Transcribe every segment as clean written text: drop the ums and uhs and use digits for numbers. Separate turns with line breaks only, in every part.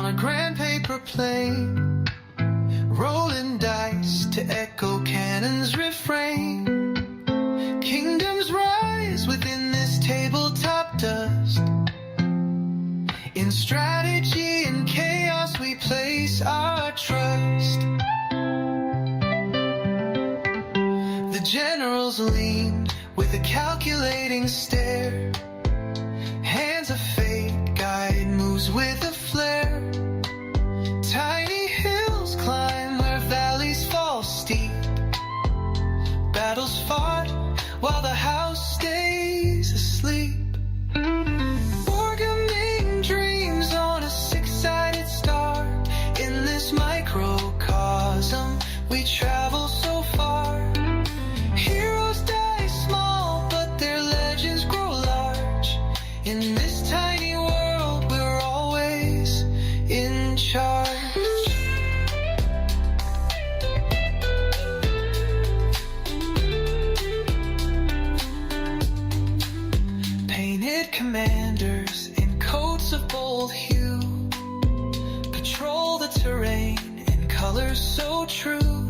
on a grand paper plane, rolling dice to echo cannon's refrain. Kingdoms rise within this tabletop dust. In strategy and chaos we place our trust. The generals lean with a calculating stare. Hands of fate guide moves with a flare. Tiny hills climb where valleys fall steep. Battles fought while the house stays asleep. Wargaming dreams on a six-sided star. In this microcosm we travel so far. Heroes die small, but their legends grow large. In this tiny world we're always in charge. Painted commanders in coats of bold hue patrol the terrain in colors so true.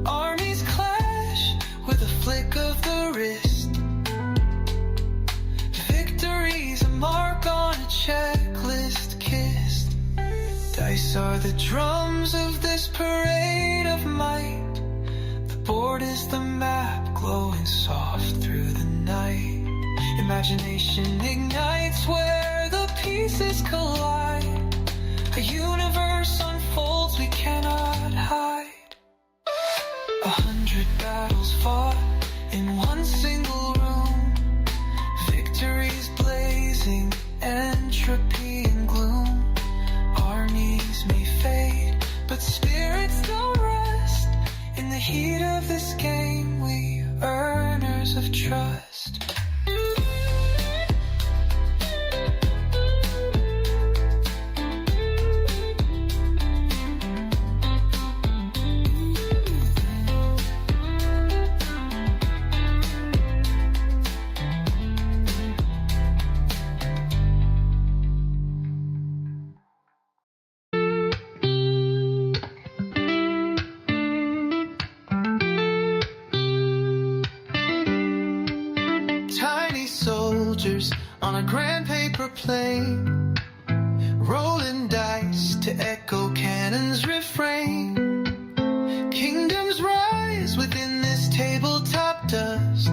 Armies clash with a flick of the wrist. Victory's a mark on a checklist kissed. Dice are the drums of this parade of might. The board is the map glowing soft through the night. Imagination ignites where the pieces collide. A universe unfolds we cannot hide. 100 battles fought in one single room. Victories blazing, entropy and gloom. Armies may fade, but spirits don't rest. In the heat of this game, we earners of trust. On a grand paper plane, rolling dice to echo cannon's refrain. Kingdoms rise within this tabletop dust.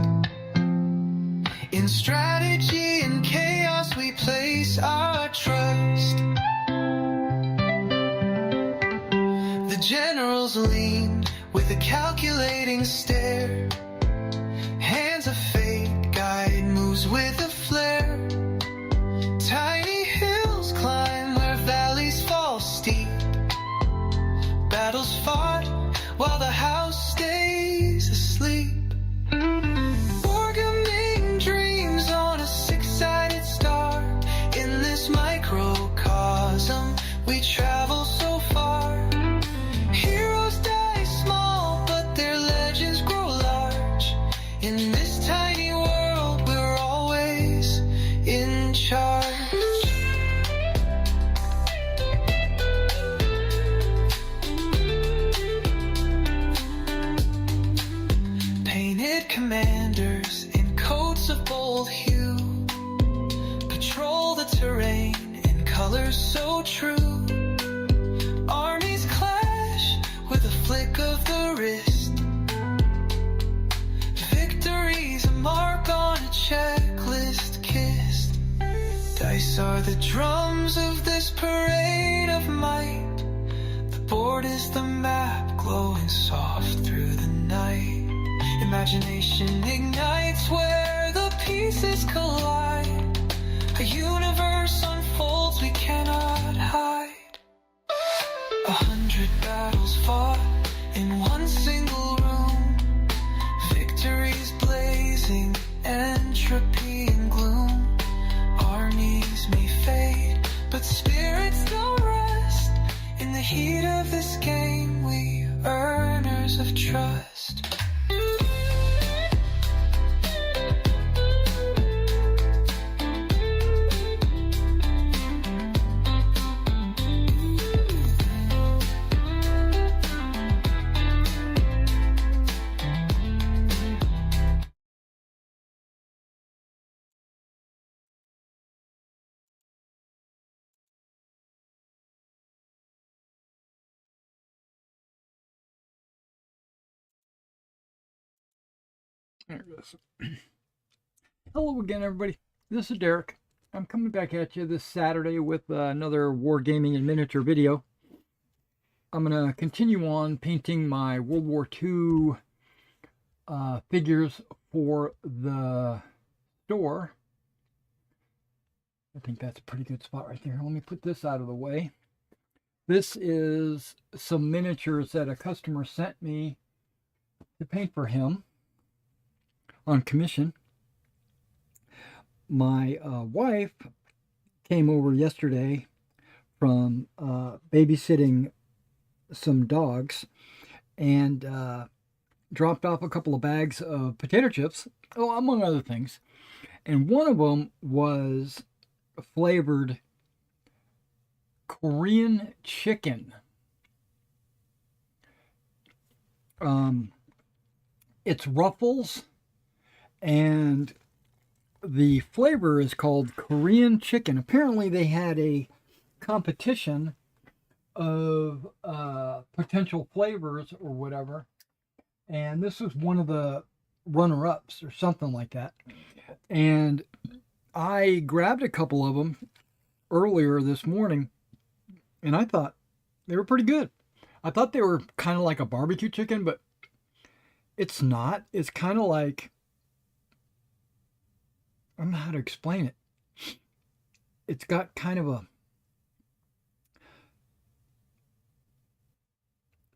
In strategy and chaos we place our trust. The generals lean with a calculating stare. Hands of fate guide moves with a flare. Tiny hills climb where valleys fall steep. Battles fought while the house stays asleep. Wargaming dreams on a six-sided star. In this microcosm we travel so far. Heroes die small, but their legends grow large. In this tiny world we're always in charge. Painted commanders in coats of bold hue patrol the terrain in colors so true. Armies clash with a flick of the wrist. Victory's a mark on a checklist kissed. Dice are the drums of this parade of might. The board is the map glowing soft through the night. Imagination ignites where the pieces collide. A universe unfolds we cannot hide. 100 battles fought in one single room. Victories blazing, entropy and gloom. Armies may fade, but spirits don't rest. In the heat of this game, we earners of trust.
There it is. Hello again, everybody. This is Derek. I'm coming back at you this Saturday with another Wargaming and miniature video. I'm going to continue on painting my World War II figures for the store. I think that's a pretty good spot right there. Let me put this out of the way. This is some miniatures that a customer sent me to paint for him on commission. My wife came over yesterday from babysitting some dogs and dropped off a couple of bags of potato chips, among other things. And one of them was flavored Korean chicken. It's Ruffles, and the flavor is called Korean chicken. Apparently they had a competition of potential flavors or whatever, and this was one of the runner-ups or something like that. And I grabbed a couple of them earlier this morning, and I thought they were pretty good. I thought they were kind of like a barbecue chicken, but it's not. It's kind of like, I don't know how to explain it. It's got kind of a,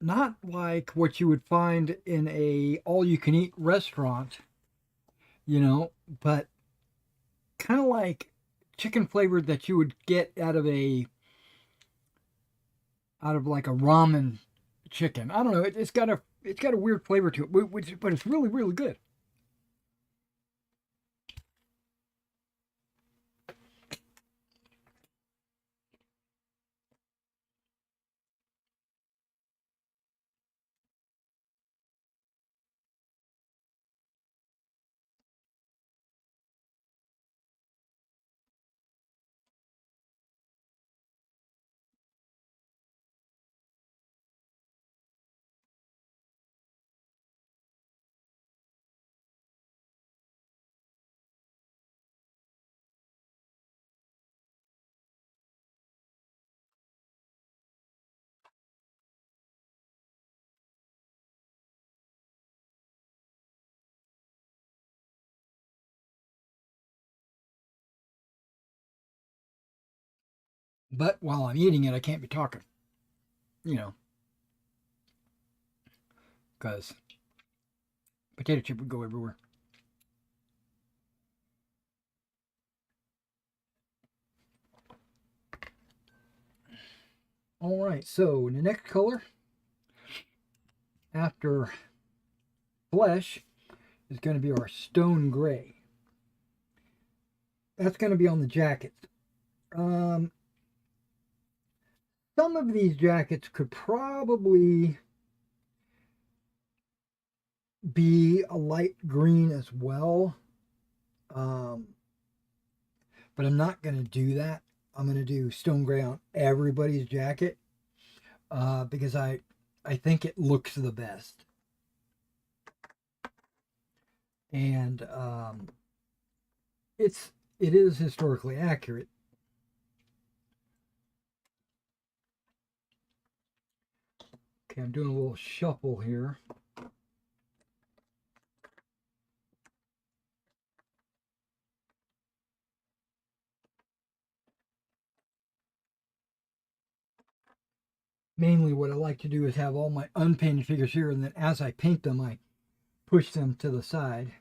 not like what you would find in a all-you-can-eat restaurant, you know, but kind of like chicken flavored that you would get out of like a ramen chicken. I don't know. It's got a weird flavor to it, but it's really, really good. But while I'm eating it, I can't be talking, you know, because potato chip would go everywhere. All right, so the next color after flesh is going to be our stone gray. That's going to be on the jackets. Some of these jackets could probably be a light green as well, but I'm not going to do that. I'm going to do stone gray on everybody's jacket because I think it looks the best. And it is historically accurate. Okay, I'm doing a little shuffle here. Mainly what I like to do is have all my unpainted figures here, and then as I paint them, I push them to the side.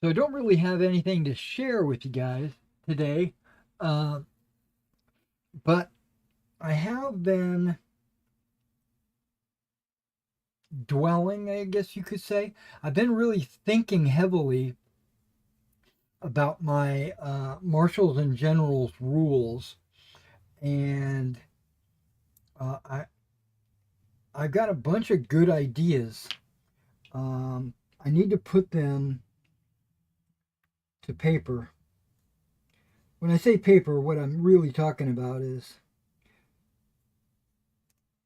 So I don't really have anything to share with you guys today, but I have been dwelling, I guess you could say. I've been really thinking heavily about my marshals and generals rules, and I've got a bunch of good ideas. I need to put them to paper When I say paper, what I'm really talking about is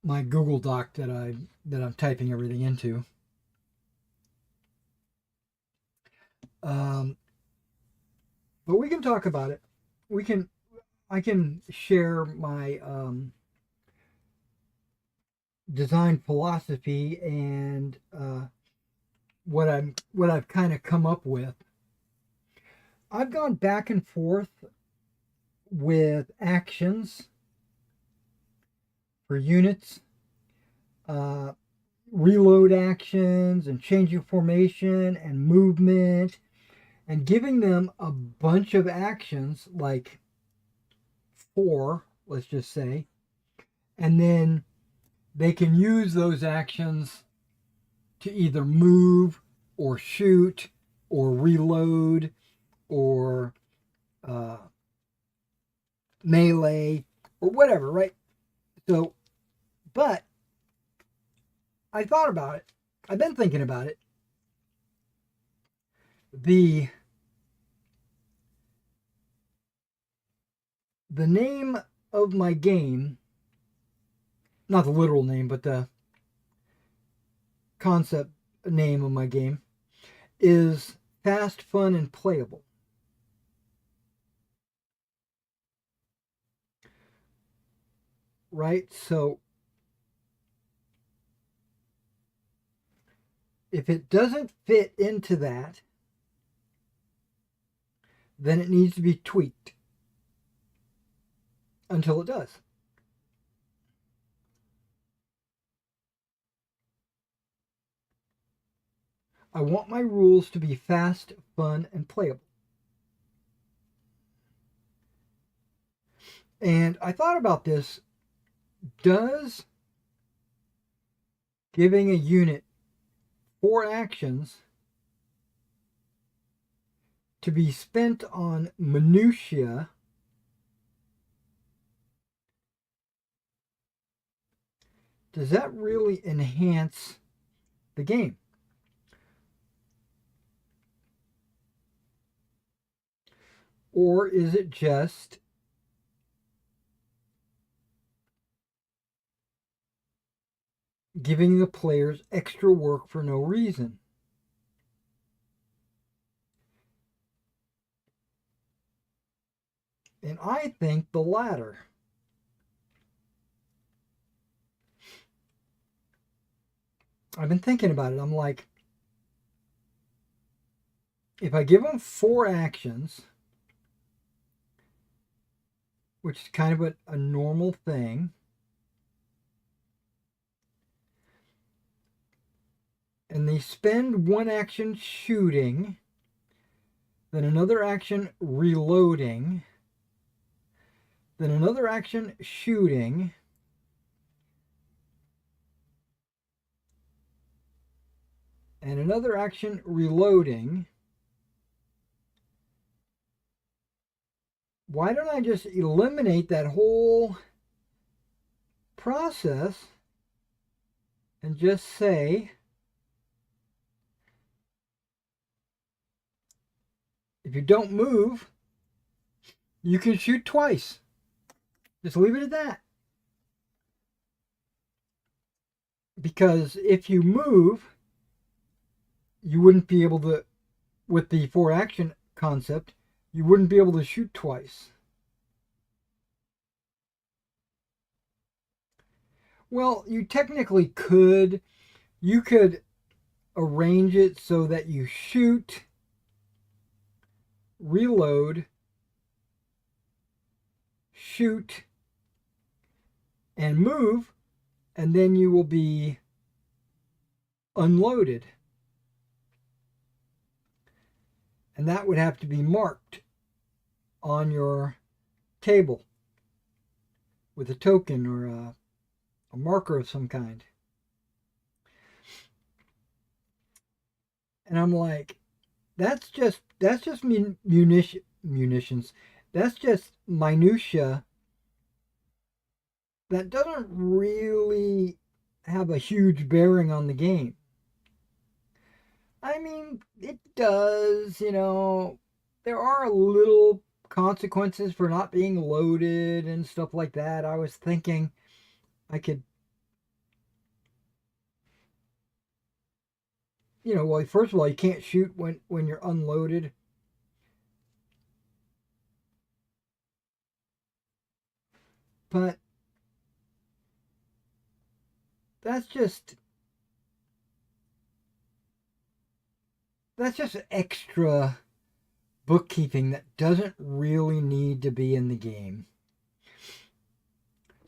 my Google Doc that I'm typing everything into. But we can talk about it. I can share my design philosophy and what I've kind of come up with. I've gone back and forth with actions for units, reload actions, and changing formation and movement, and giving them a bunch of actions, like 4, let's just say, and then they can use those actions to either move or shoot or reload or melee or whatever, right? So, but I thought about it. I've been thinking about it. The name of my game, not the literal name, but the concept name of my game, is Fast, Fun, and Playable. Right? So if it doesn't fit into that, then it needs to be tweaked until it does. I want my rules to be fast, fun, and playable. And I thought about this. Does giving a unit 4 actions to be spent on minutia does that really enhance the game? Or is it just giving the players extra work for no reason? And I think the latter. I've been thinking about it. I'm like, if I give them 4 actions, which is kind of a normal thing, and they spend 1 action shooting, then another action reloading, then another action shooting, and another action reloading, why don't I just eliminate that whole process and just say, if you don't move, you can shoot twice. Just leave it at that. Because if you move, you wouldn't be able to, with the 4 action concept, you wouldn't be able to shoot twice. Well, you technically could. You could arrange it so that you shoot, reload, shoot, and move, and then you will be unloaded. And that would have to be marked on your table with a token or a marker of some kind. And I'm like, that's just munitions. That's just minutia that doesn't really have a huge bearing on the game. I mean, it does, there are little consequences for not being loaded and stuff like that. I was thinking I could, well, first of all, you can't shoot when you're unloaded. But that's just extra bookkeeping that doesn't really need to be in the game.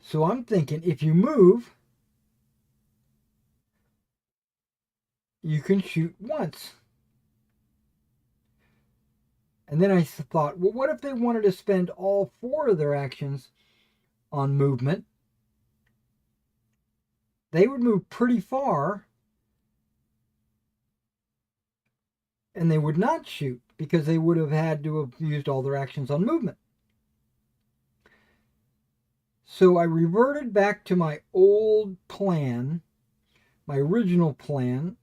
So I'm thinking if you move, you can shoot once. And then I thought, well, what if they wanted to spend all 4 of their actions on movement? They would move pretty far and they would not shoot because they would have had to have used all their actions on movement. So I reverted back to my old plan, my original plan,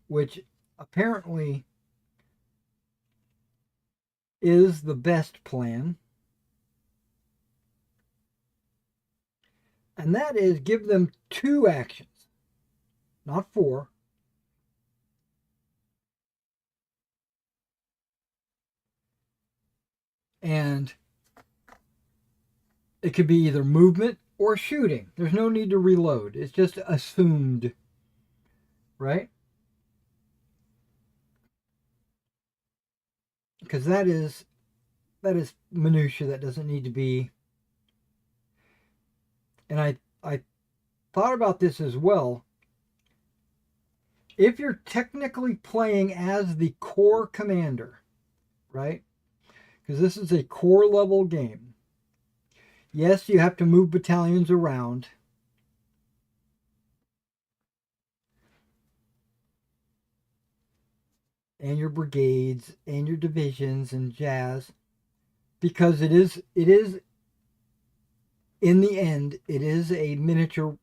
which apparently is the best plan. And that is give them 2 actions, not 4. And it could be either movement or shooting. There's no need to reload. It's just assumed, right? Because that is minutia that doesn't need to be. And I thought about this as well. If you're technically playing as the core commander, right? Because this is a core level game. Yes, you have to move battalions around. And your brigades and your divisions and jazz. Because it is in the end, it is a miniature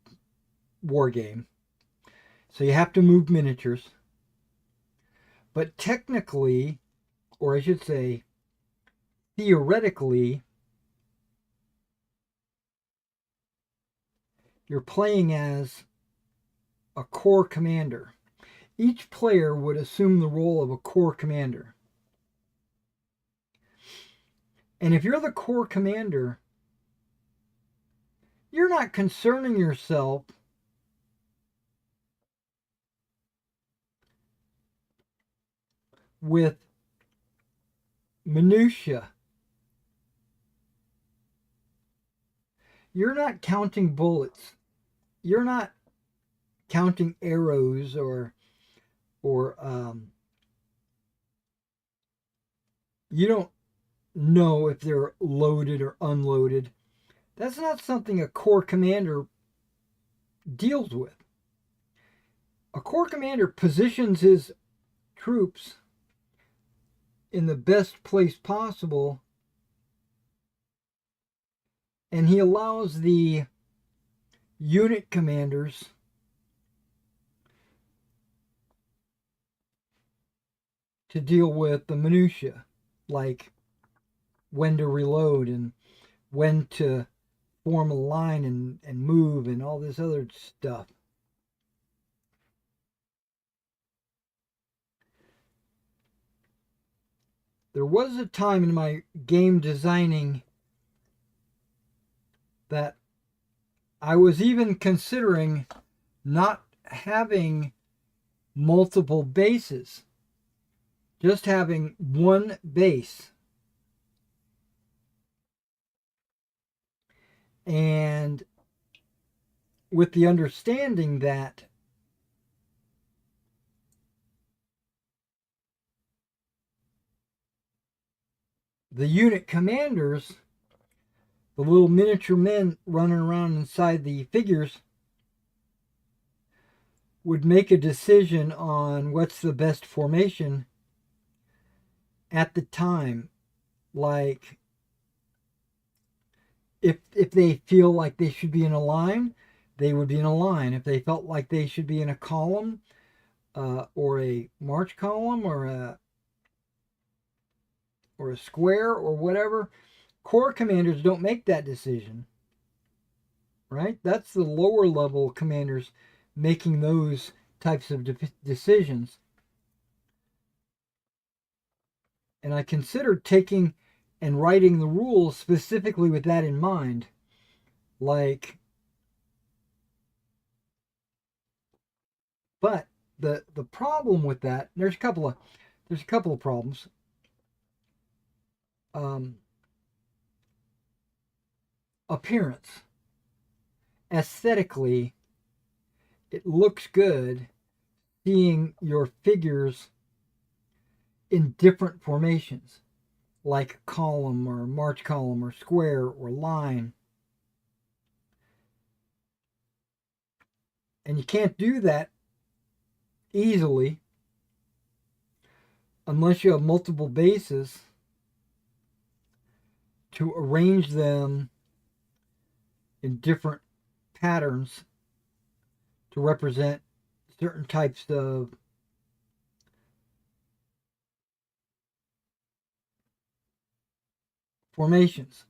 war game. So you have to move miniatures. But technically, or I should say, theoretically, you're playing as a corps commander. Each player would assume the role of a corps commander. And if you're the corps commander, you're not concerning yourself with minutia. You're not counting bullets. You're not counting arrows or you don't know if they're loaded or unloaded. That's not something a corps commander deals with. A corps commander positions his troops in the best place possible, and he allows the unit commanders to deal with the minutia, like when to reload and when to form a line and move and all this other stuff. There was a time in my game designing that I was even considering not having multiple bases, just having one base. And with the understanding that the unit commanders, the little miniature men running around inside the figures, would make a decision on what's the best formation at the time. Like, if they feel like they should be in a line, they would be in a line. If they felt like they should be in a column, or a march column, or or a square or whatever. Corps commanders don't make that decision, right? That's the lower level commanders making those types of decisions. And I considered taking and writing the rules specifically with that in mind. Like, but the problem with that, there's a couple of problems. Appearance. Aesthetically, it looks good seeing your figures in different formations, like column or march column or square or line. And you can't do that easily unless you have multiple bases to arrange them in different patterns to represent certain types of formations.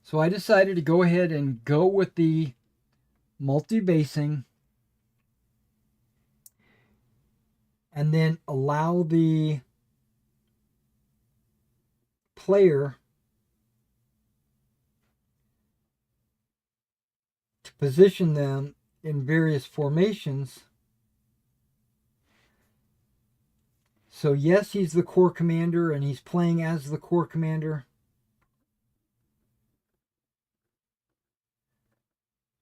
So I decided to go ahead and go with the multi-basing and then allow the player to position them in various formations. So yes, he's the Corps commander and he's playing as the Corps commander,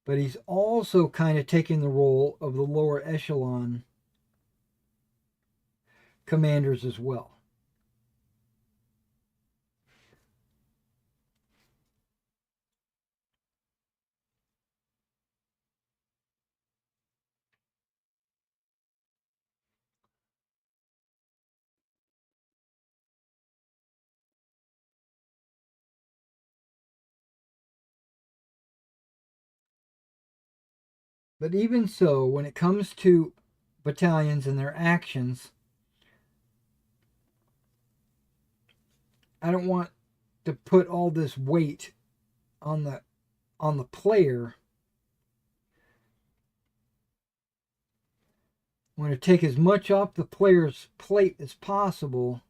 but he's also kind of taking the role of the lower echelon commanders as well. But even so, when it comes to battalions and their actions, I don't want to put all this weight on the player. I want to take as much off the player's plate as possible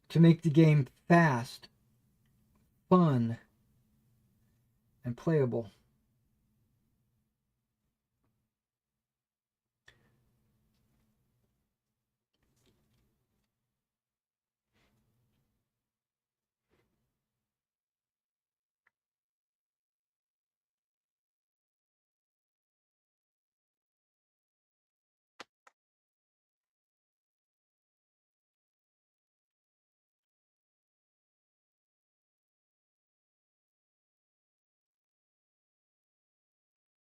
to make the game fast, fun, and playable.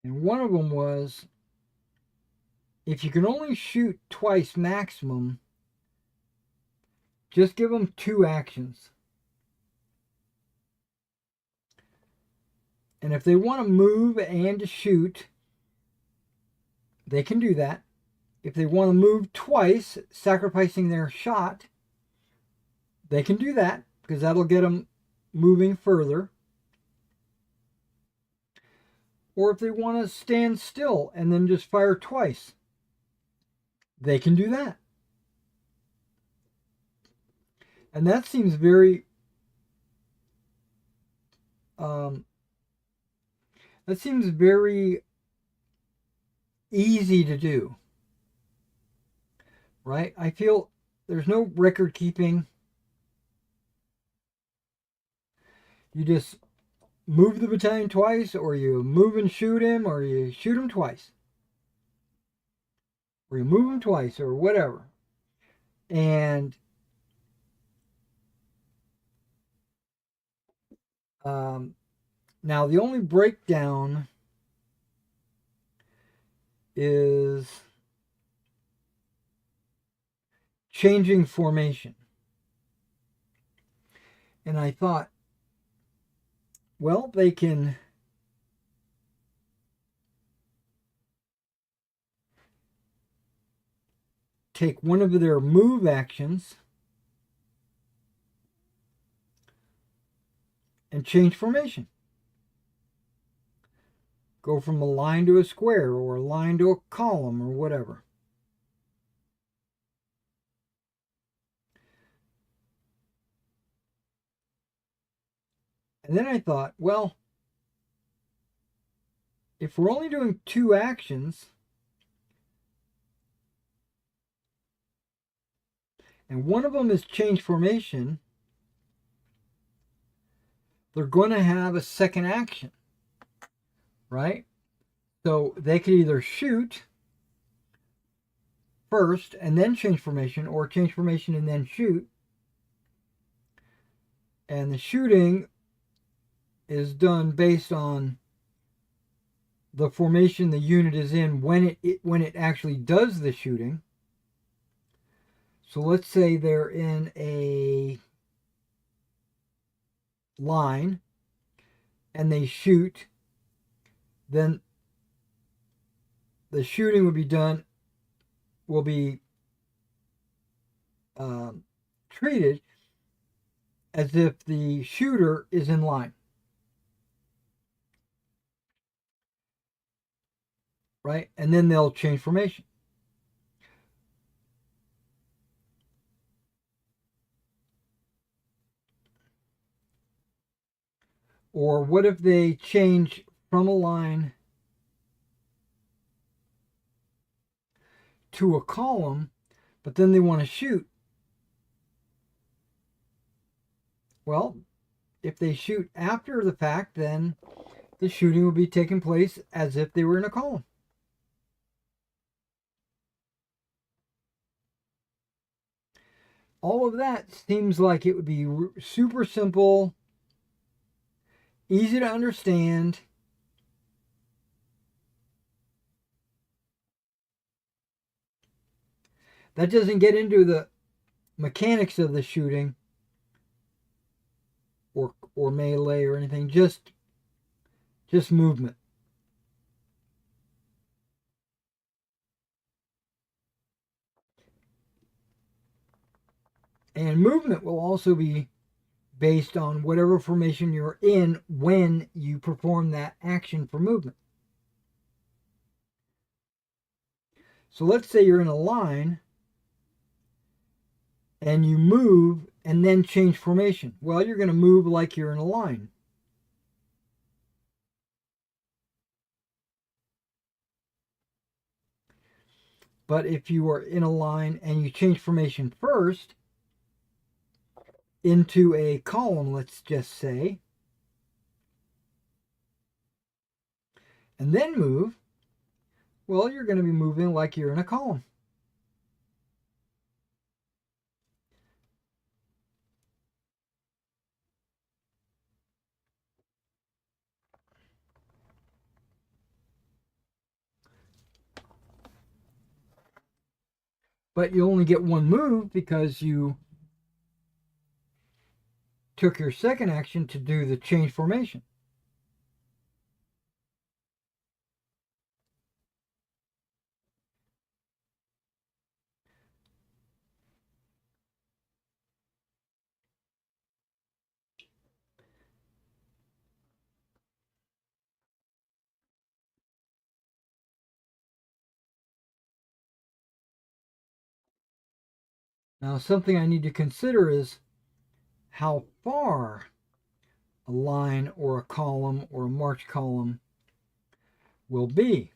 And one of them was, if you can only shoot twice maximum, just give them 2 actions. And if they want to move and to shoot, they can do that. If they want to move twice, sacrificing their shot, they can do that because that'll get them moving further. Or if they want to stand still and then just fire twice, they can do that. And that seems very easy to do, right? I feel there's no record keeping. You just move the battalion twice, or you move and shoot him, or you shoot him twice, or you move him twice, or whatever. And now the only breakdown is changing formation. And I thought, well, they can take one of their move actions and change formation. Go from a line to a square, or a line to a column, or whatever. And then I thought, well, if we're only doing 2 actions, and one of them is change formation, they're going to have a second action, right? So they could either shoot first and then change formation, or change formation and then shoot. And the shooting is done based on the formation the unit is in when it actually does the shooting. So let's say they're in a line and they shoot, then the shooting will be treated as if the shooter is in line. Right? And then they'll change formation. Or what if they change from a line to a column, but then they want to shoot? Well, if they shoot after the fact, then the shooting will be taking place as if they were in a column. All of that seems like it would be super simple, easy to understand. That doesn't get into the mechanics of the shooting or melee or anything, just movement. And movement will also be based on whatever formation you're in when you perform that action for movement. So let's say you're in a line and you move and then change formation. Well, you're going to move like you're in a line. But if you are in a line and you change formation first into a column, let's just say, and then move, well, you're going to be moving like you're in a column. But you only get one move because you took your second action to do the change formation. Now, something I need to consider is how far a line or a column or a march column will be.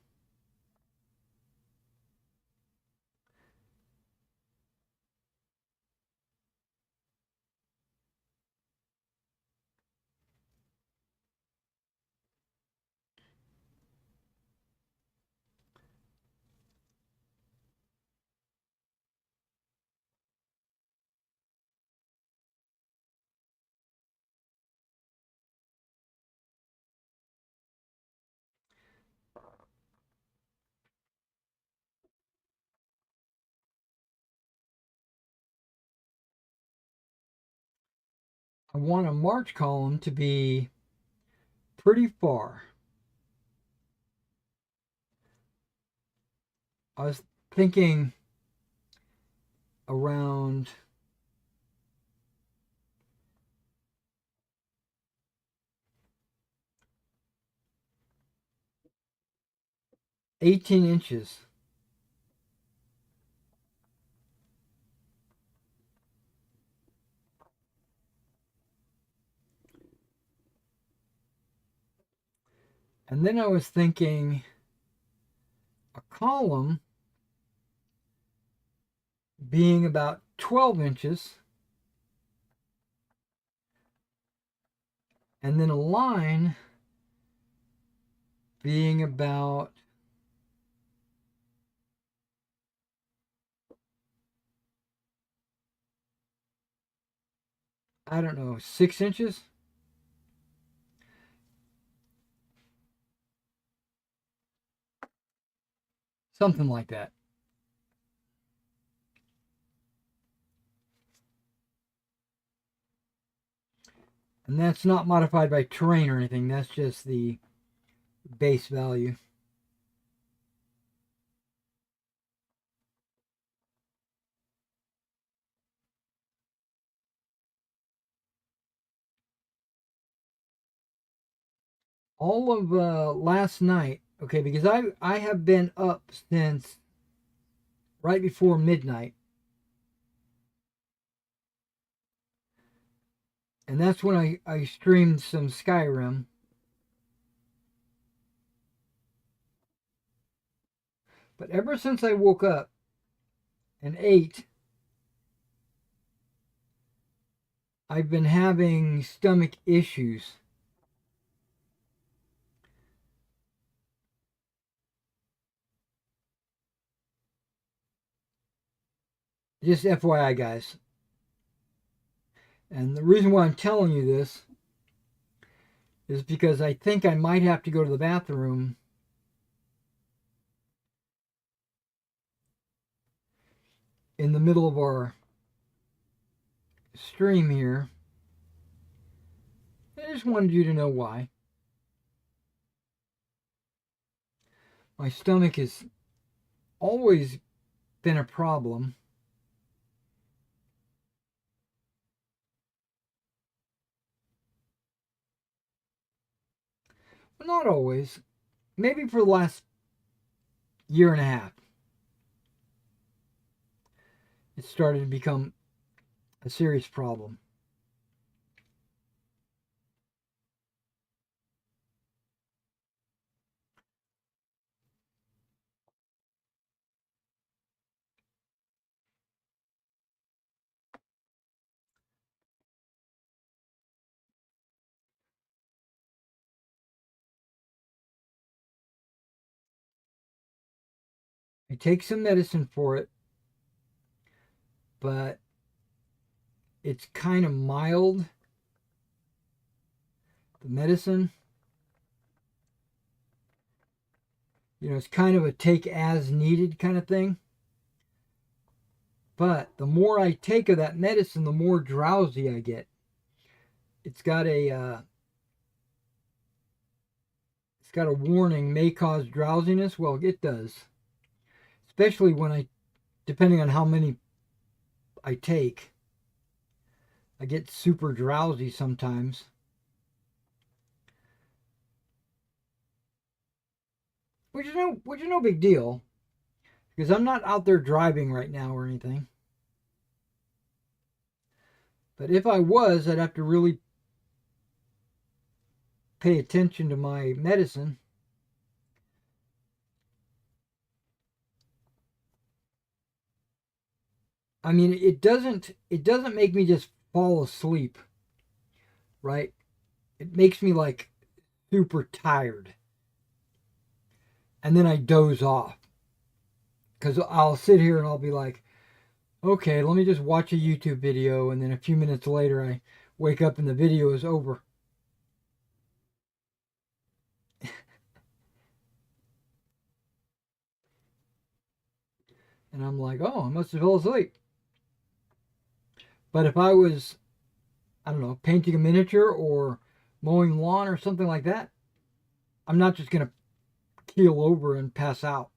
I want a march column to be pretty far. I was thinking around 18 inches. And then I was thinking a column being about 12 inches, and then a line being about I don't know, 6 inches? Something like that. And that's not modified by terrain or anything. That's just the base value. All of last night, okay, because I have been up since right before midnight. And that's when I streamed some Skyrim. But ever since I woke up and ate, I've been having stomach issues. Just FYI, guys. And the reason why I'm telling you this is because I think I might have to go to the bathroom in the middle of our stream here. I just wanted you to know why. My stomach has always been a problem. But not always. Maybe for the last year and a half. It started to become a serious problem. I take some medicine for it, but it's kind of mild. The medicine, it's kind of a take as needed kind of thing. But the more I take of that medicine, the more drowsy I get. It's got a warning, may cause drowsiness. Well, it does. Especially when depending on how many I take, I get super drowsy sometimes. Which is no big deal, because I'm not out there driving right now or anything. But if I was, I'd have to really pay attention to my medicine. I mean, it doesn't make me just fall asleep, right? It makes me like super tired. And then I doze off. Because I'll sit here and I'll be like, okay, let me just watch a YouTube video. And then a few minutes later, I wake up and the video is over. And I'm like, oh, I must have fell asleep. But if I was, I don't know, painting a miniature or mowing lawn or something like that, I'm not just going to keel over and pass out.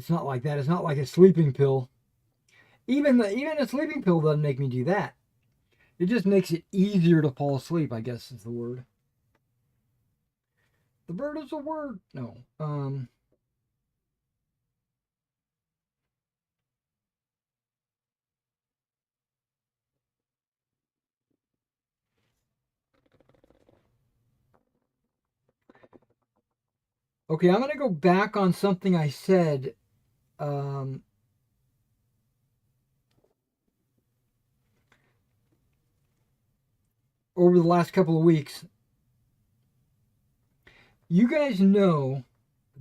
It's not like that. It's not like a sleeping pill. Even a sleeping pill doesn't make me do that. It just makes it easier to fall asleep, I guess is the word. The bird is a word. No. Okay, I'm going to go back on something I said over the last couple of weeks. You guys know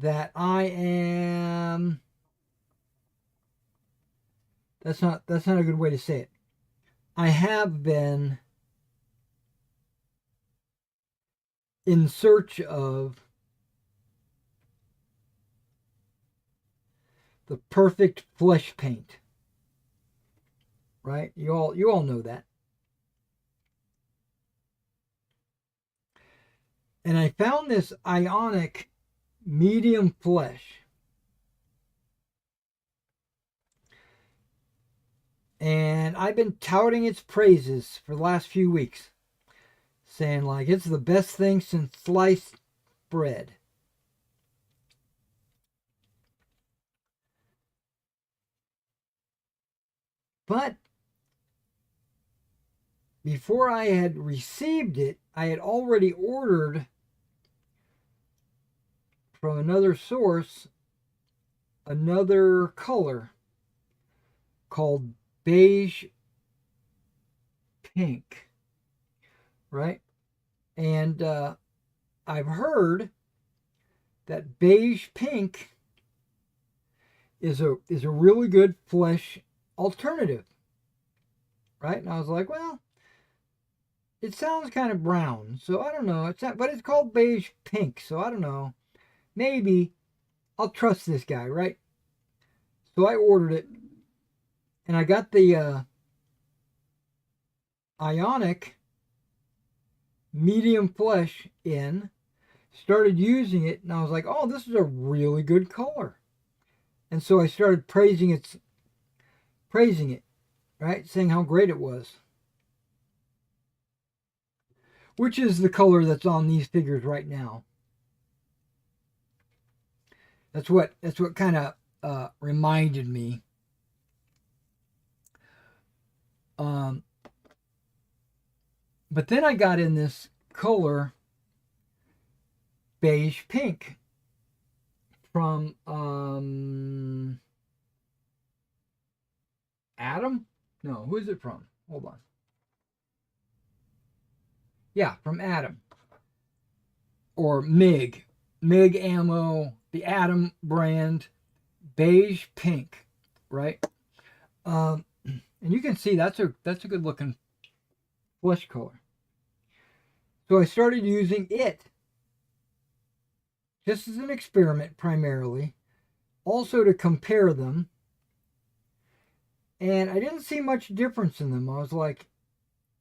that I am. That's not a good way to say it. I have been in search of the perfect flesh paint. Right? You all know that. And I found this Ionic medium flesh. And I've been touting its praises for the last few weeks, saying like it's the best thing since sliced bread. But before I had received it, I had already ordered from another source another color called beige pink, right? And I've heard that beige pink is a really good flesh alternative, right? And I was like, well, it sounds kind of brown, so I don't know. It's not, but it's called beige pink, so I don't know. Maybe I'll trust this guy, right? So I ordered it, and I got the Ionic medium flesh in, started using it, and I was like, oh, this is a really good color. And so I started praising it, right? Saying how great it was. Which is the color that's on these figures right now. That's what kind of reminded me. But then I got in this color beige pink from Adam? No, who is it from? Hold on. Yeah, from Adam. Or MIG. MIG ammo, the Adam brand, beige pink, right? And you can see that's a good looking flesh color. So I started using it just as an experiment primarily, also to compare them. And I didn't see much difference in them. I was like,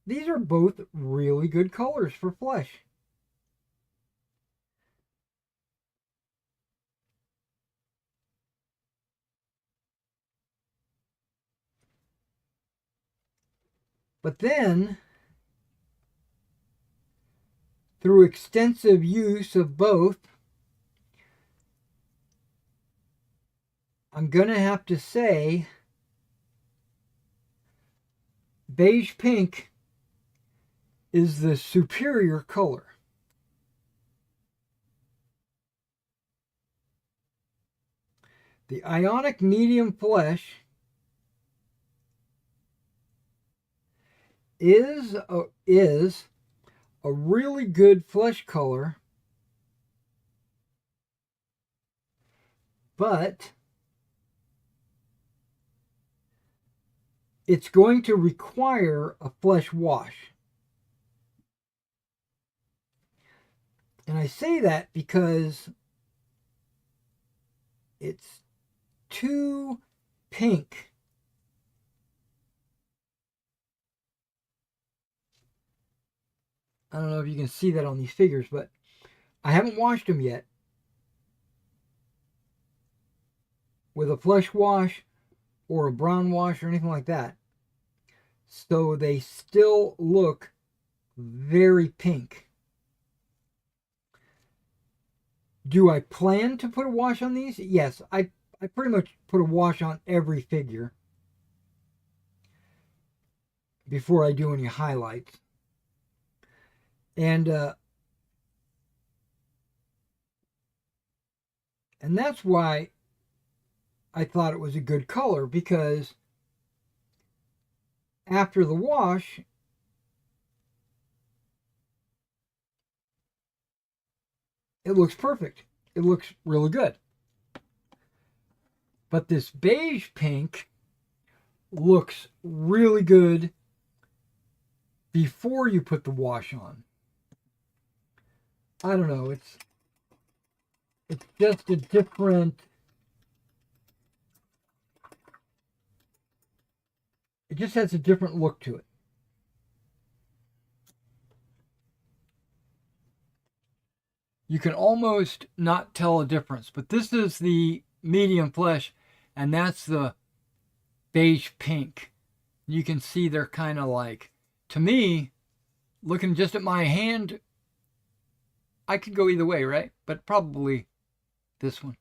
these are both really good colors for flesh. But then, through extensive use of both, I'm going to have to say beige pink is the superior color. The Ionic medium flesh is a really good flesh color, but it's going to require a flesh wash. And I say that because it's too pink. I don't know if you can see that on these figures, but I haven't washed them yet. with a flesh wash or a brown wash or anything like that. So they still look very pink. Do I plan to put a wash on these? Yes, I pretty much put a wash on every figure before I do any highlights. And that's why I thought it was a good color, because after the wash, it looks perfect. It looks really good. But this beige pink looks really good before you put the wash on. I don't know, it's just a different, it just has a different look to it. You can almost not tell a difference, but this is the medium flesh, and that's the beige pink. You can see they're kind of like, to me, looking just at my hand, I could go either way, right? But probably this one.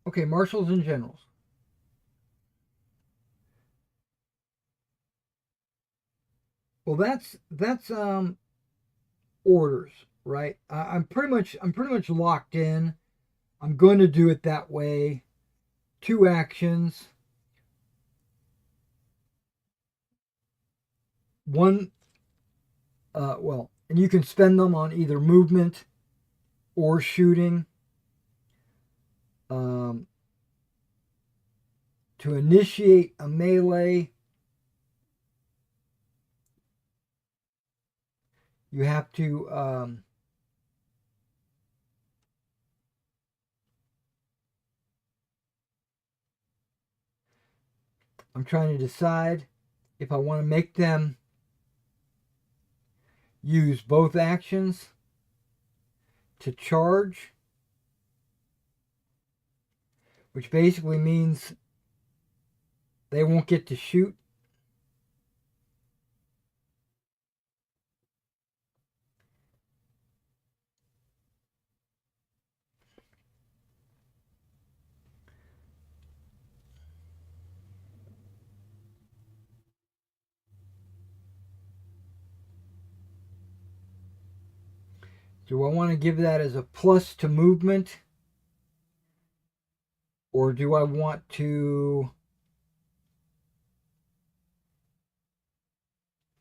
Okay, marshals and generals. Well, that's orders, right? I'm pretty much locked in. I'm going to do it that way. 2 actions. One, well, and you can spend them on either movement or shooting. To initiate a melee, you have to I'm trying to decide if I want to make them use both actions to charge, which basically means they won't get to shoot. Do I want to give that as a plus to movement? Or do I want to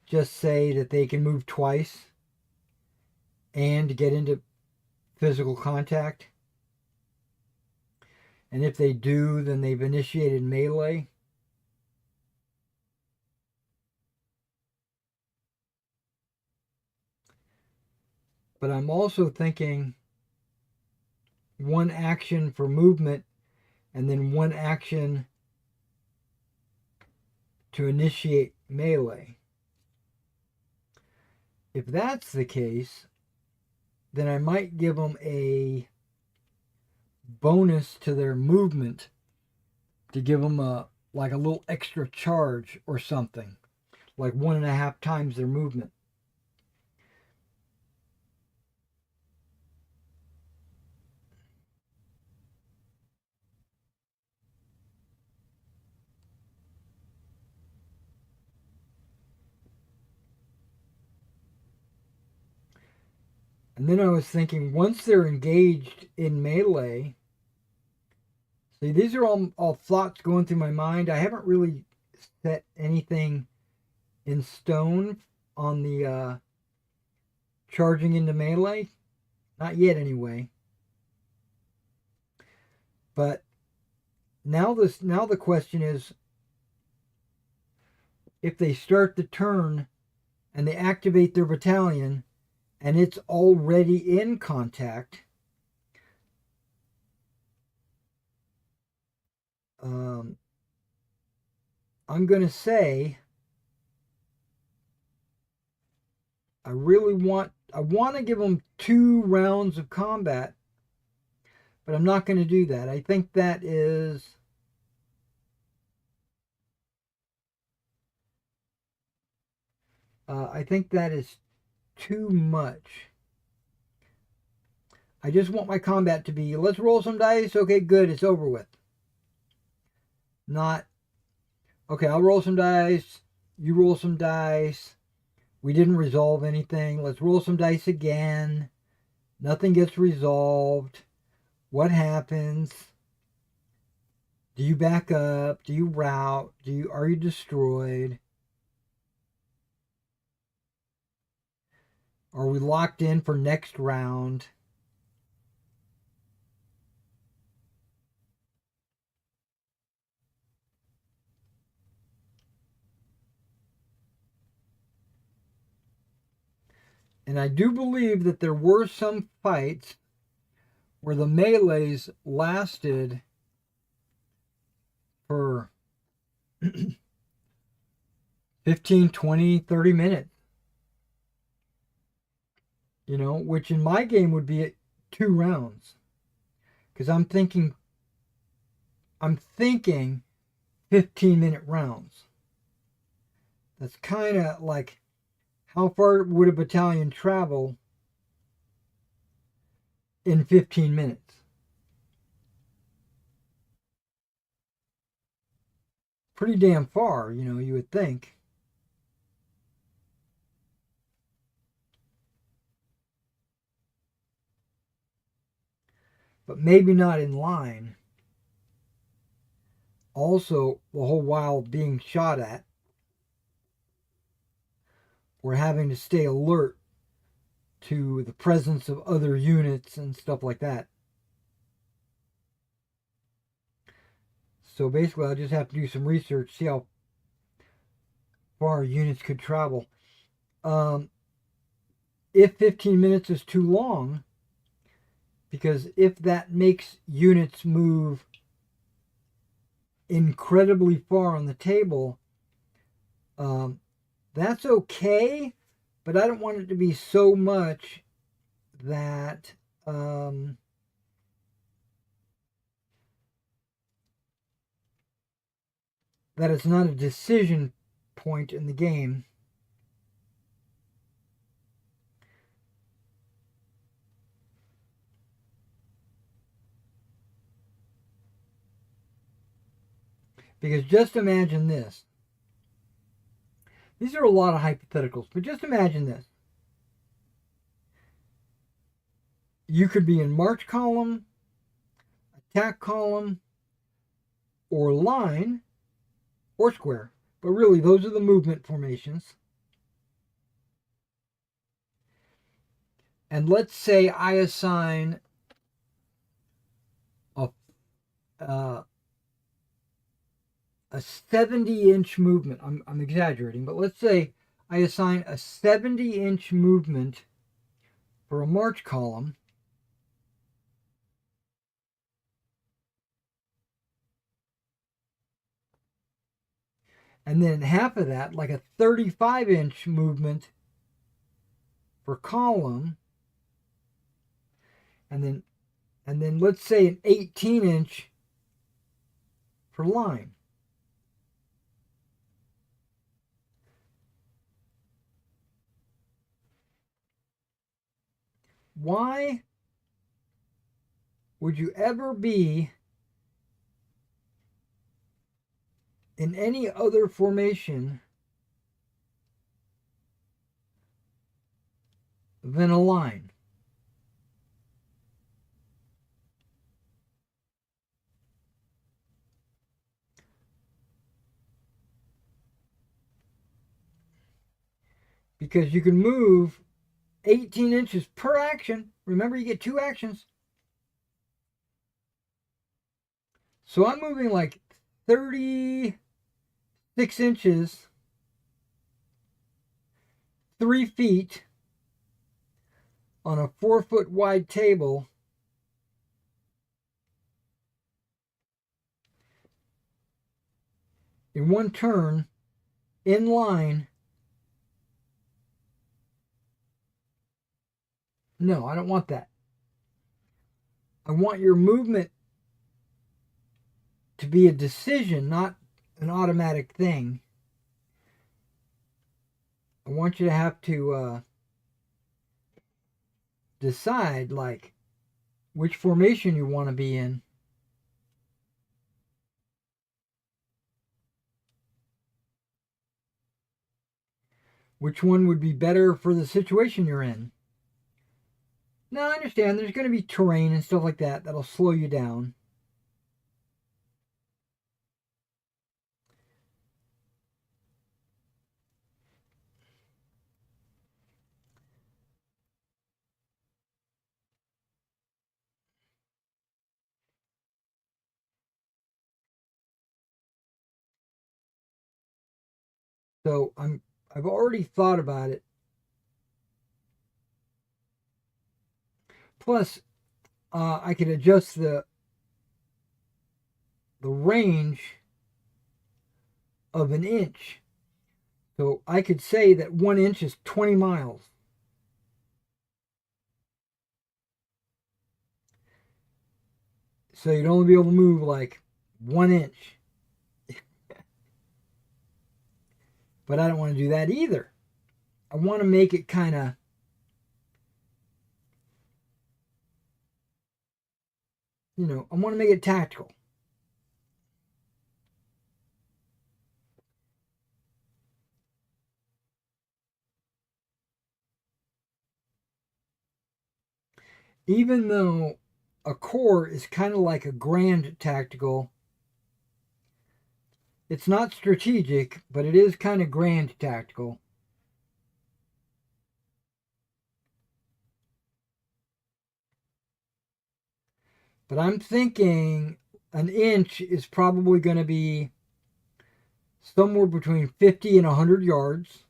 just say that they can move twice and get into physical contact? And if they do, then they've initiated melee. But I'm also thinking 1 action for movement and then 1 action to initiate melee. If that's the case, then I might give them a bonus to their movement to give them like a little extra charge or something, like 1.5 times their movement. And then I was thinking, once they're engaged in melee, see, these are all thoughts going through my mind. I haven't really set anything in stone on the charging into melee. Not yet, anyway. But now the question is, if they start the turn and they activate their battalion and it's already in contact, I'm going to say I want to give them 2 rounds of combat, but I'm not going to do that. I think that is too much. I just want my combat to be, let's roll some dice. Okay, good, it's over with. Not, okay, I'll roll some dice. You roll some dice. We didn't resolve anything. Let's roll some dice again. Nothing gets resolved. What happens? Do you back up? Do you rout? Are you destroyed? Are we locked in for next round? And I do believe that there were some fights where the melees lasted for 15, 20, 30 minutes. You know, which in my game would be 2 rounds. Because I'm thinking 15-minute rounds. That's kind of like, how far would a battalion travel in 15 minutes? Pretty damn far, you know, you would think. But maybe not in line. Also, the whole while being shot at, we're having to stay alert to the presence of other units and stuff like that. So basically, I'll just have to do some research, see how far units could travel. If 15 minutes is too long, because if that makes units move incredibly far on the table, that's okay, but I don't want it to be so much that that it's not a decision point in the game. Because just imagine this. These are a lot of hypotheticals, but just imagine this. You could be in march column, attack column, or line, or square. But really, those are the movement formations. And let's say I assign a 70-inch movement. I'm exaggerating, but let's say I assign a 70-inch movement for a march column. And then half of that, like a 35-inch movement for column. And then let's say an 18-inch for line. Why would you ever be in any other formation than a line? because you can move 18 inches per action. Remember, you get 2 actions. So I'm moving like 36 inches, 3 feet on a 4-foot wide table. In one turn, in line. No, I don't want that. I want your movement to be a decision, not an automatic thing. I want you to have to decide, like, which formation you want to be in. Which one would be better for the situation you're in? Now, I understand there's going to be terrain and stuff like that that'll slow you down. So I've already thought about it. Plus, I can adjust the range of an inch. So I could say that 1 inch is 20 miles. So you'd only be able to move like 1 inch. But I don't want to do that either. I want to make it kind of, I want to make it tactical. Even though a core is kind of like a grand tactical, it's not strategic, but it is kind of grand tactical. But I'm thinking an inch is probably going to be somewhere between 50 and 100 yards.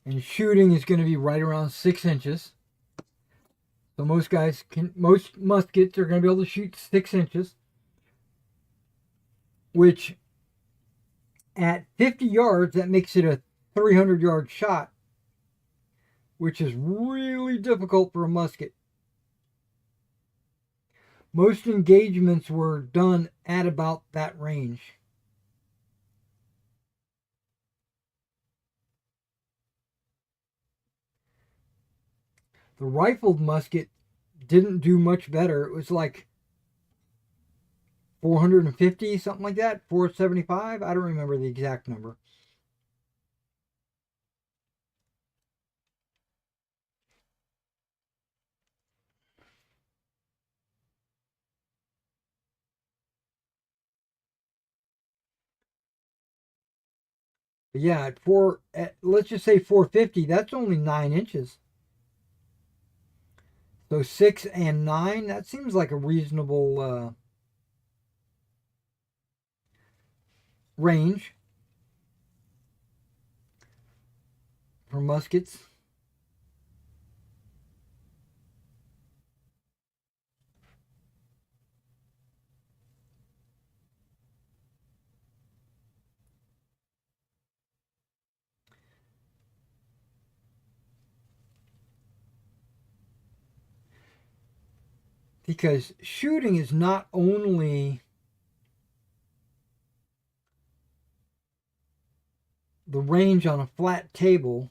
And shooting is going to be right around 6 inches. So most muskets are going to be able to shoot 6 inches, which at 50 yards, that makes it a 300-yard shot, which is really difficult for a musket. Most engagements were done at about that range. The rifled musket didn't do much better. It was like 450, something like that, 475. I don't remember the exact number. But yeah, let's just say 450, that's only 9 inches. So 6 and 9, that seems like a reasonable range for muskets. Because shooting is not only the range on a flat table,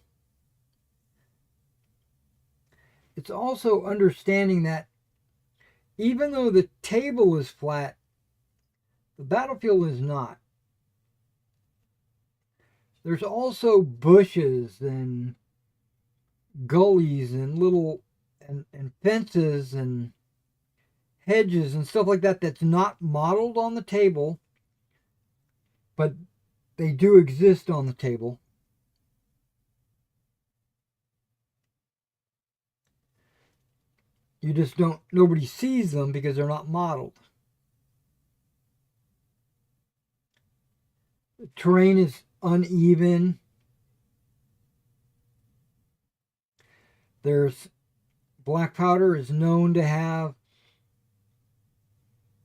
it's also understanding that even though the table is flat, the battlefield is not. There's also bushes and gullies and little and fences and hedges and stuff like that that's not modeled on the table, but they do exist on the table. You just don't, nobody sees them because they're not modeled. The terrain is uneven. There's black powder is known to have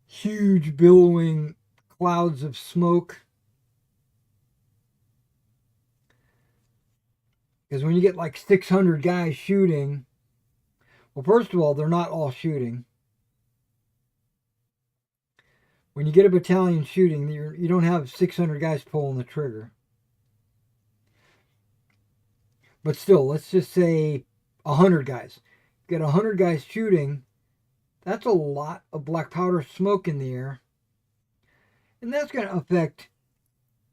huge billowing clouds of smoke. Because when you get like 600 guys shooting, well, first of all, they're not all shooting. When you get a battalion shooting, you don't have 600 guys pulling the trigger. But still, let's just say 100 guys. You get 100 guys shooting, that's a lot of black powder smoke in the air. And that's going to affect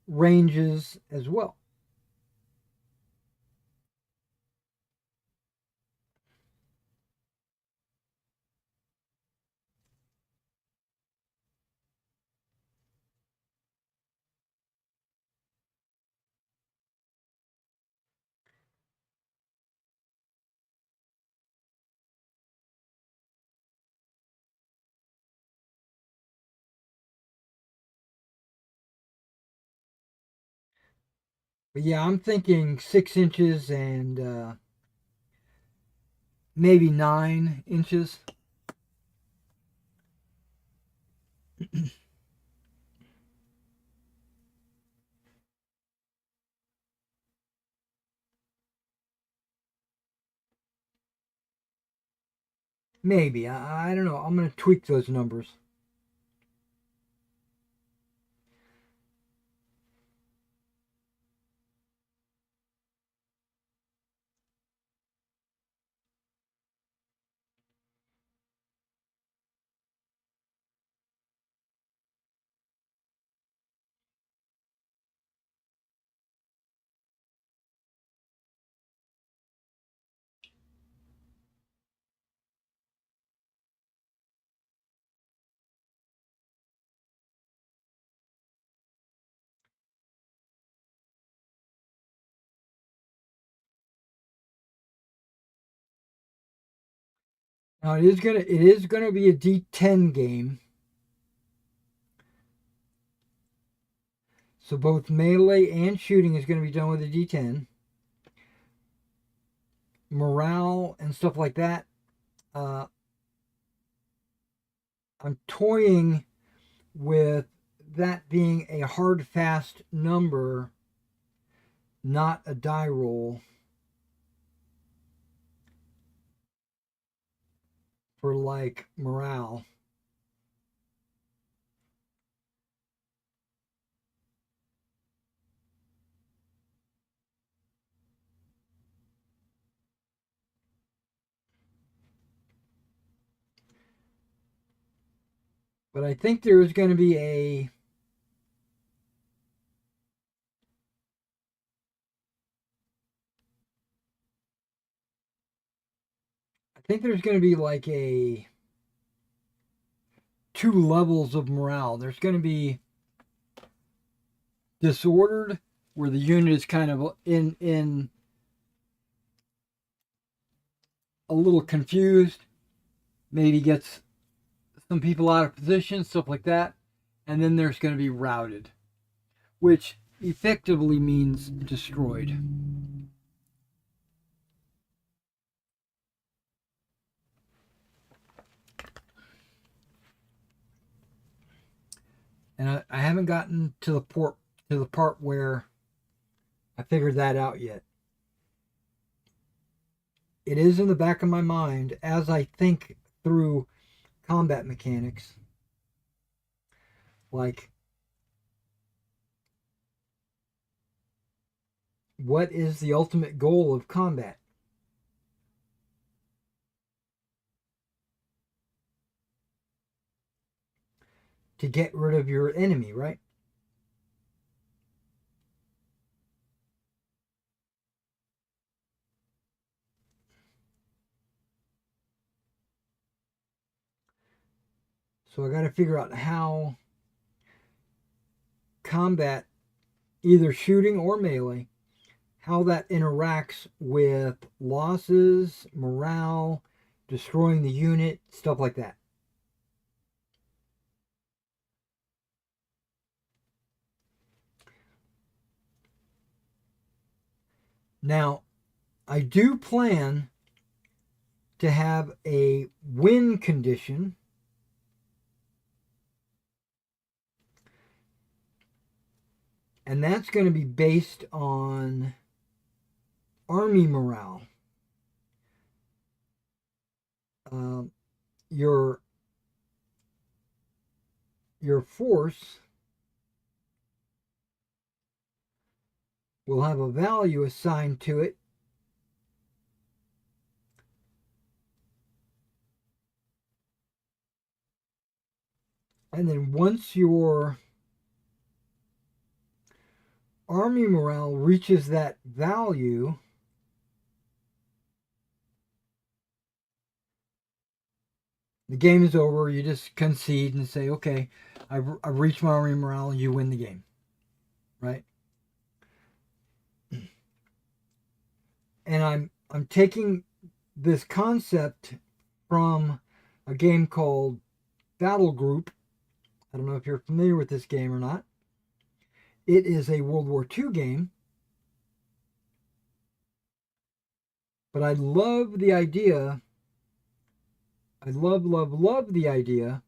ranges as well. But yeah, I'm thinking 6 inches and maybe 9 inches. Maybe. I don't know. I'm going to tweak those numbers. Now it is gonna be a D10 game. So both melee and shooting is going to be done with a D10. Morale and stuff like that. I'm toying with that being a hard, fast number, not a die roll for like morale. But I think there is going to be like a 2 levels of morale. There's going to be disordered, where the unit is kind of in a little confused, maybe gets some people out of position, stuff like that. And then there's going to be routed, which effectively means destroyed. And I haven't gotten to the part where I figured that out yet. It is in the back of my mind as I think through combat mechanics. Like, what is the ultimate goal of combat? To get rid of your enemy, right? So I got to figure out how combat, either shooting or melee, how that interacts with losses, morale, destroying the unit, stuff like that. Now, I do plan to have a win condition and that's going to be based on army morale. Your force will have a value assigned to it, and then once your army morale reaches that value, the game is over. You just concede and say, okay, I've reached my army morale, you win the game, right? And I'm taking this concept from a game called Battle Group. I don't know if you're familiar with this game or not. It is a World War II game. But I love the idea. I love the idea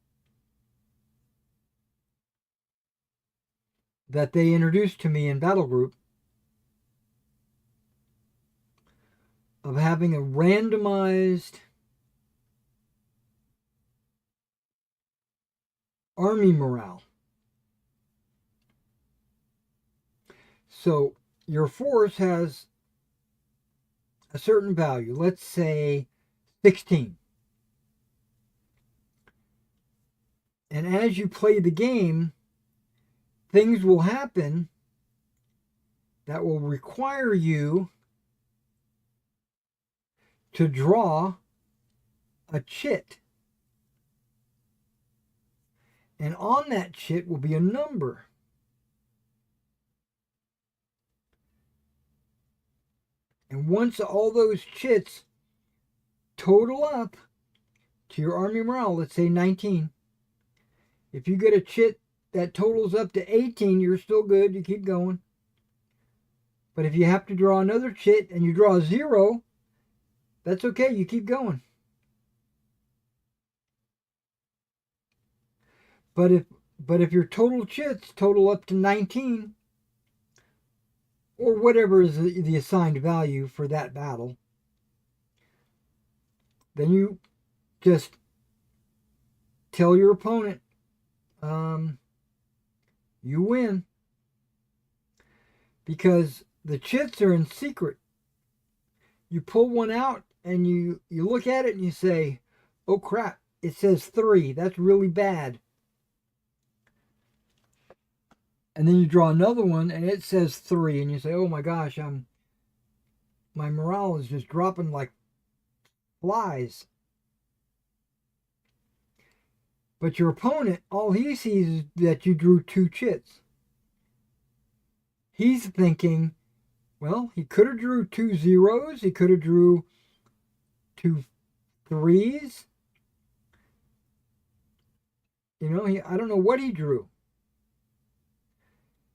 that they introduced to me in Battle Group of having a randomized army morale. So your force has a certain value, let's say 16. And as you play the game, things will happen that will require you to draw a chit. And on that chit will be a number. And once all those chits total up to your army morale, let's say 19, if you get a chit that totals up to 18, you're still good, you keep going. But if you have to draw another chit and you draw a 0, that's okay, you keep going. But if your total chits total up to 19, or whatever is the assigned value for that battle, then you just tell your opponent, you win. Because the chits are in secret. You pull one out and you look at it and you say, oh crap, it says 3. That's really bad. And then you draw another one and it says 3 and you say, oh my gosh, my morale is just dropping like flies. But your opponent, all he sees is that you drew 2 chits. He's thinking, well, he could have drew 2 zeros, he could have drew 2 3s. I don't know what he drew.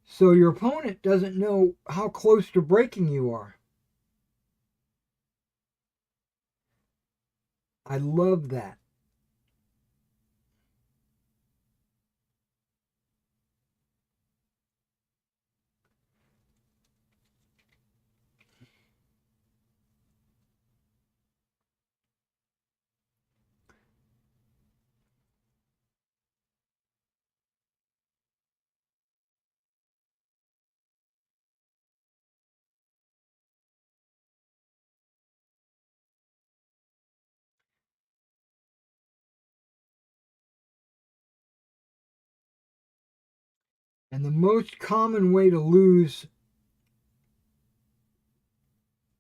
So your opponent doesn't know how close to breaking you are. I love that. And the most common way to lose...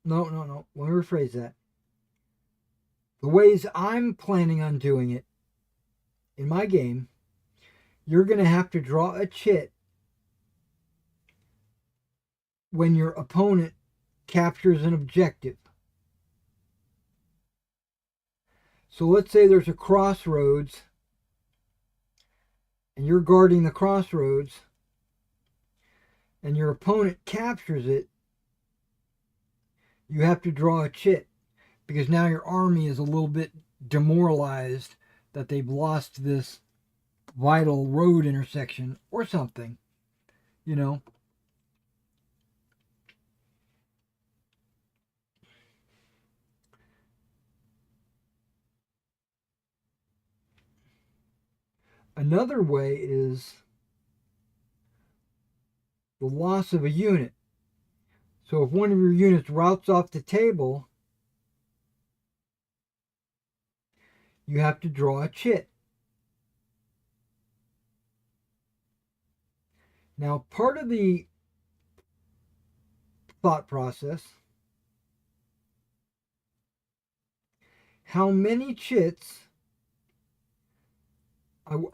No. Let me rephrase that. The ways I'm planning on doing it in my game, you're going to have to draw a chit when your opponent captures an objective. So let's say there's a crossroads and you're guarding the crossroads and your opponent captures it. You have to draw a chit because now your army is a little bit demoralized that they've lost this vital road intersection or something, you know. Another way is the loss of a unit. So if one of your units routes off the table, you have to draw a chit. Now, part of the thought process, how many chits,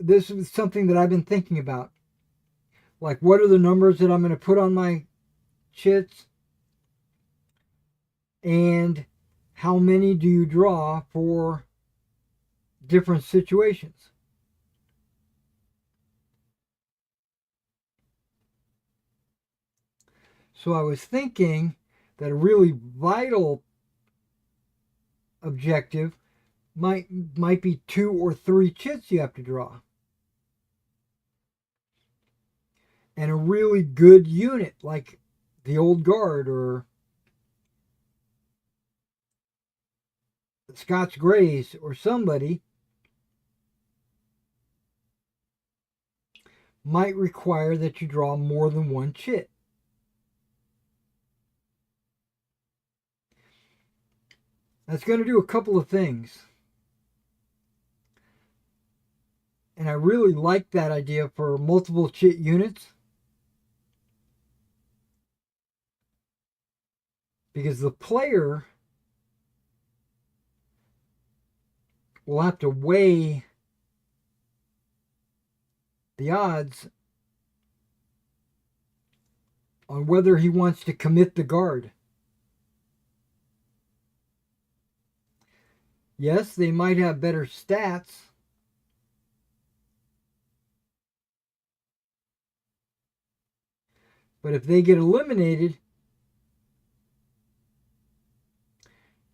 this is something that I've been thinking about. Like, what are the numbers that I'm going to put on my chits? And how many do you draw for different situations? So I was thinking that a really vital objective might be 2 or 3 chits you have to draw. And a really good unit like the Old Guard or the Scots Greys or somebody might require that you draw more than 1 chit. That's going to do a couple of things. And I really like that idea for multiple chit units. Because the player will have to weigh the odds on whether he wants to commit the guard. Yes, they might have better stats, but if they get eliminated,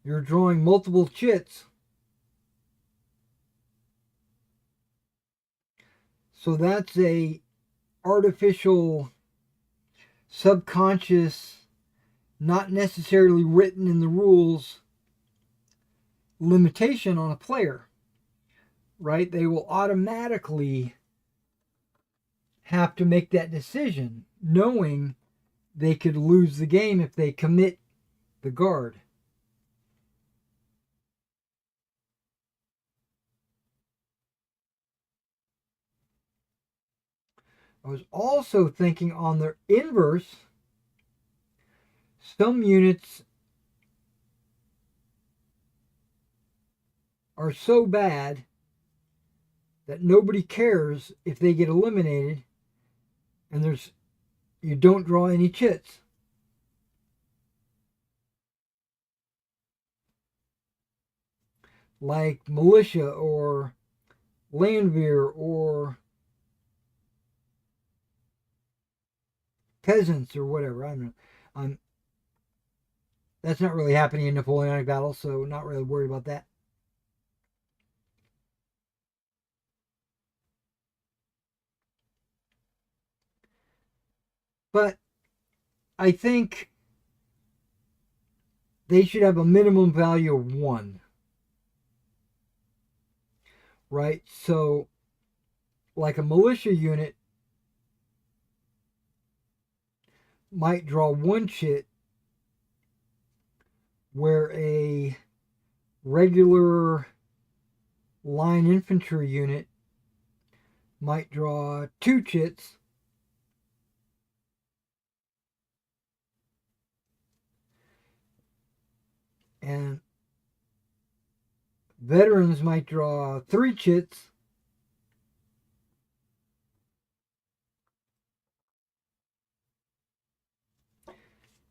you're drawing multiple chits. So that's a artificial, subconscious, not necessarily written in the rules limitation on a player, right? They will automatically have to make that decision knowing they could lose the game if they commit the guard. I was also thinking on the inverse, some units are so bad that nobody cares if they get eliminated and you don't draw any chits. Like militia or landwehr or peasants or whatever. I don't know. That's not really happening in Napoleonic battles, so not really worried about that. But I think they should have a minimum value of 1. Right? So, like a militia unit might draw 1 chit, where a regular line infantry unit might draw 2 chits. And veterans might draw 3 chits.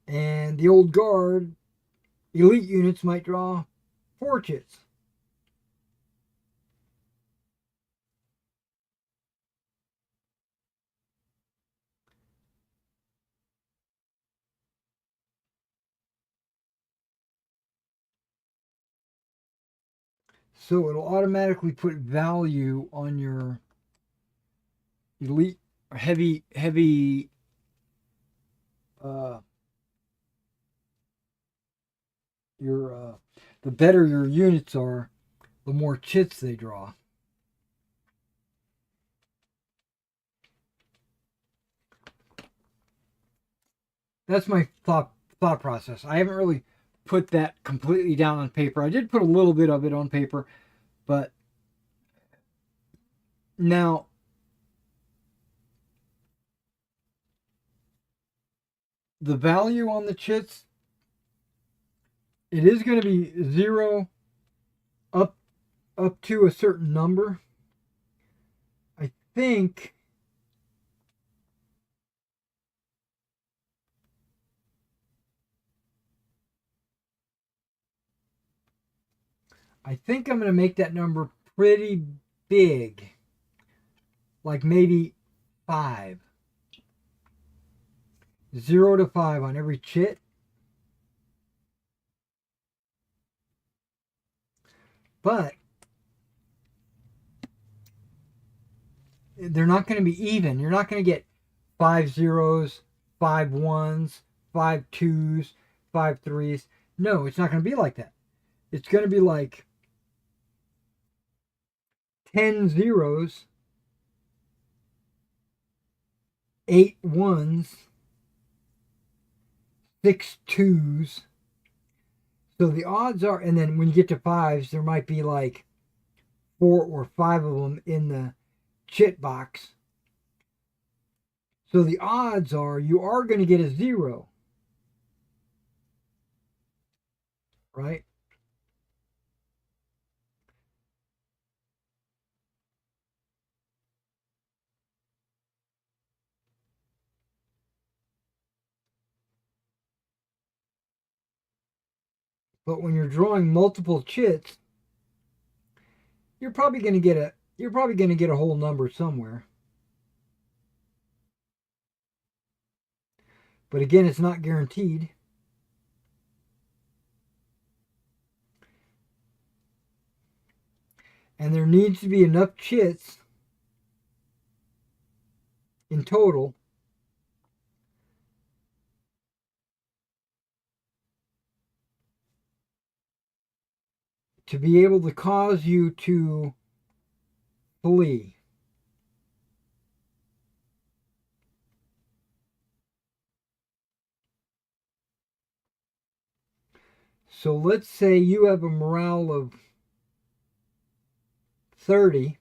And the old guard elite units might draw 4 chits. So it'll automatically put value on your elite heavy uh, your the better your units are, the more chits they draw. That's my thought process. I haven't really put that completely down on paper. I did put a little bit of it on paper, but now the value on the chits, it is going to be 0 up to a certain number. I think I'm going to make that number pretty big. Like maybe 5. 0 to 5 on every chit. But they're not going to be even. You're not going to get 5 zeros, 5 ones, 5 twos, 5 threes. No, it's not going to be like that. It's going to be like 10 zeros, 8 ones, 6 twos. So the odds are, and then when you get to 5s, there might be like 4 or 5 of them in the chit box. So the odds are you are going to get a 0. Right? But when you're drawing multiple chits, you're probably going to get a whole number somewhere. But again, it's not guaranteed. And there needs to be enough chits in total to be able to cause you to flee. So let's say you have a morale of 30.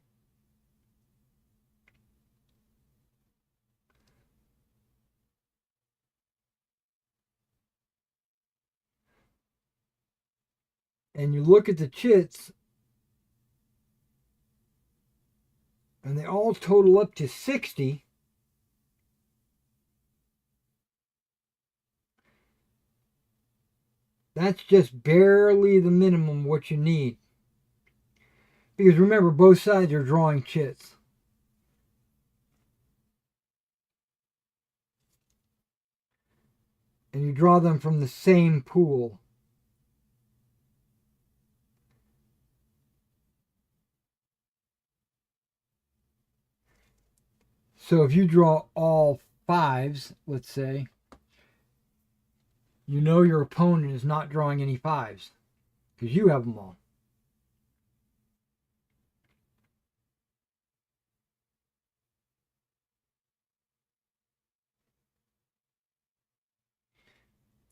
And you look at the chits, and they all total up to 60. That's just barely the minimum what you need. Because remember, both sides are drawing chits. And you draw them from the same pool. So if you draw all 5s, let's say, you know your opponent is not drawing any 5s because you have them all.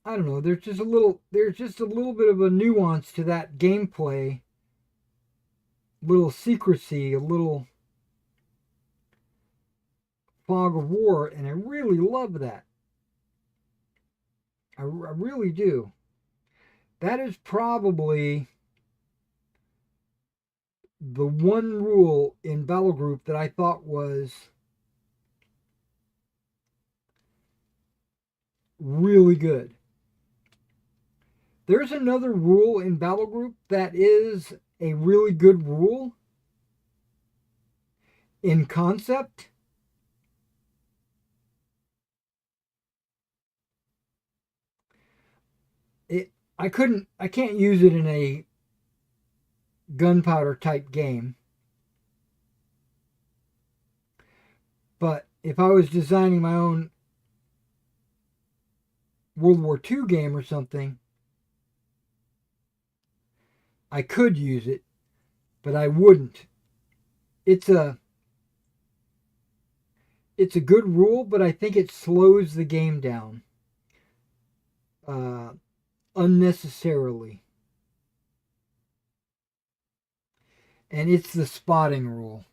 I don't know. There's just a little bit of a nuance to that gameplay, little secrecy, a little fog of war, and I really love that. I really do. That is probably the one rule in Battle Group that I thought was really good. There's another rule in Battle Group that is a really good rule in concept. I can't use it in a gunpowder type game. But if I was designing my own World War II game or something, I could use it, but I wouldn't. It's a good rule, but I think it slows the game down unnecessarily. And it's the spotting rule.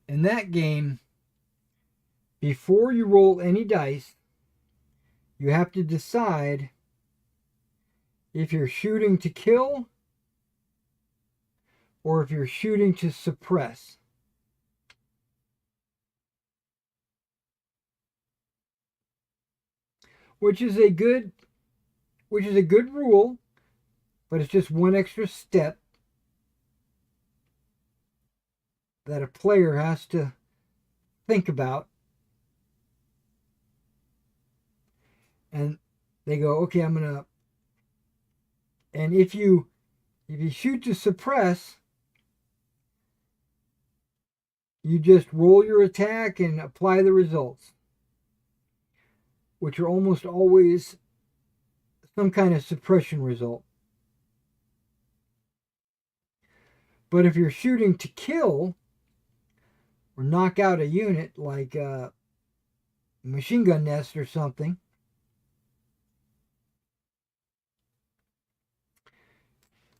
In that game, before you roll any dice, you have to decide if you're shooting to kill or if you're shooting to suppress. Which is a good rule, but it's just one extra step that a player has to think about. And they go, okay, I'm gonna. And if you shoot to suppress, you just roll your attack and apply the results, which are almost always some kind of suppression result. But if you're shooting to kill or knock out a unit like a machine gun nest or something,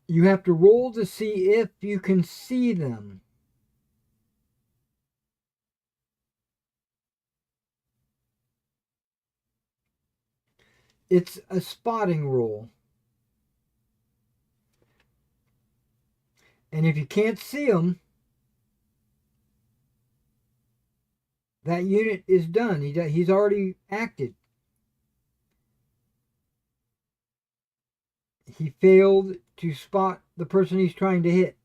you have to roll to see if you can see them. It's a spotting roll. And if you can't see them, that unit is done. He's already acted. He failed to spot the person he's trying to hit.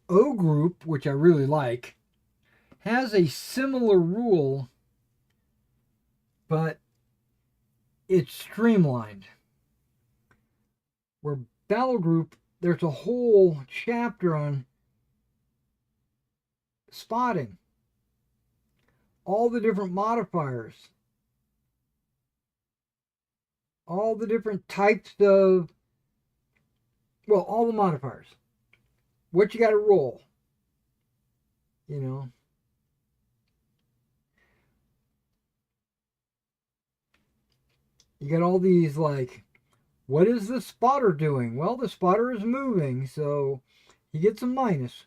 O Group, which I really like, has a similar rule, but it's streamlined. Where Battle Group, there's a whole chapter on spotting, all the different modifiers, all the different types of, well, all the modifiers. What you got to roll, you know. You got all these like, what is the spotter doing? Well, the spotter is moving, so he gets a minus.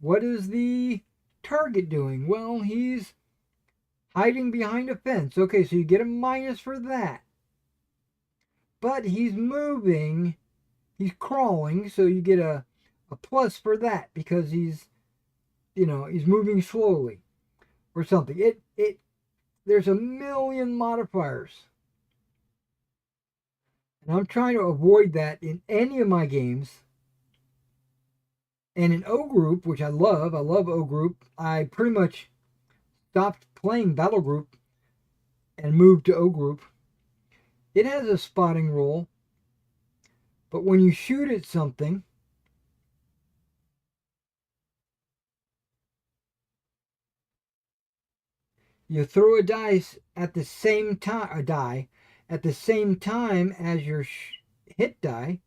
What is the target doing? Well, he's hiding behind a fence. Okay, so you get a minus for that. But he's moving, he's crawling, so you get a plus for that because he's moving slowly or something. There's a million modifiers. And I'm trying to avoid that in any of my games. And in O Group, which I love O Group, I pretty much stopped playing Battle Group and moved to O Group. It has a spotting roll, but when you shoot at something, you throw a dice at the same time, as your hit die.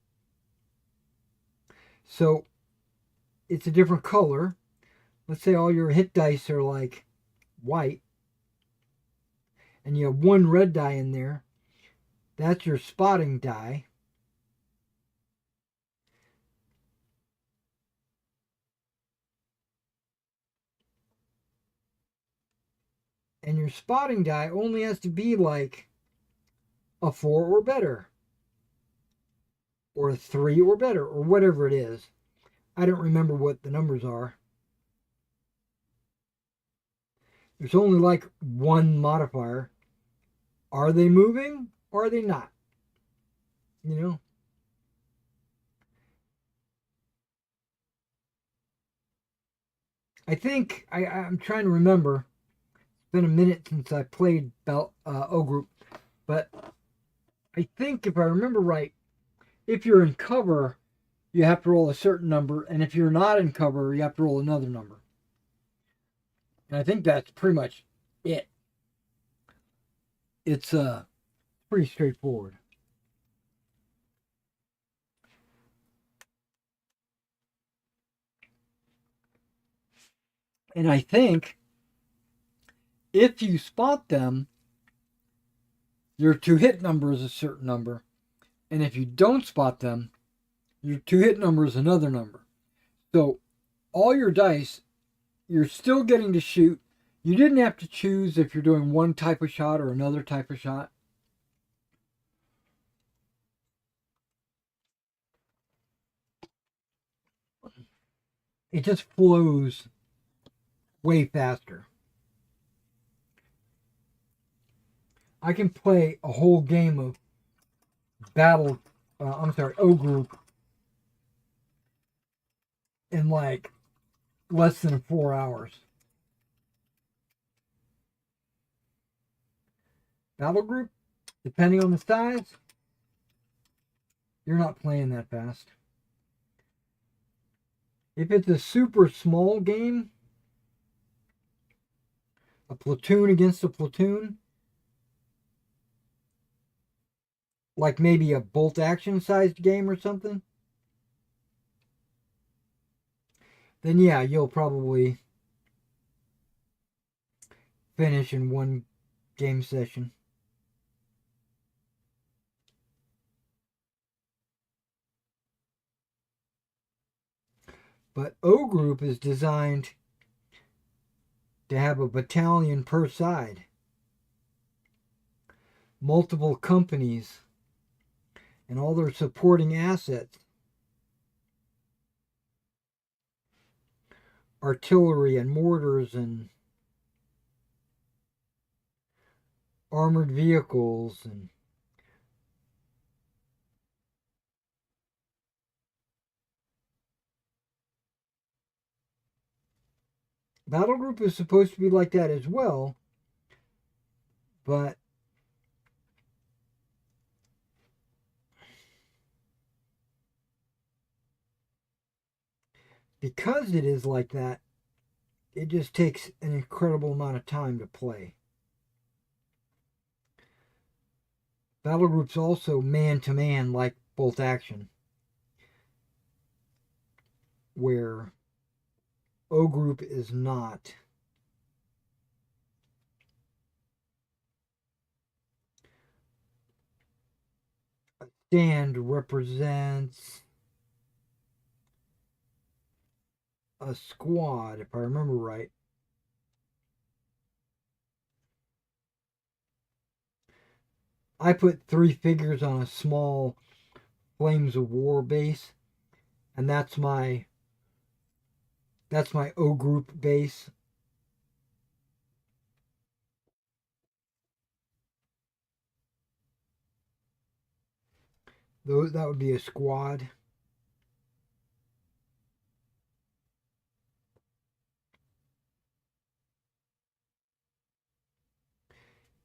So it's a different color. Let's say all your hit dice are like white, and you have one red die in there. That's your spotting die. And your spotting die only has to be like a 4 or better, or a 3 or better, or whatever it is. I don't remember what the numbers are. There's only like one modifier. Are they moving or are they not? You know? I think I'm trying to remember. It's been a minute since I played O Group, but I think if I remember right, if you're in cover, you have to roll a certain number, and if you're not in cover, you have to roll another number. And I think that's pretty much it. It's pretty straightforward. And I think if you spot them, your to hit number is a certain number. And if you don't spot them, your to hit number is another number. So all your dice, you're still getting to shoot. You didn't have to choose if you're doing one type of shot or another type of shot. It just flows way faster. I can play a whole game of O Group in like less than 4 hours. Battle Group, depending on the size, you're not playing that fast. If it's a super small game, a platoon against a platoon, like maybe a bolt action sized game or something, then yeah, you'll probably finish in one game session. But O Group is designed to have a battalion per side, multiple companies, and all their supporting assets. Artillery and mortars and armored vehicles and Battle Group is supposed to be like that as well, but because it is like that, it just takes an incredible amount of time to play. Battle Group's also man-to-man like bolt action, where O Group is not. A stand represents a squad, if I remember right. I put 3 figures on a small Flames of War base, and that's my O Group base. That would be a squad.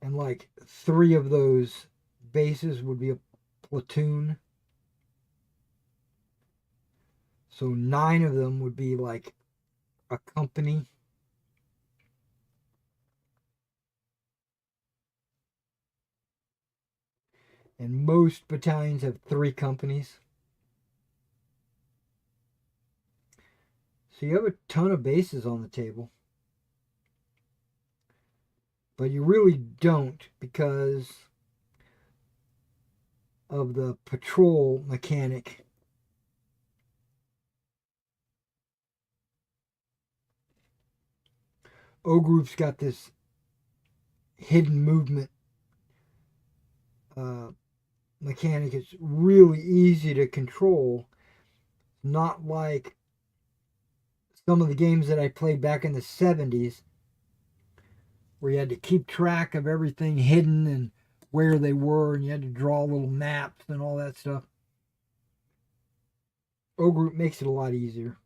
And like 3 of those bases would be a platoon. So 9 of them would be like a company. And most battalions have 3 companies. So you have a ton of bases on the table. But you really don't, because of the patrol mechanic. O Group's got this hidden movement uh, mechanic. It's really easy to control. Not like some of the games that I played back in the 70s where you had to keep track of everything hidden and where they were, and you had to draw little maps and all that stuff. O Group makes it a lot easier.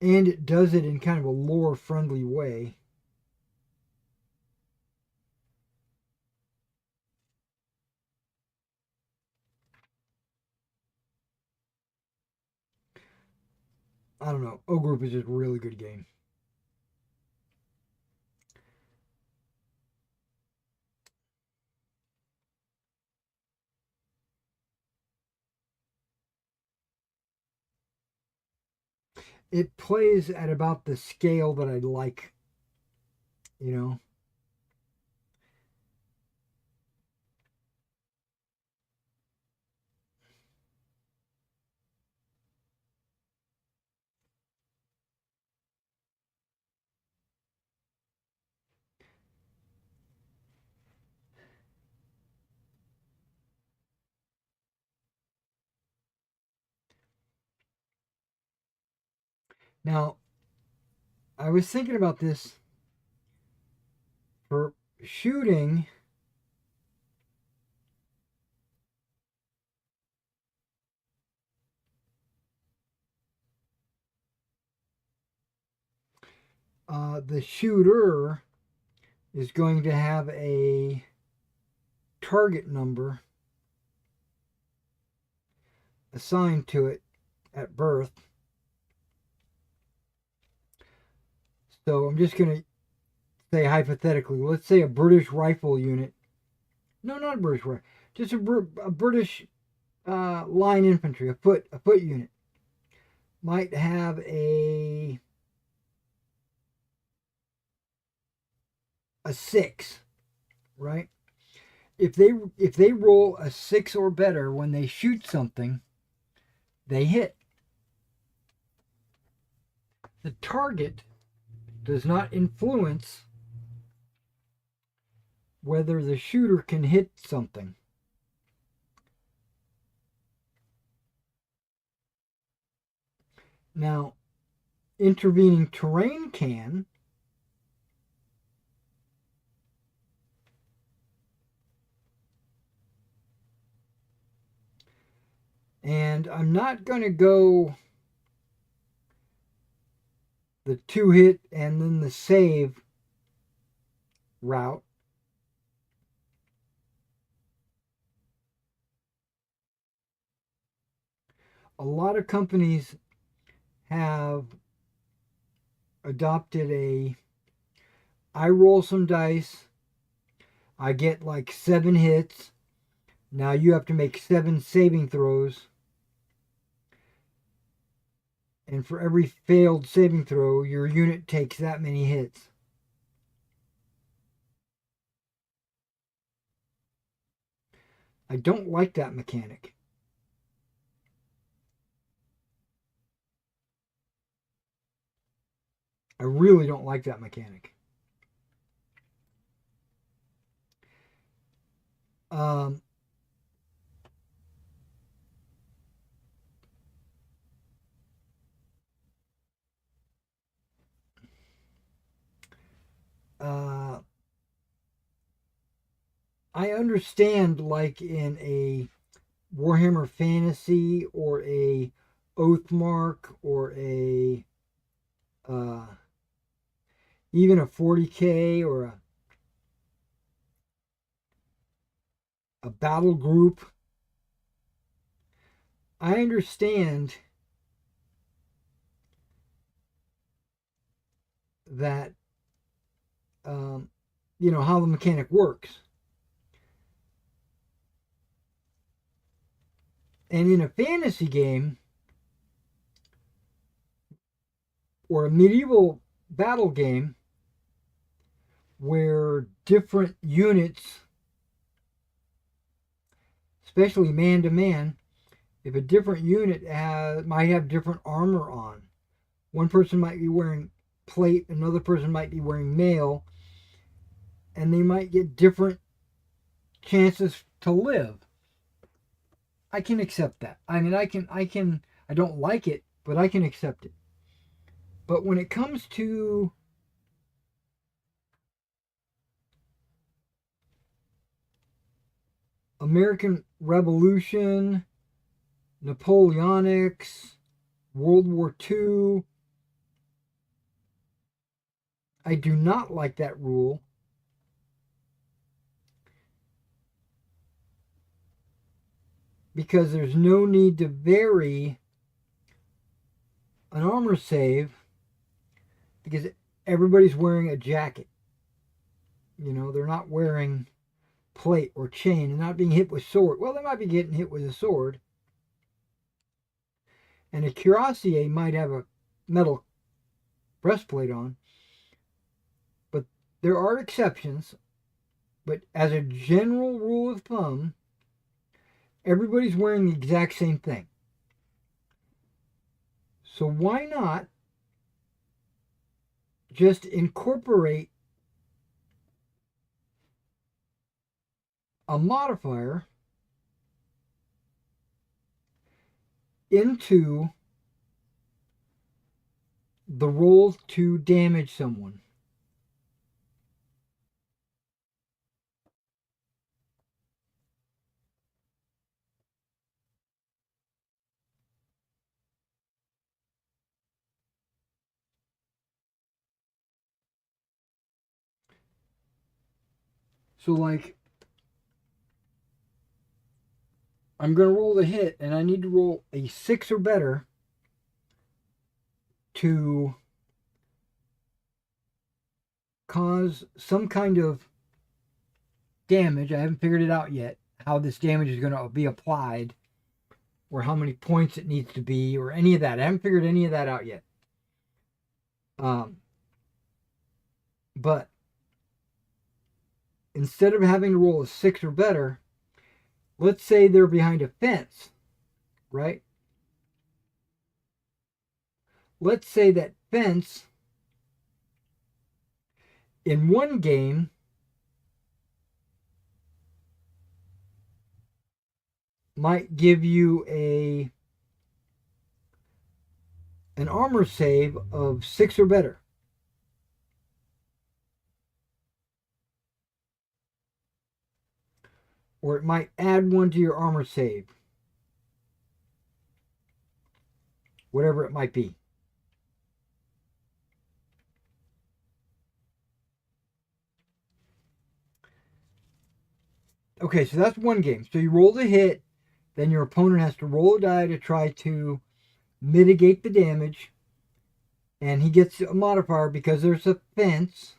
And it does it in kind of a lore friendly way. I don't know. O Group is just a really good game. It plays at about the scale that I like, you know. Now, I was thinking about this for shooting. The shooter is going to have a target number assigned to it at birth. So I'm just going to say hypothetically, let's say a British rifle unit. No, not a British rifle. Just a British line infantry, a foot unit, might have a 6, right? If they roll a 6 or better when they shoot something, they hit. The target does not influence whether the shooter can hit something. Now, intervening terrain can. And I'm not going to go the 2-hit and then the save route. A lot of companies have adopted I roll some dice, I get like 7 hits. Now you have to make 7 saving throws. And for every failed saving throw, your unit takes that many hits. I don't like that mechanic. I really don't like that mechanic. Um, uh, I understand, like in a Warhammer Fantasy or a Oathmark or uh, even a 40K or a battle group. I understand that, how the mechanic works. And in a fantasy game or a medieval battle game where different units especially man to man, if a different unit might have different armor on. One person might be wearing plate, another person might be wearing mail, and they might get different chances to live. I can accept that. I mean, I don't like it, but I can accept it. But when it comes to American Revolution, Napoleonics, World War II, I do not like that rule. Because there's no need to vary an armor save because everybody's wearing a jacket. You know, they're not wearing plate or chain. They're not being hit with sword. Well, they might be getting hit with a sword. And a cuirassier might have a metal breastplate on. But there are exceptions. But as a general rule of thumb, everybody's wearing the exact same thing. So why not just incorporate a modifier into the roll to damage someone? So, like, I'm going to roll the hit, and I need to roll a 6 or better to cause some kind of damage. I haven't figured it out yet, how this damage is going to be applied, or how many points it needs to be, or any of that. I haven't figured any of that out yet. But instead of having to roll a 6 or better, let's say they're behind a fence, right? Let's say that fence in one game might give you an armor save of 6 or better. Or it might add 1 to your armor save. Whatever it might be. Okay, so that's one game. So you roll the hit, then your opponent has to roll a die to try to mitigate the damage. And he gets a modifier because there's a fence.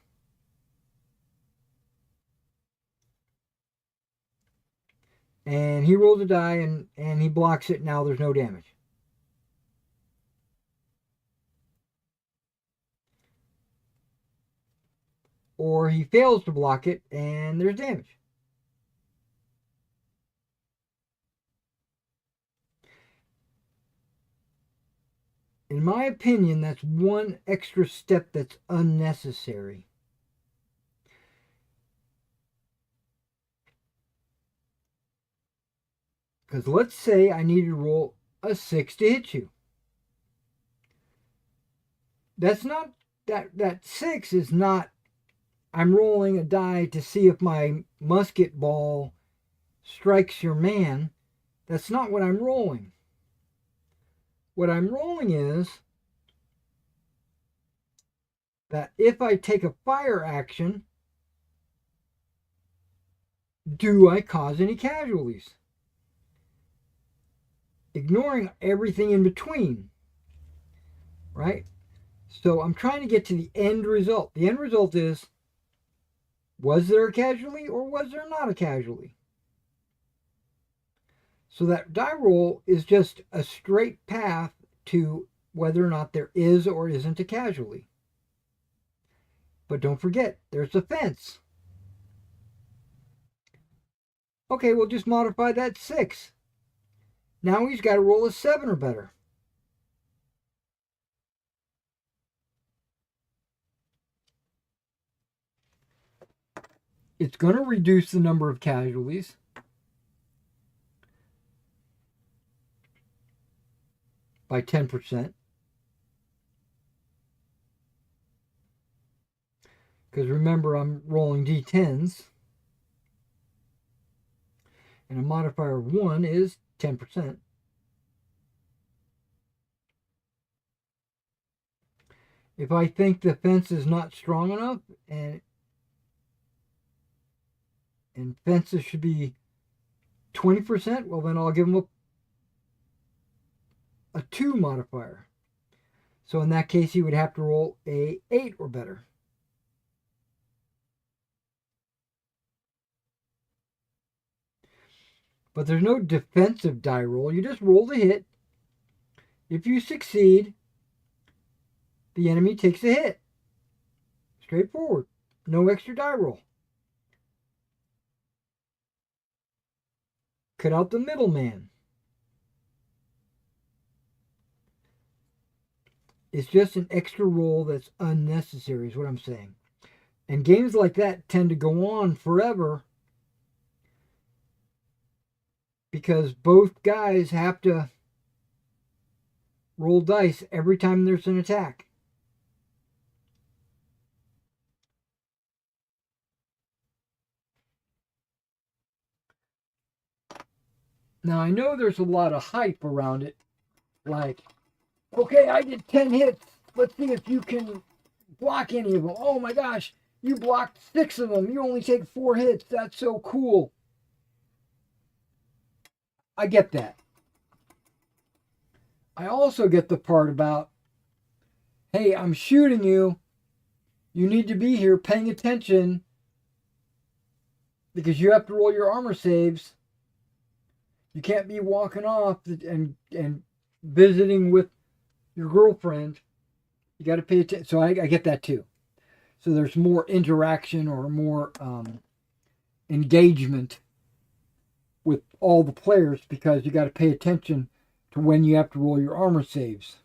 And he rolls a die and he blocks it. Now there's no damage. Or he fails to block it and there's damage. In my opinion, that's one extra step that's unnecessary. Because let's say I need to roll a 6 to hit you. That's not, that 6 is not, I'm rolling a die to see if my musket ball strikes your man. That's not what I'm rolling. What I'm rolling is that if I take a fire action, do I cause any casualties? Ignoring everything in between, right? So I'm trying to get to the end result. The end result is, was there a casualty or was there not a casualty? So that die roll is just a straight path to whether or not there is or isn't a casualty. But don't forget, there's a fence. Okay, we'll just modify that 6. Now he's got to roll a 7 or better. It's going to reduce the number of casualties. By 10%. Because remember, I'm rolling d10s. And a modifier of 1 is 10%. If I think the fence is not strong enough and fences should be 20%, well then I'll give them a 2 modifier. So in that case, he would have to roll a 8 or better. But there's no defensive die roll. You just roll the hit. If you succeed, the enemy takes a hit. Straightforward. No extra die roll. Cut out the middleman. It's just an extra roll that's unnecessary, is what I'm saying. And games like that tend to go on forever because both guys have to roll dice every time there's an attack. Now, I know there's a lot of hype around it. Like, okay, I did 10 hits. Let's see if you can block any of them. Oh my gosh, you blocked 6 of them. You only take 4 hits. That's so cool. I get that. I also get the part about, hey, I'm shooting you. You need to be here paying attention because you have to roll your armor saves. You can't be walking off and visiting with your girlfriend. You got to pay attention. So I get that too. So there's more interaction or more engagement with all the players because you got to pay attention to when you have to roll your armor saves.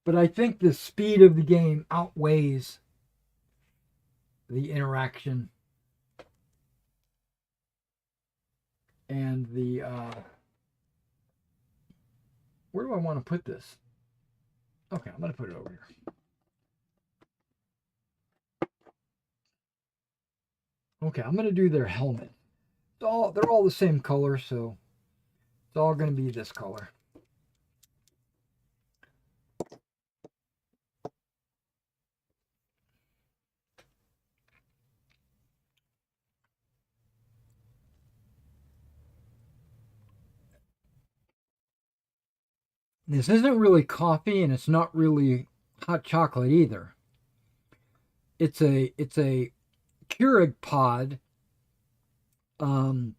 But I think the speed of the game outweighs the interaction and the where do I want to put this? Okay, I'm going to put it over here. Okay, I'm going to do their helmet. They're all the same color, so it's all going to be this color. This isn't really coffee, and it's not really hot chocolate either. It's a Keurig pod. And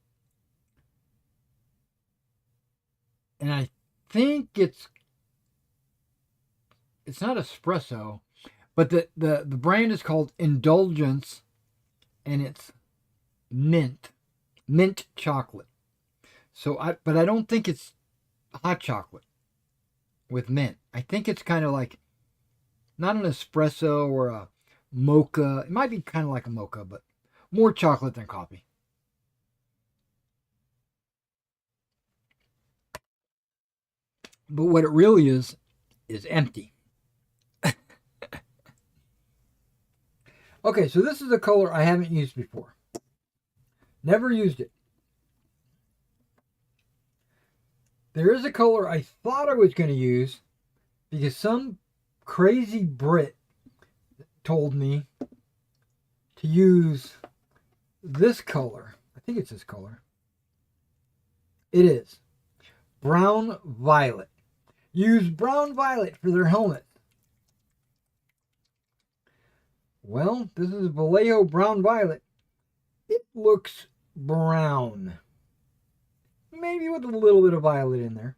I think it's not espresso, but the brand is called Indulgence, and it's mint chocolate. But I don't think it's hot chocolate with mint. I think it's kind of like not an espresso or a mocha. It might be kind of like a mocha, but more chocolate than coffee. But what it really is empty. Okay, so this is a color I haven't used before. Never used it. There is a color I thought I was going to use because some crazy Brit told me to use this color. I think it's this color. It is. Brown violet. Use brown violet for their helmet. Well, this is Vallejo brown violet. It looks brown. Maybe with a little bit of violet in there.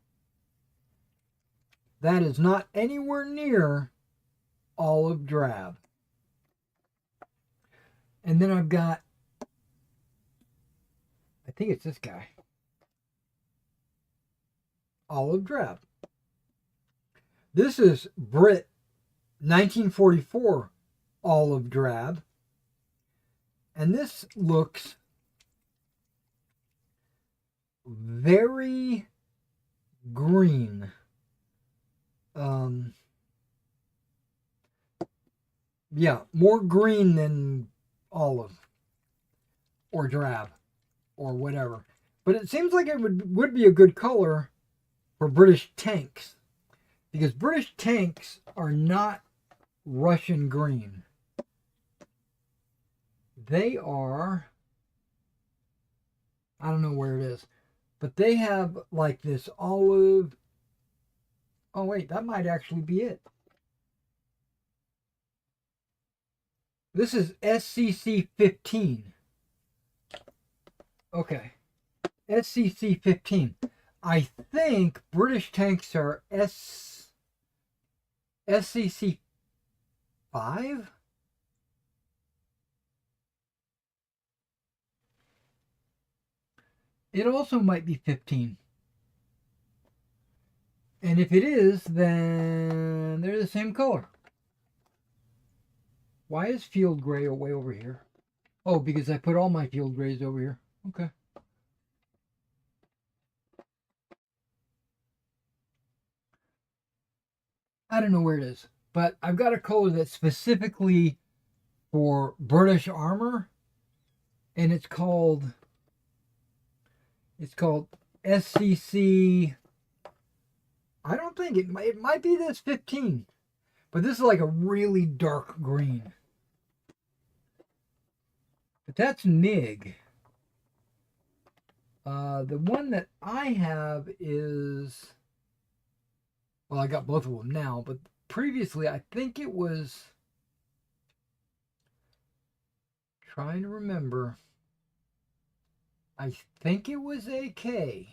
That is not anywhere near olive drab. And then I've got think it's this guy. Olive drab. This is Brit 1944 olive drab. And this looks very green. Yeah, more green than olive or drab or whatever. But it seems like it would be a good color for British tanks, because British tanks are not Russian green. They are, I don't know where it is, but they have like this olive. Oh wait, that might actually be it. This is SCC 15. Okay. SCC 15. I think British tanks are SCC 5? It also might be 15. And if it is, then they're the same color. Why is field gray way over here? Oh, because I put all my field grays over here. Okay. I don't know where it is, but I've got a color that's specifically for British armor, and it's called SCC. I don't think it might be this 15, but this is like a really dark green. But that's MiG. The one that I have is, well, I got both of them now, but previously I think it was, trying to remember, I think it was AK.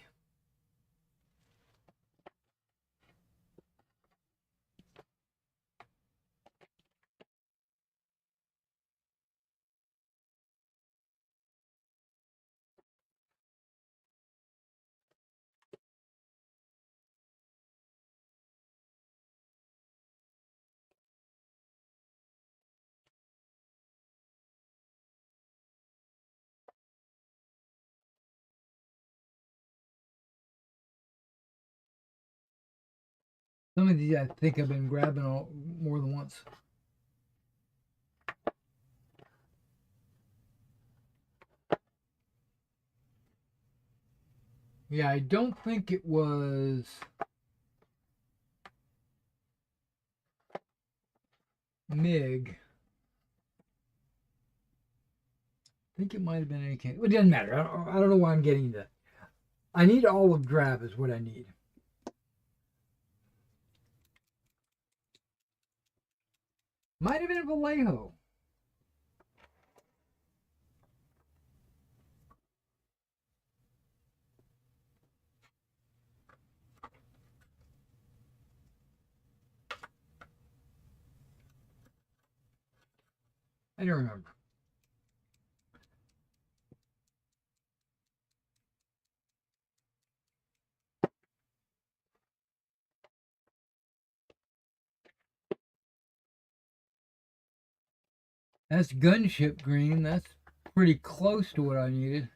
Some of these I think I've been grabbing more than once. Yeah, I don't think it was MiG. I think it might have been AK. Well, it doesn't matter. I don't know why I'm getting that. I need olive drab is what I need. Might have been Vallejo. I don't remember. That's gunship green. That's pretty close to what I needed.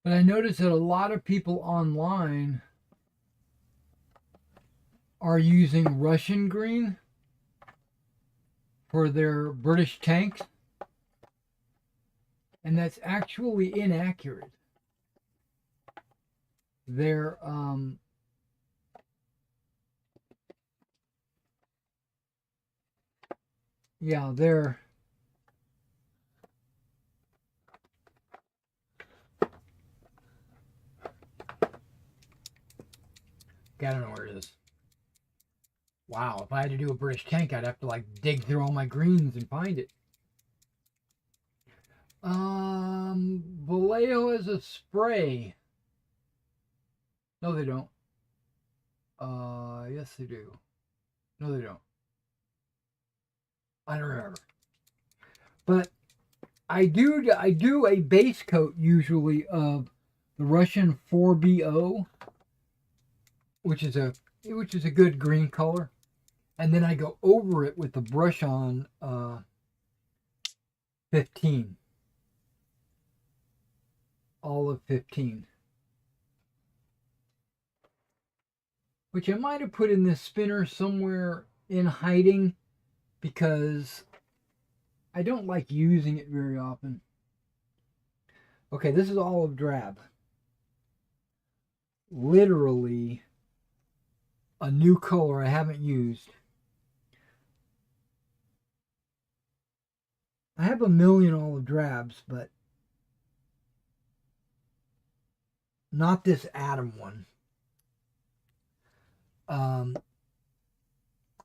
But I noticed that a lot of people online are using Russian green for their British tanks. And that's actually inaccurate. They're yeah, they're I don't know where it is. Wow, if I had to do a British tank, I'd have to like dig through all my greens and find it. Vallejo is a spray. No, they don't. Yes, they do. No, they don't. I don't remember. But I do a base coat usually of the Russian 4BO, which is a good green color, and then I go over it with the brush on 15, olive 15, which I might have put in this spinner somewhere in hiding because I don't like using it very often. Okay, this is olive drab. Literally a new color I haven't used. I have a million olive drabs, but not this Atom one.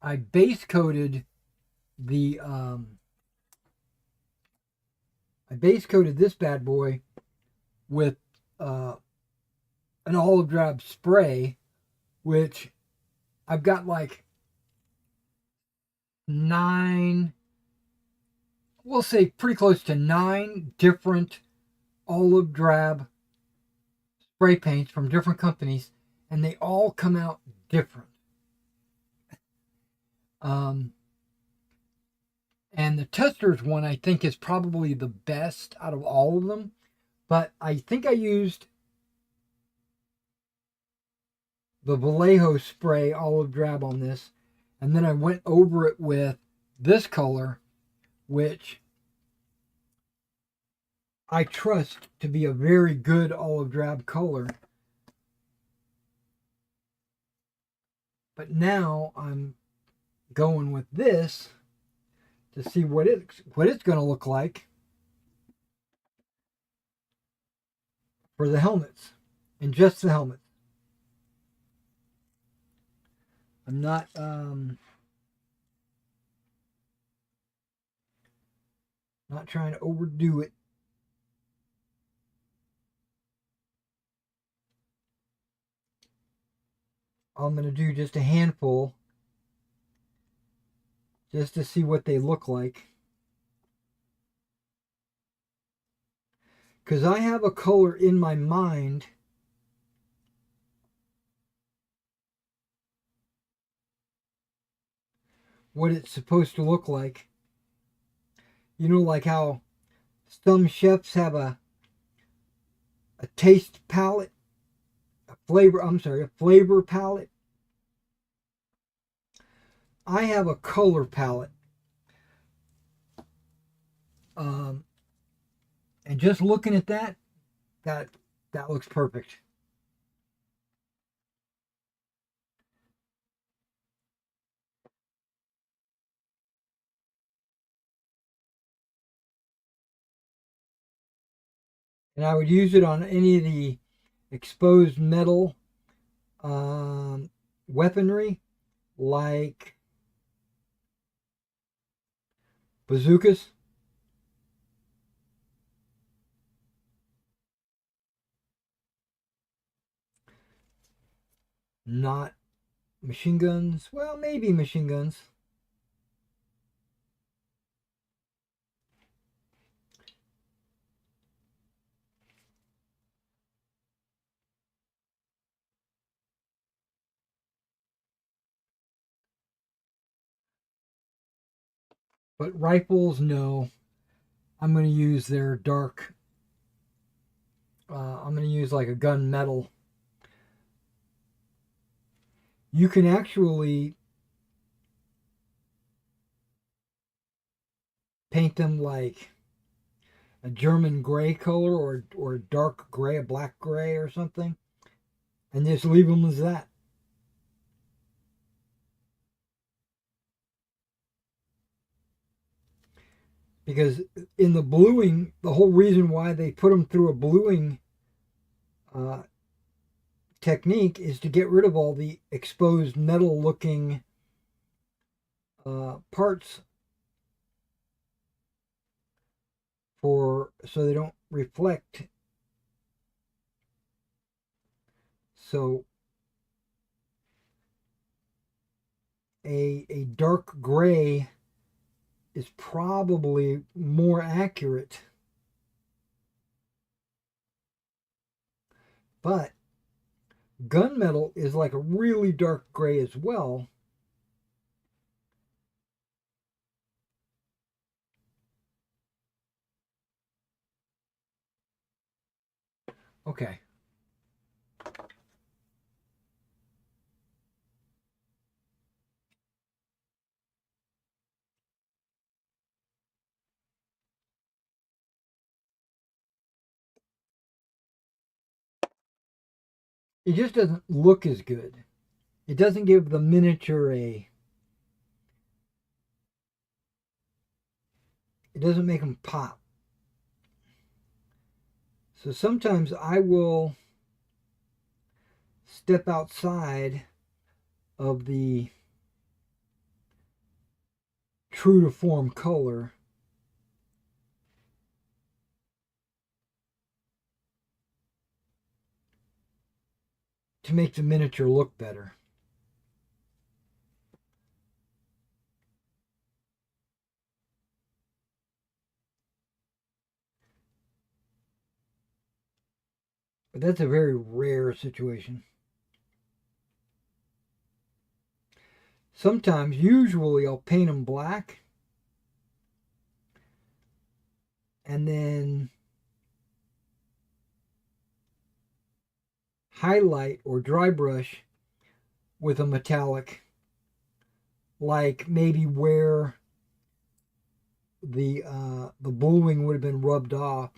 I base coated the I base coated this bad boy with an olive drab spray, which I've got like 9, we'll say pretty close to 9 different olive drab spray paints from different companies, and they all come out different. And the Testors one I think is probably the best out of all of them, but I think I used the Vallejo spray olive drab on this, and then I went over it with this color, which I trust to be a very good olive drab color. But now I'm going with this to see what it's going to look like for the helmets, and just the helmets. I'm not trying to overdo it. I'm going to do just a handful just to see what they look like. Because I have a color in my mind what it's supposed to look like. You know, like how some chefs have a taste palette, a flavor palette. I have a color palette. And just looking at that looks perfect. And I would use it on any of the exposed metal weaponry, like bazookas. Not machine guns. Well, maybe machine guns. But rifles, no. I'm going to use their dark. I'm going to use like a gun metal. You can actually paint them like a German gray color, or dark gray, a black gray or something, and just leave them as that. Because in the bluing, the whole reason why they put them through a bluing technique is to get rid of all the exposed metal looking parts so they don't reflect. So a dark gray is probably more accurate. But gunmetal is like a really dark gray as well. Okay. It just doesn't look as good. It doesn't give the miniature it doesn't make them pop. So sometimes I will step outside of the true to form color to make the miniature look better. But that's a very rare situation. Sometimes, usually, I'll paint them black and then highlight or dry brush with a metallic, like maybe where the bluing would have been rubbed off.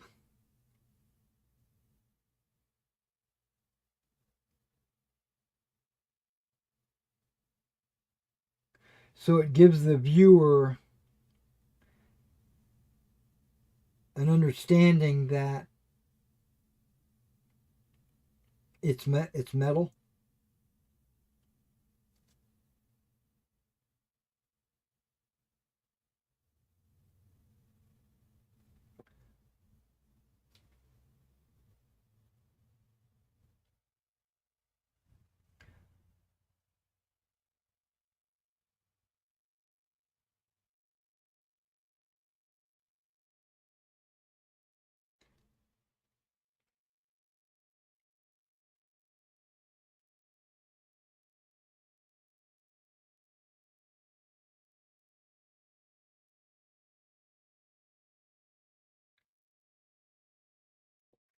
So it gives the viewer an understanding that it's metal.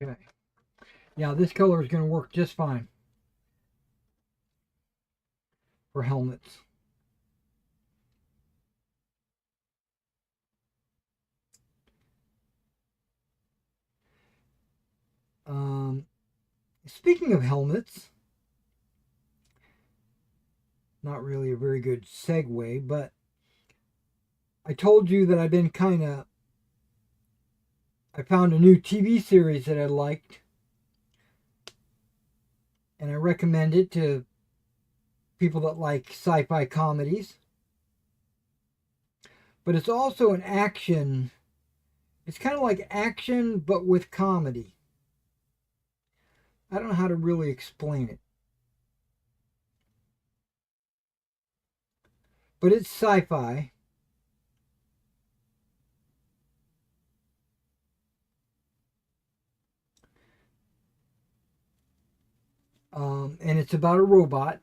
Okay. Yeah, this color is going to work just fine for helmets. Speaking of helmets, not really a very good segue, but I told you that I found a new TV series that I liked, and I recommend it to people that like sci-fi comedies. But it's also an action. It's kind of like action, but with comedy. I don't know how to really explain it. But it's sci-fi. And it's about a robot.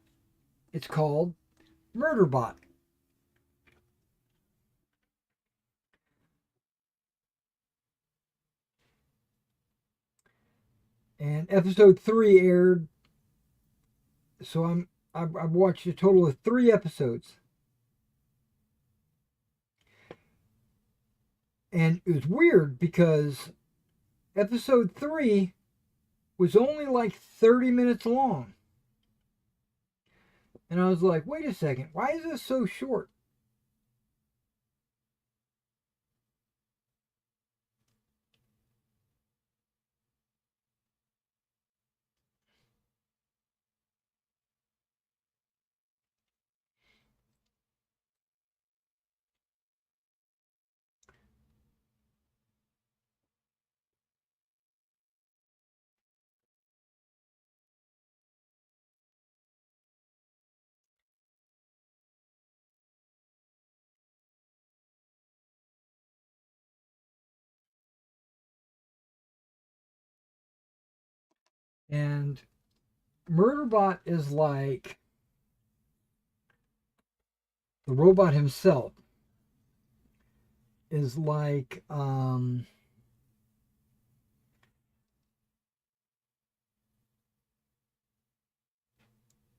It's called Murderbot. And episode 3 aired. So I've watched a total of 3 episodes. And it was weird because episode 3 was only like 30 minutes long. And I was like, wait a second, why is this so short? And Murderbot is like the robot himself is like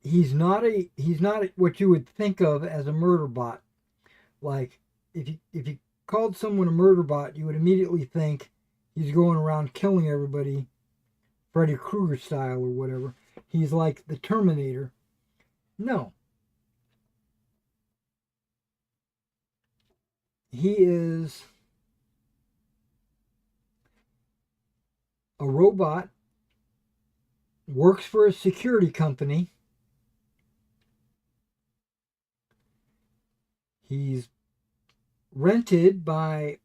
he's not what you would think of as a murder bot. Like if you called someone a murder bot, you would immediately think he's going around killing everybody, Freddy Krueger style or whatever. He's like the Terminator. No. He is a robot, works for a security company. He's rented by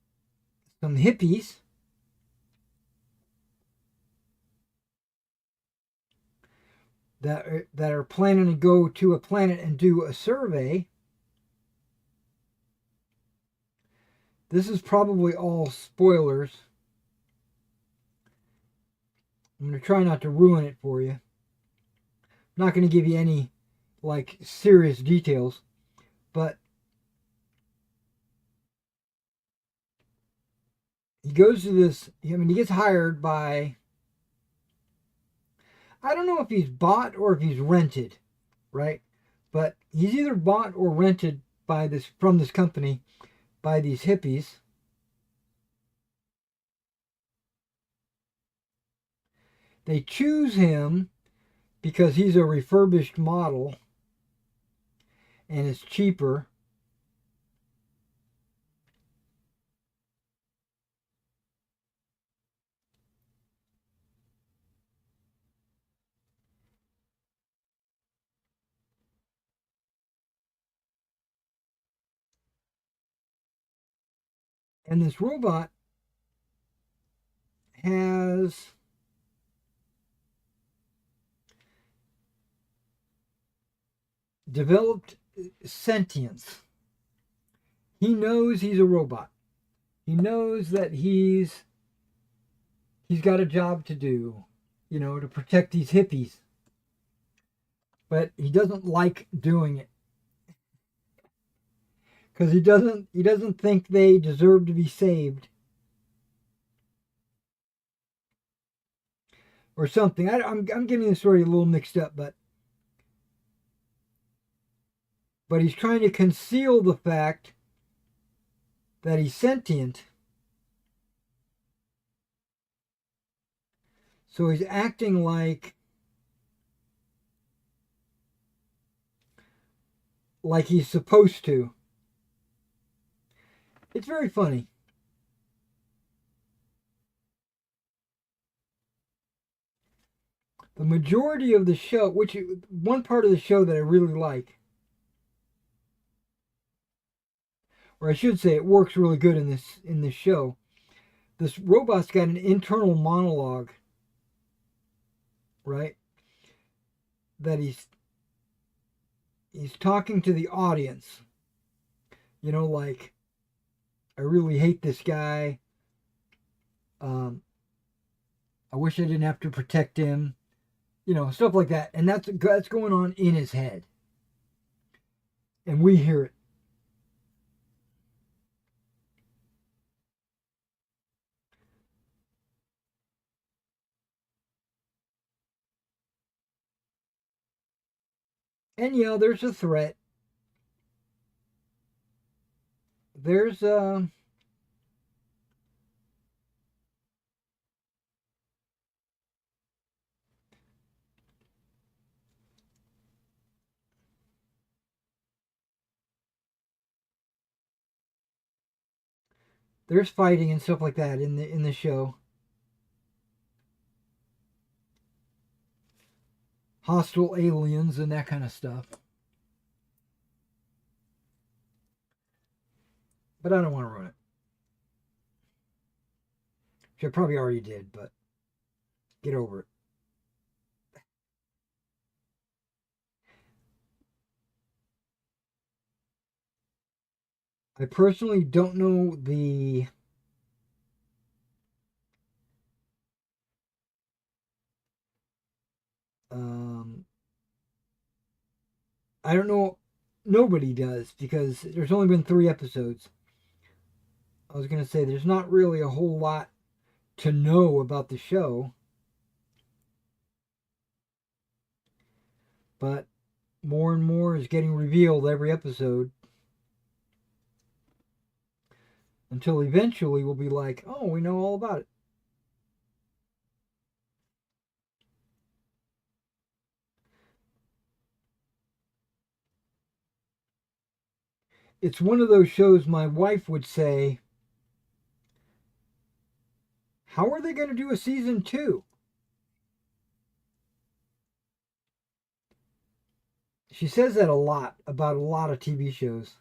some hippies that are planning to go to a planet and do a survey. This is probably all spoilers. I'm going to try not to ruin it for you. I'm not going to give you any like serious details, but he goes to this, I mean, he gets hired by, I don't know if he's bought or if he's rented, right? But he's either bought or rented by from this company by these hippies. They choose him because he's a refurbished model and it's cheaper. And this robot has developed sentience. He knows he's a robot. He knows that he's got a job to do, to protect these hippies. But he doesn't like doing it. Because he doesn't think they deserve to be saved. Or something. I'm getting the story a little mixed up, but he's trying to conceal the fact that he's sentient. So he's acting like he's supposed to. It's very funny. The majority of the show, one part of the show that I really like, or I should say it works really good in this show, this robot's got an internal monologue, right? That he's talking to the audience. Like, I really hate this guy. I wish I didn't have to protect him. Stuff like that. And that's going on in his head. And we hear it. And yeah, there's a threat. There's fighting and stuff like that in the show. Hostile aliens and that kind of stuff. But I don't want to ruin it. Which I probably already did, but get over it. I personally don't know the Um, I don't know. Nobody does because there's only been 3 episodes. I was going to say there's not really a whole lot to know about the show, but more and more is getting revealed every episode until eventually we'll be like, oh, we know all about it. It's one of those shows my wife would say, how are they going to do a season 2? She says that a lot about a lot of TV shows.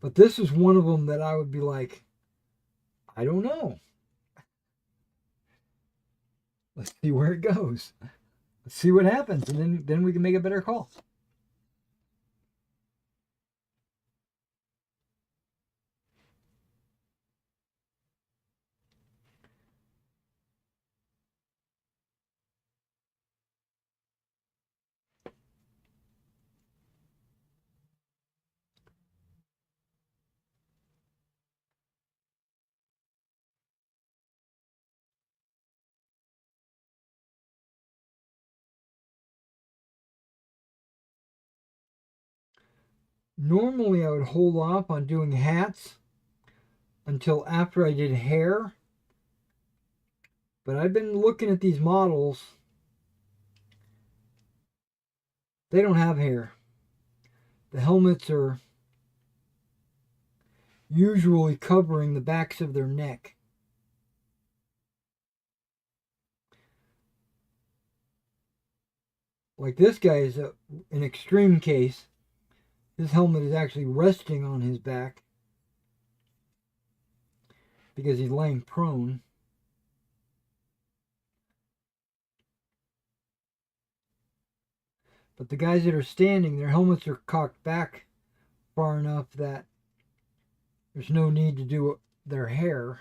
But this is one of them that I would be like, I don't know. Let's see where it goes. Let's see what happens, and then we can make a better call. Normally, I would hold off on doing hats until after I did hair. But I've been looking at these models. They don't have hair. The helmets are usually covering the backs of their neck. Like this guy is an extreme case. His helmet is actually resting on his back because he's laying prone. But the guys that are standing, their helmets are cocked back far enough that there's no need to do their hair.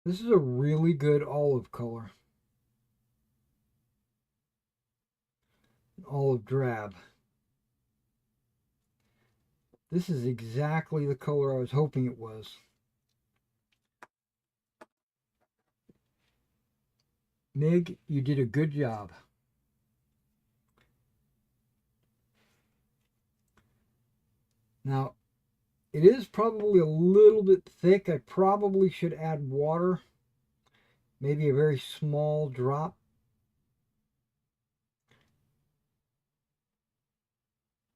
This is a really good olive color. Olive drab. This is exactly the color I was hoping it was. Mig, you did a good job. Now, it is probably a little bit thick. I probably should add water. Maybe a very small drop.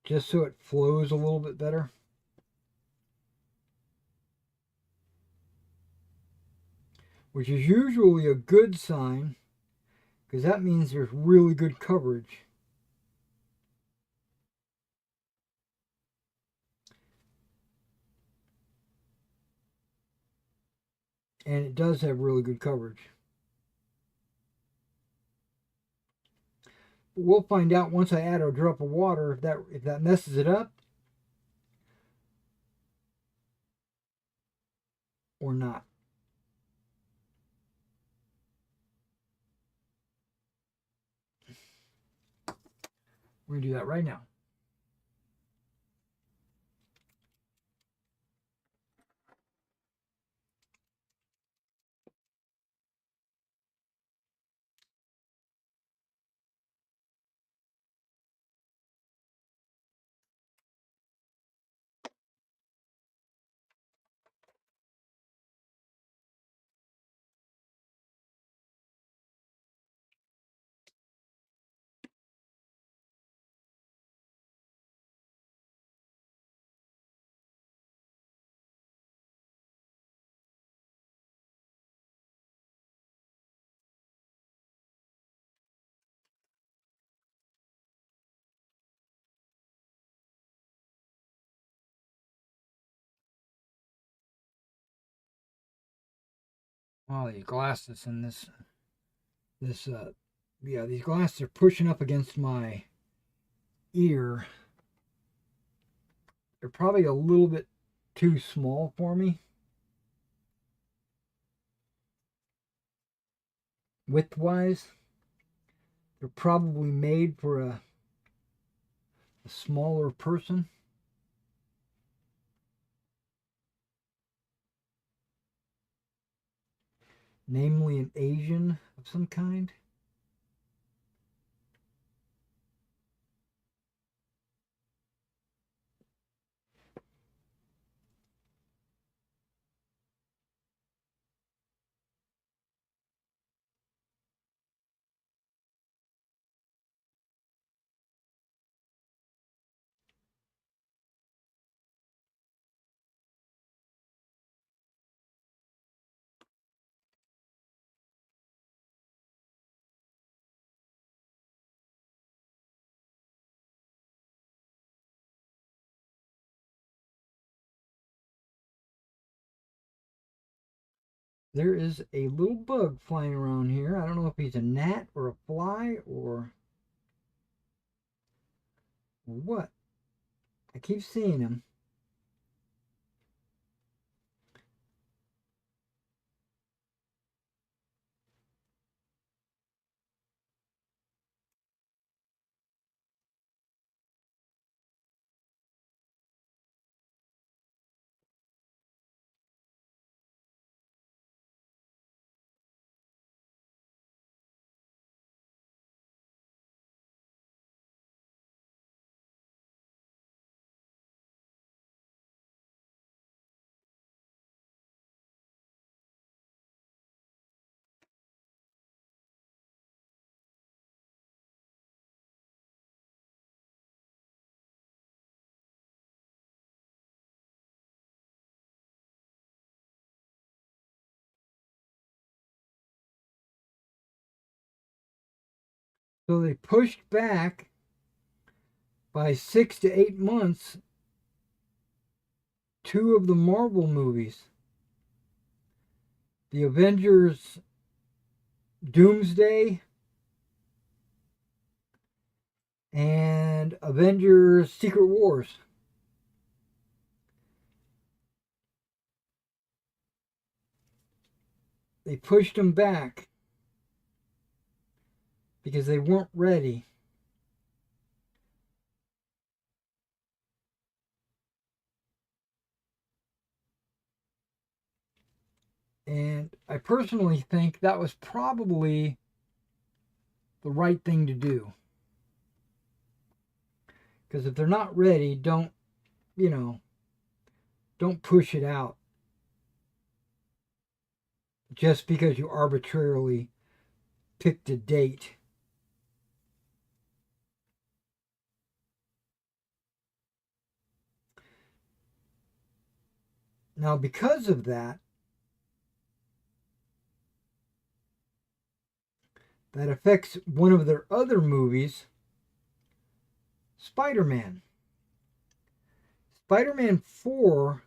Just so it flows a little bit better. Which is usually a good sign, because that means there's really good coverage. And it does have really good coverage. But we'll find out once I add a drop of water if that messes it up or not. We're going to do that right now. Oh, these glasses and yeah, these glasses are pushing up against my ear. They're probably a little bit too small for me. Width-wise, they're probably made for a smaller person. Namely an Asian of some kind. There is a little bug flying around here. I don't know if he's a gnat or a fly or what. I keep seeing him. So they pushed back by 6 to 8 months 2 of the Marvel movies. The Avengers Doomsday and Avengers Secret Wars. They pushed them back because they weren't ready. And I personally think that was probably the right thing to do. Because if they're not ready, don't push it out just because you arbitrarily picked a date. Now, because of that, that affects one of their other movies, Spider-Man. Spider-Man 4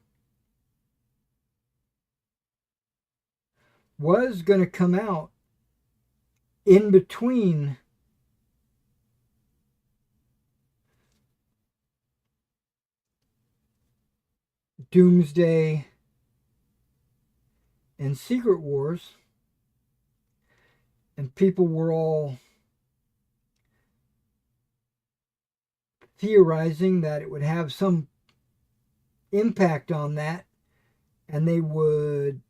was going to come out in between Doomsday and Secret Wars, and people were all theorizing that it would have some impact on that, and they would,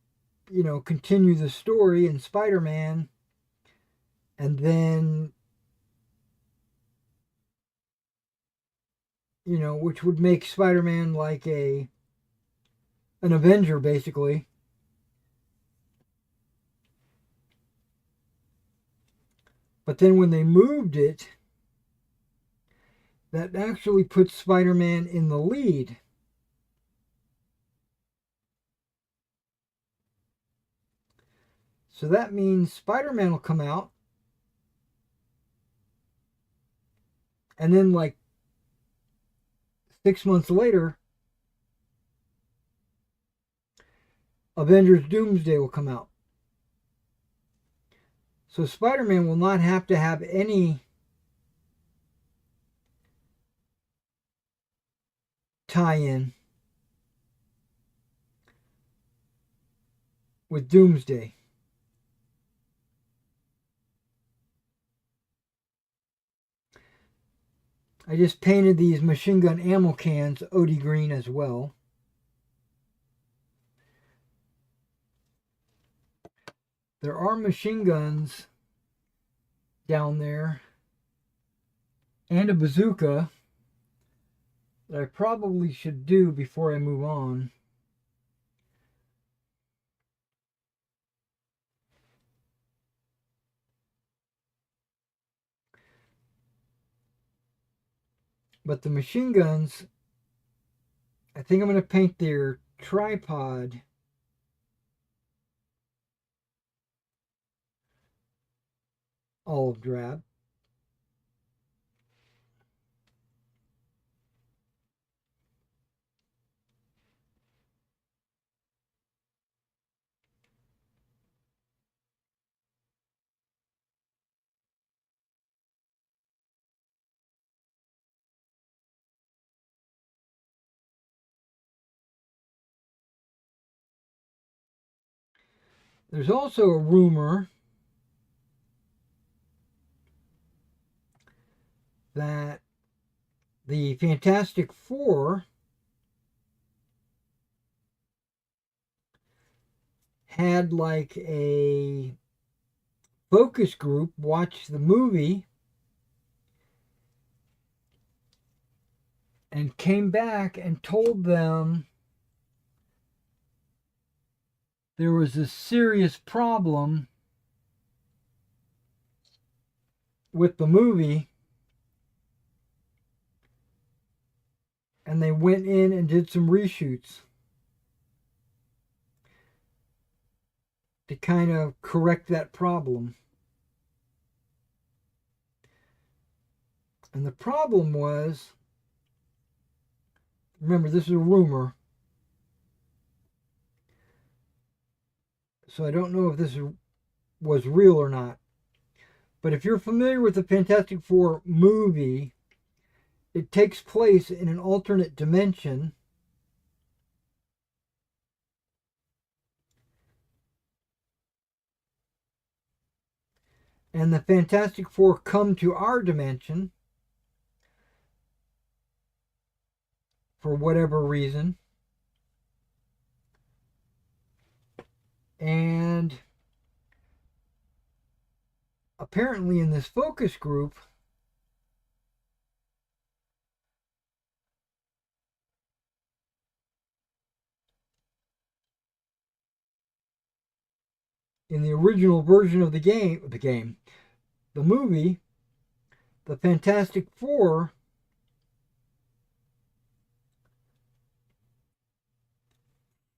continue the story in Spider-Man, and then, which would make Spider-Man like an Avenger, basically. But then when they moved it, that actually puts Spider-Man in the lead. So that means Spider-Man will come out, and then like 6 months later, Avengers Doomsday will come out. So Spider-Man will not have to have any tie-in with Doomsday. I just painted these machine gun ammo cans OD green as well. There are machine guns down there and a bazooka that I probably should do before I move on. But the machine guns, I think I'm going to paint their tripod olive drab. There's also a rumor that the Fantastic Four had like a focus group watch the movie and came back and told them there was a serious problem with the movie, and they went in and did some reshoots to kind of correct that problem. And the problem was, remember, this is a rumor, so I don't know if this was real or not. But if you're familiar with the Fantastic Four movie, it takes place in an alternate dimension. And the Fantastic Four come to our dimension for whatever reason. And apparently in this focus group, in the original version of the movie, the Fantastic Four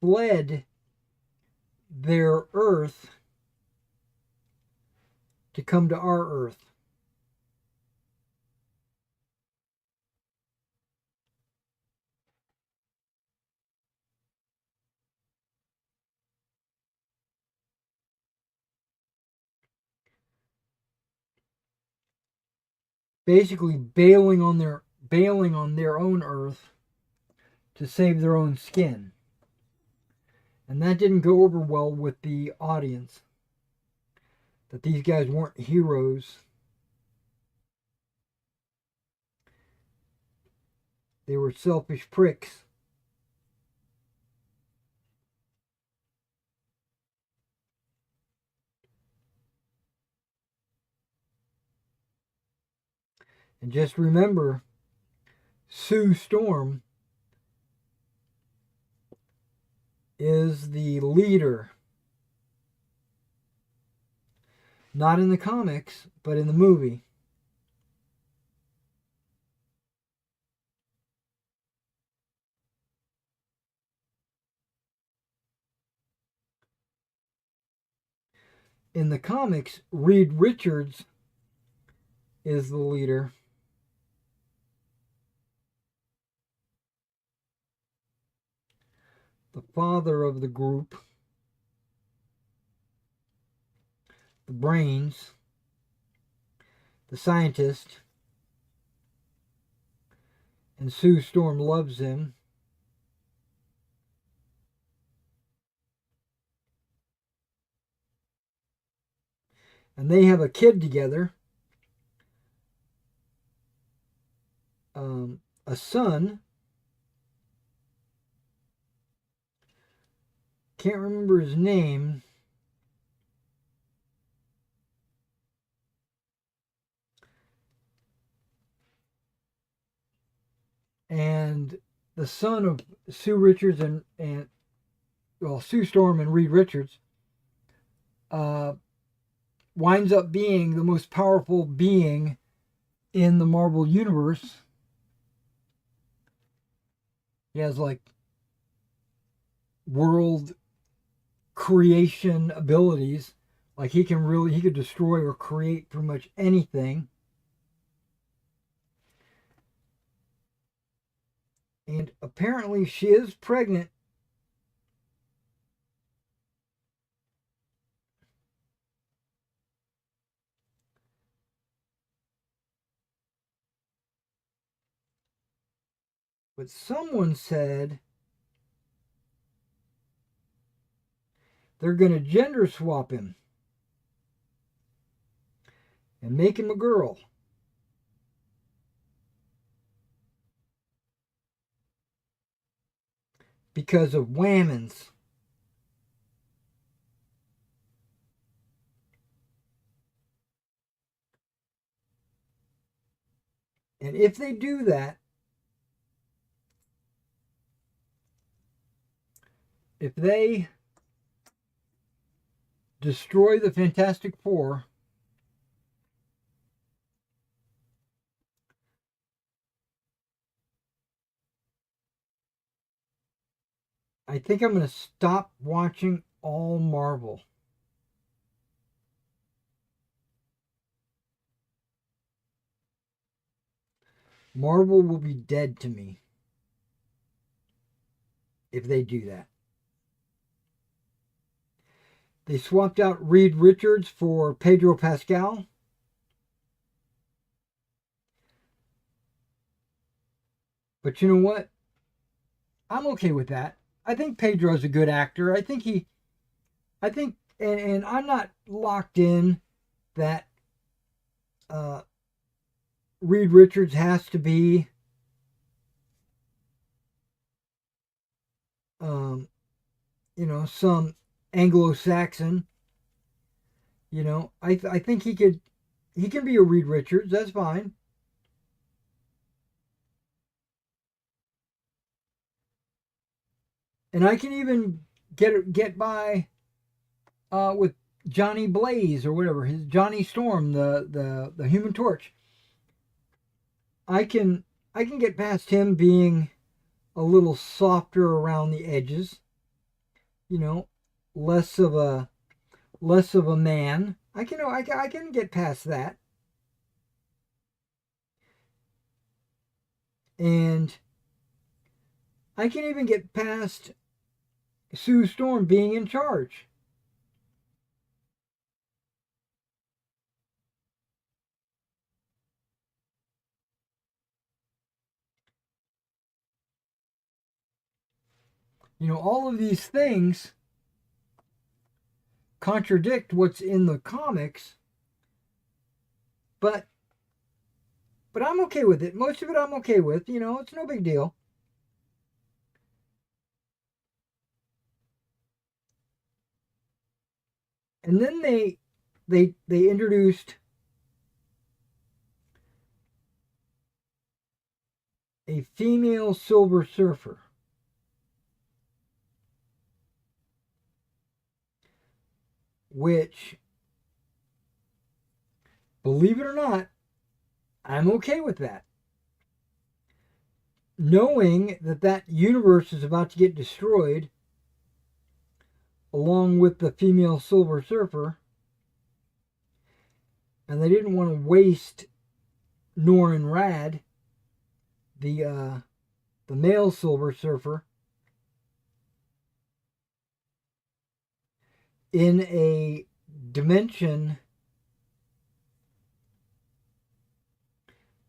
fled their Earth to come to our Earth. Basically bailing on their own Earth to save their own skin. And that didn't go over well with the audience. That these guys weren't heroes. They were selfish pricks. And just remember, Sue Storm is the leader. Not in the comics, but in the movie. In the comics, Reed Richards is the leader. The father of the group. the brains, the scientist, and Sue Storm loves him. And they have a kid together, a son. Can't remember his name. And the son of Sue Richards and Sue Storm and Reed Richards winds up being the most powerful being in the Marvel Universe. He has like world creation abilities. Like he could destroy or create pretty much anything. And apparently she is pregnant. But someone said they're going to gender swap him and make him a girl. Because of whammons. And if they do that, if they destroy the Fantastic Four, I think I'm going to stop watching all Marvel. Marvel will be dead to me if they do that. They swapped out Reed Richards for Pedro Pascal. But you know what? I'm okay with that. I think Pedro's a good actor. And I'm not locked in that Reed Richards has to be some Anglo-Saxon. I think he can be a Reed Richards. That's fine. And I can even get by with Johnny Blaze or whatever, his Johnny Storm, the Human Torch. I can get past him being a little softer around the edges. Less of a man. I can get past that. And I can even get past Sue Storm being in charge. All of these things contradict what's in the comics, but I'm okay with it. Most of it I'm okay with. It's no big deal. And then they introduced a female Silver Surfer. Which, believe it or not, I'm okay with that. Knowing that universe is about to get destroyed, along with the female Silver Surfer, and they didn't want to waste Norrin Rad, the male Silver Surfer, in a dimension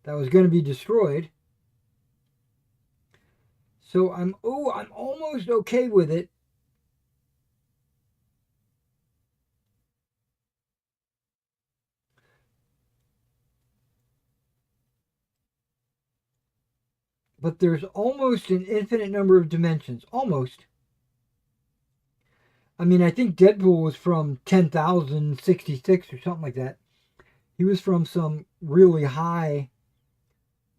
that was going to be destroyed. So I'm almost okay with it. But there's almost an infinite number of dimensions. Almost. I mean, I think Deadpool was from 10,066 or something like that. He was from some really high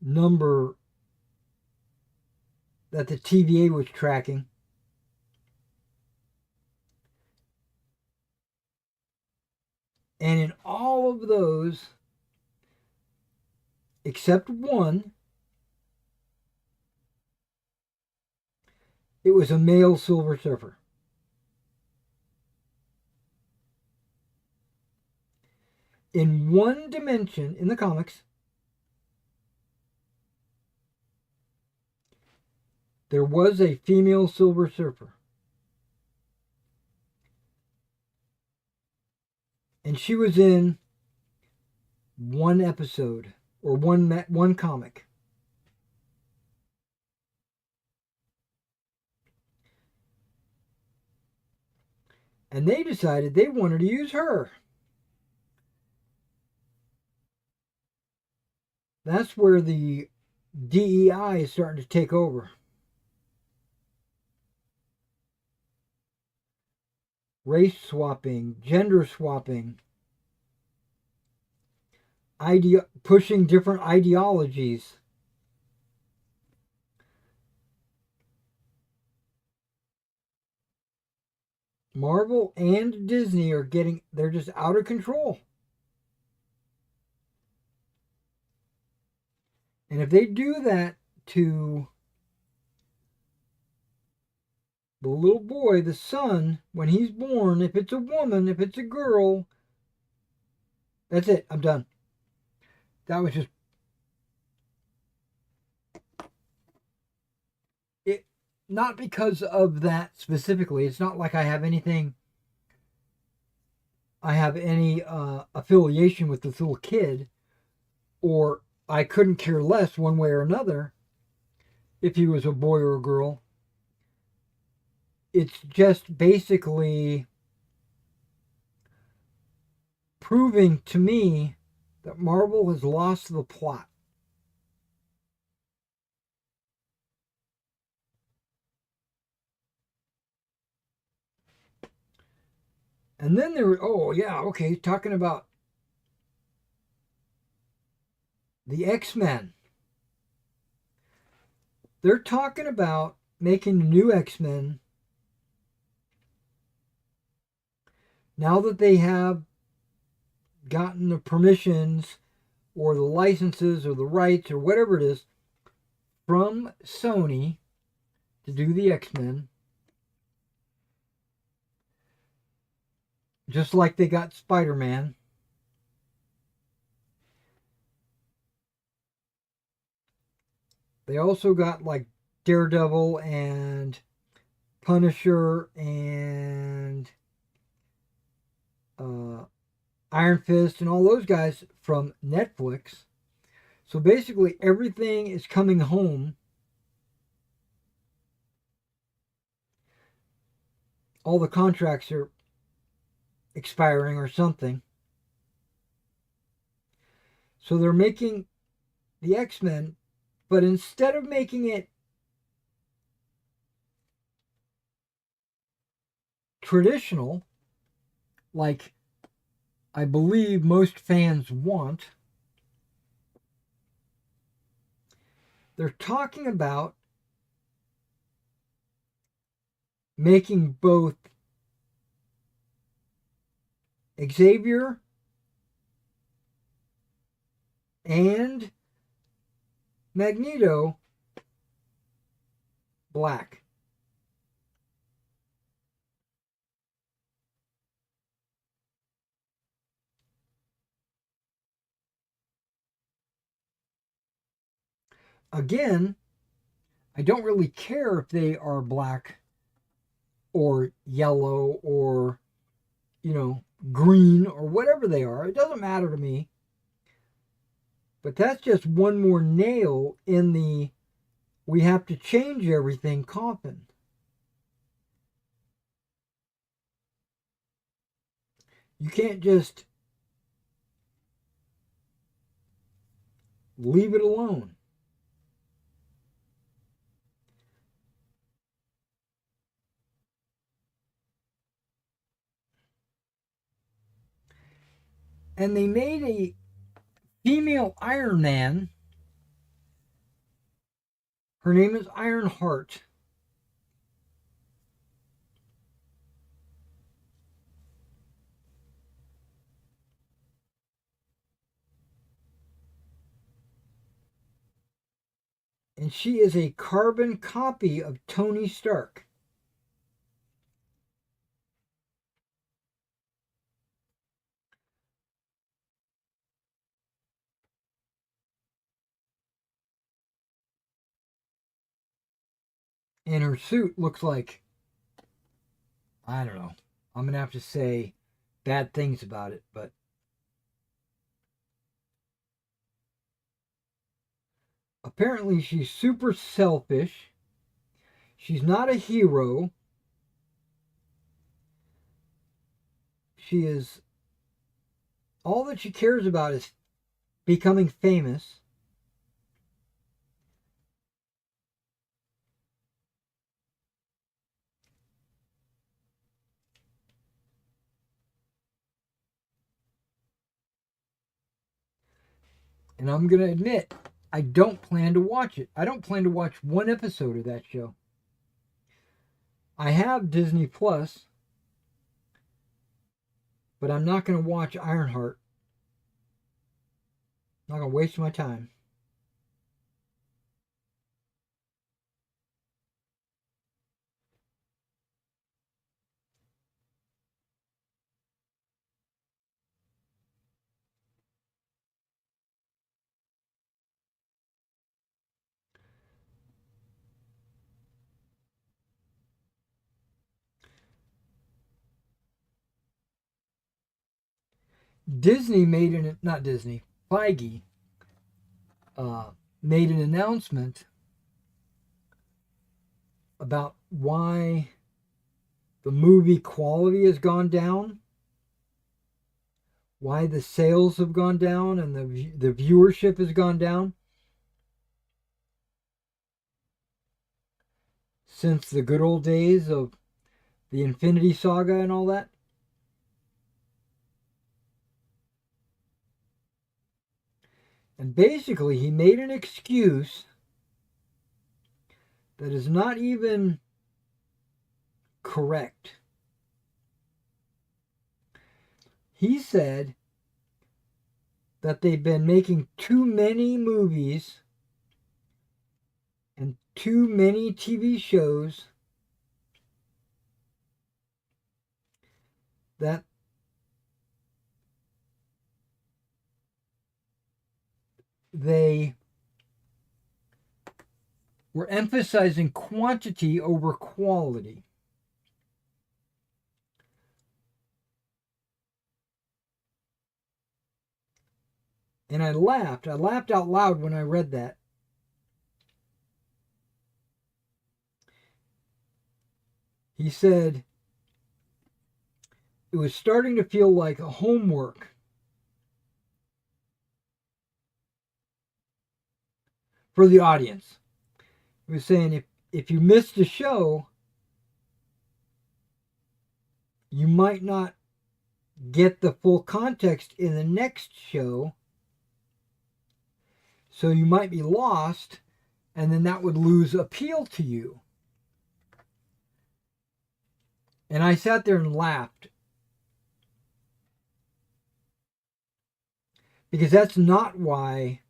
number that the TVA was tracking. And in all of those, except one, it was a male Silver Surfer. In one dimension in the comics, there was a female Silver Surfer. And she was in one episode or one comic. And they decided they wanted to use her. That's where the DEI is starting to take over. Race swapping, gender swapping, pushing different ideologies. Marvel and Disney they're just out of control. And if they do that to the little boy, the son, when he's born, if it's a woman, if it's a girl, that's it. I'm done. That was just it. Not because of that specifically. It's not like I have any affiliation with this little kid, or I couldn't care less one way or another if he was a boy or a girl. It's just basically proving to me that Marvel has lost the plot. And then talking about the X-Men. They're talking about making the new X-Men now that they have gotten the permissions or the licenses or the rights or whatever it is from Sony to do the X-Men. Just like they got Spider-Man. They also got like Daredevil and Punisher and Iron Fist and all those guys from Netflix. So basically everything is coming home. All the contracts are expiring or something. So they're making the X-Men, but instead of making it traditional, like I believe most fans want, they're talking about making both Xavier and Magneto black. Again, I don't really care if they are black or yellow or, green or whatever they are. It doesn't matter to me. But that's just one more nail in the we have to change everything coffin. You can't just leave it alone. And they made a female Iron Man. Her name is Ironheart. And she is a carbon copy of Tony Stark. And her suit looks like, I don't know. I'm going to have to say bad things about it, but apparently she's super selfish. She's not a hero. She is, all that she cares about is becoming famous. And I'm going to admit, I don't plan to watch it. I don't plan to watch one episode of that show. I have Disney Plus, but I'm not going to watch Ironheart. I'm not going to waste my time. Disney made an, not Disney, Feige made an announcement about why the movie quality has gone down, why the sales have gone down, and the viewership has gone down since the good old days of the Infinity Saga and all that. And basically, he made an excuse that is not even correct. He said that they've been making too many movies and too many TV shows that they were emphasizing quantity over quality. And I laughed. I laughed out loud when I read that. He said it was starting to feel like a homework for the audience. He was saying if you missed the show, you might not get the full context in the next show. So you might be lost, and then that would lose appeal to you. And I sat there and laughed. Because that's not why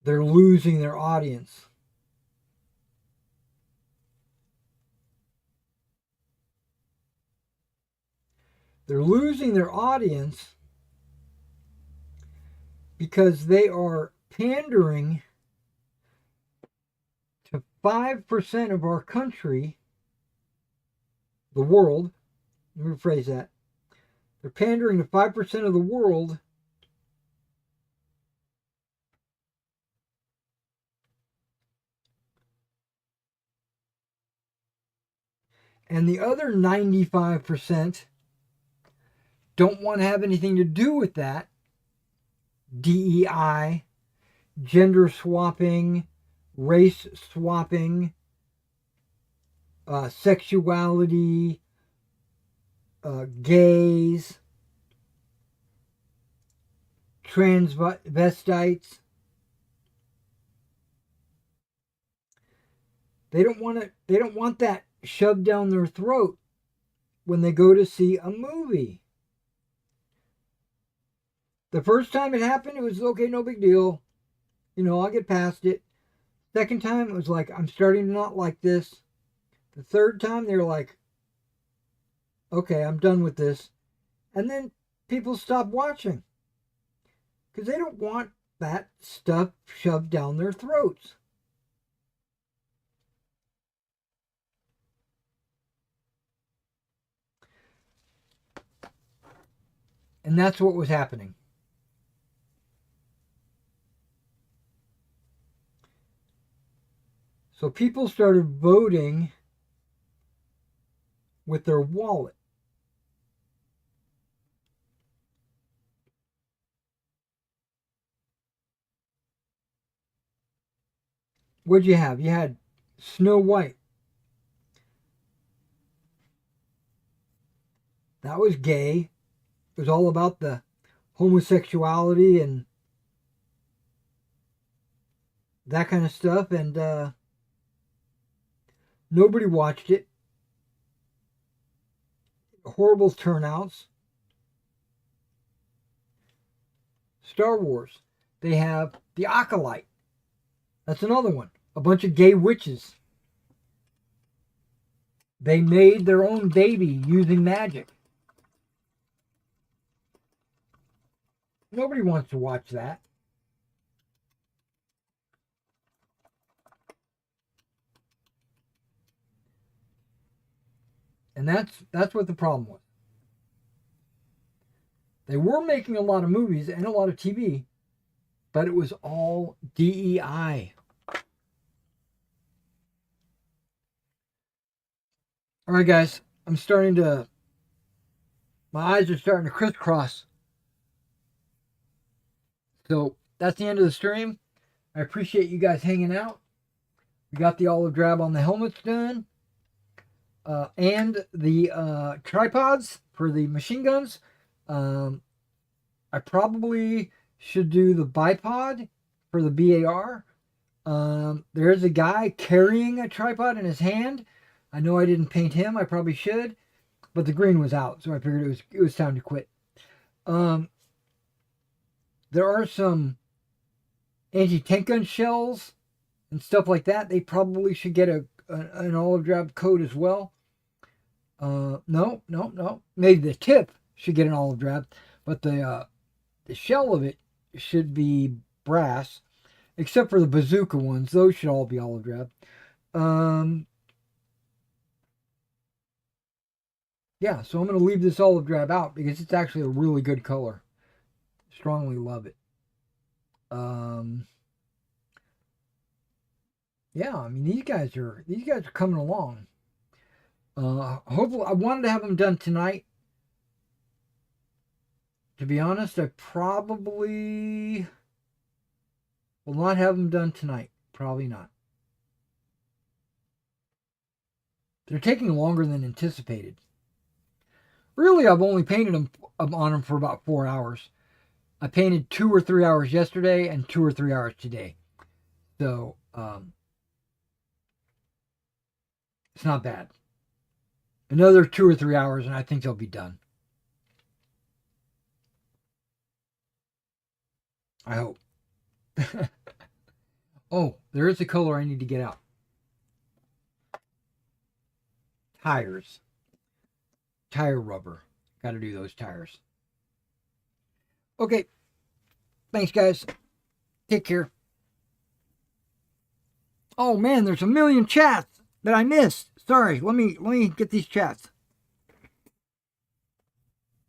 they're losing their audience. They're losing their audience because they are pandering to 5% of our country the world. Let me rephrase that. They're pandering to 5% of the world. And the other 95% don't want to have anything to do with that. DEI, gender swapping, race swapping, sexuality, gays, transvestites. They don't want that shoved down their throat when they go to see a movie. The first time it happened, it was okay, no big deal. I'll get past it. Second time, it was like, I'm starting to not like this. The third time, they were like, okay, I'm done with this. And then people stop watching because they don't want that stuff shoved down their throats. And that's what was happening. So people started voting with their wallet. What'd you have? You had Snow White. That was gay. It was all about the homosexuality and that kind of stuff. And nobody watched it. Horrible turnouts. Star Wars. They have the Acolyte. That's another one. A bunch of gay witches. They made their own baby using magic. Nobody wants to watch that. And that's what the problem was. They were making a lot of movies and a lot of TV, but it was all DEI. All right, guys, my eyes are starting to crisscross. So that's the end of the stream. I appreciate you guys hanging out. We got the olive drab on the helmets done. And the tripods for the machine guns. I probably should do the bipod for the BAR. There's a guy carrying a tripod in his hand. I know I didn't paint him. I probably should. But the green was out, so I figured it was time to quit. There are some anti-tank gun shells and stuff like that. They probably should get an olive drab coat as well. No. Maybe the tip should get an olive drab, but the shell of it should be brass, except for the bazooka ones. Those should all be olive drab. Yeah, so I'm going to leave this olive drab out because it's actually a really good color. Strongly love it. Yeah, I mean these guys are coming along. Hopefully, I wanted to have them done tonight. To be honest, I probably will not have them done tonight. Probably not. They're taking longer than anticipated. Really, I've only painted them on them for about 4 hours. I painted 2 or 3 hours yesterday and 2 or 3 hours today. So, it's not bad. Another 2 or 3 hours and I think they'll be done. I hope. Oh, there is a color I need to get out. Tires. Tire rubber. Got to do those tires. Okay. Thanks, guys. Take care. Oh man, there's a million chats that I missed. Sorry. Let me get these chats.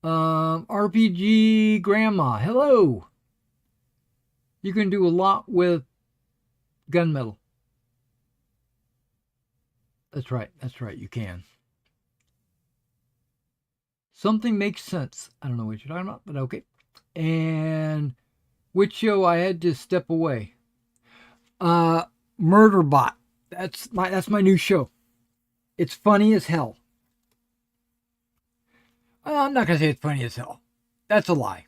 RPG Grandma, hello. You can do a lot with gunmetal. That's right, you can. Something makes sense. I don't know what you're talking about, but okay. And which show I had to step away? Murderbot. That's my new show. It's funny as hell. I'm not gonna say it's funny as hell. That's a lie.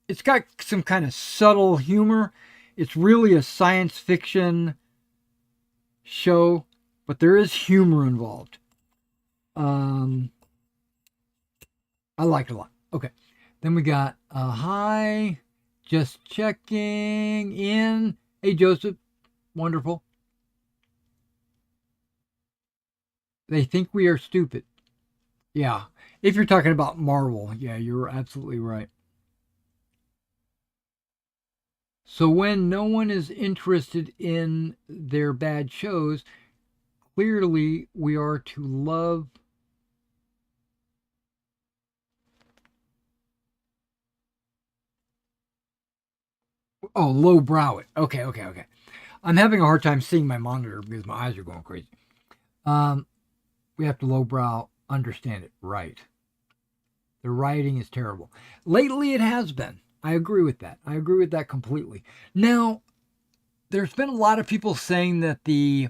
It's got some kind of subtle humor. It's really a science fiction show, but there is humor involved. I like it a lot. Okay. Then we got hi, just checking in. Hey Joseph, wonderful. They think we are stupid. Yeah. If you're talking about Marvel, yeah, you're absolutely right. So when no one is interested in their bad shows, clearly we are to love lowbrow it. Okay. I'm having a hard time seeing my monitor because my eyes are going crazy. We have to lowbrow understand it. Right. The writing is terrible. Lately it has been. I agree with that. I agree with that completely. Now, there's been a lot of people saying that the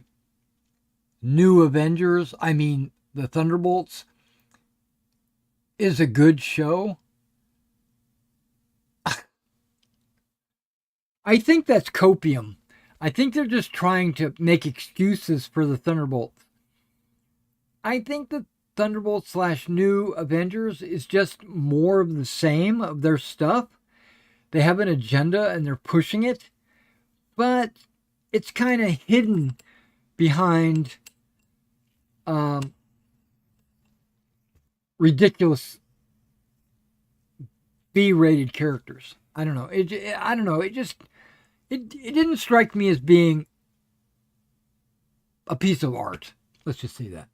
new Avengers, I mean, the Thunderbolts, is a good show. I think that's copium. I think they're just trying to make excuses for the Thunderbolts. I think the Thunderbolts / New Avengers is just more of the same of their stuff. They have an agenda and they're pushing it, but it's kind of hidden behind ridiculous B-rated characters. I don't know. It didn't strike me as being a piece of art. Let's just say that.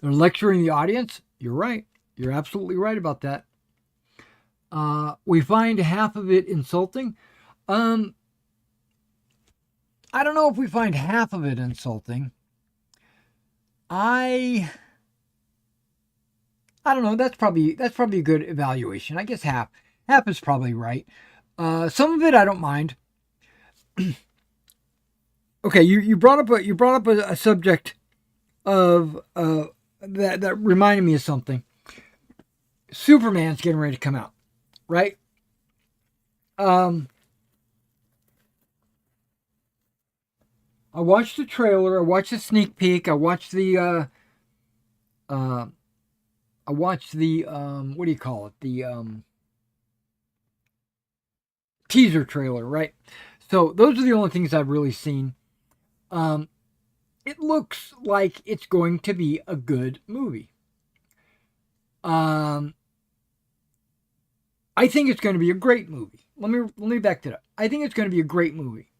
They're lecturing the audience. You're right. You're absolutely right about that. We find half of it insulting. I don't know if we find half of it insulting. I don't know. That's probably a good evaluation. I guess half is probably right. Some of it I don't mind. Okay, you brought up a subject of that reminded me of something. Superman's getting ready to come out, right? I watched the trailer. I watched the sneak peek. I watched the what do you call it? The teaser trailer, right? So those are the only things I've really seen. It looks like it's going to be a good movie. I think it's going to be a great movie. Let me back that up. I think it's going to be a great movie.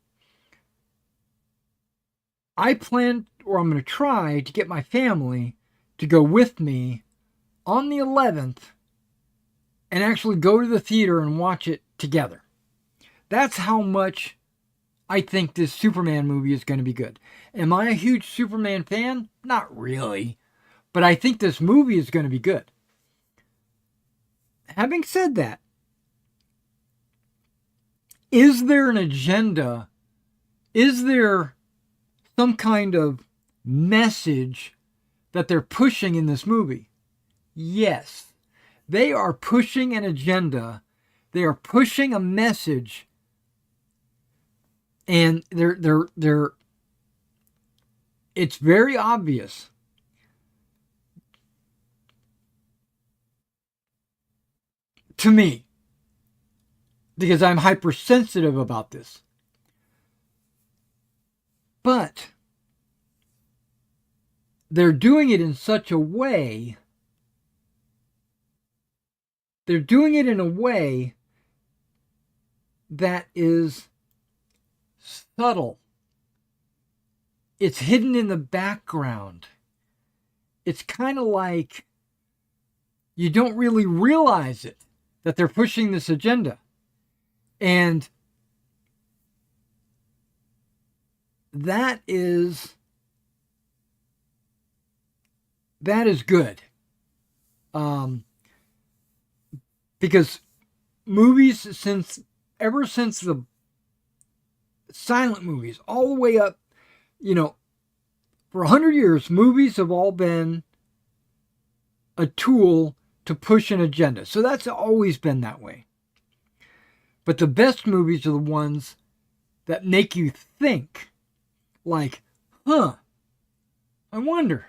I'm going to try to get my family to go with me on the 11th and actually go to the theater and watch it together. That's how much I think this Superman movie is going to be good. Am I a huge Superman fan? Not really. But I think this movie is going to be good. Having said that, is there an agenda? Is there some kind of message that they're pushing in this movie? Yes. They are pushing an agenda. They are pushing a message. And it's very obvious. To me, because I'm hypersensitive about this. But they're doing it in such a way. They're doing it in a way that is subtle. It's hidden in the background. it's kind of like you don't really realize it, that they're pushing this agenda. And that is good. Because movies, ever since the silent movies, all the way up, for 100 years, movies have all been a tool to push an agenda. So that's always been that way. But the best movies are the ones that make you think, like, I wonder.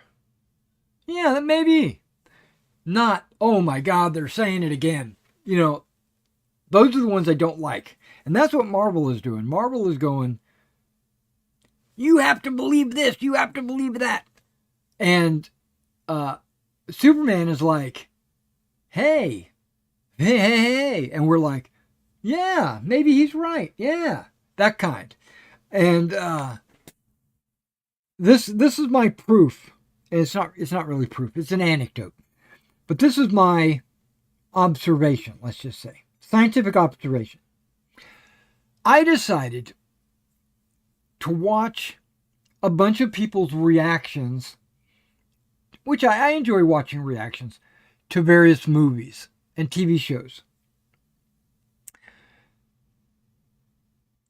Yeah, that may be. Not, oh my God, they're saying it again. Those are the ones I don't like. And that's what Marvel is doing. Marvel is going, you have to believe this, you have to believe that. And Superman is like, hey. And we're like, yeah, maybe he's right. Yeah, that kind. And this is my proof. And it's not really proof. It's an anecdote. But this is my observation, let's just say. Scientific observation. I decided to watch a bunch of people's reactions, which I enjoy watching reactions to various movies and TV shows.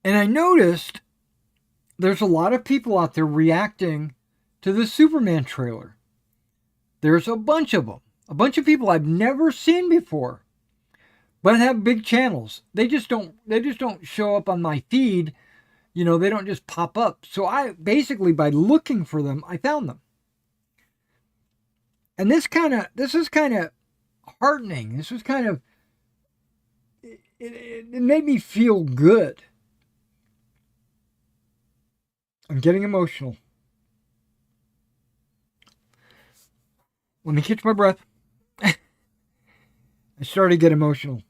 And I noticed there's a lot of people out there reacting to the Superman trailer. There's a bunch of them. A bunch of people I've never seen before, but have big channels. They just don't show up on my feed. They don't just pop up. So I basically, by looking for them, I found them. And this is kind of heartening. This was kind of, it made me feel good. I'm getting emotional. Let me catch my breath. I started to get emotional.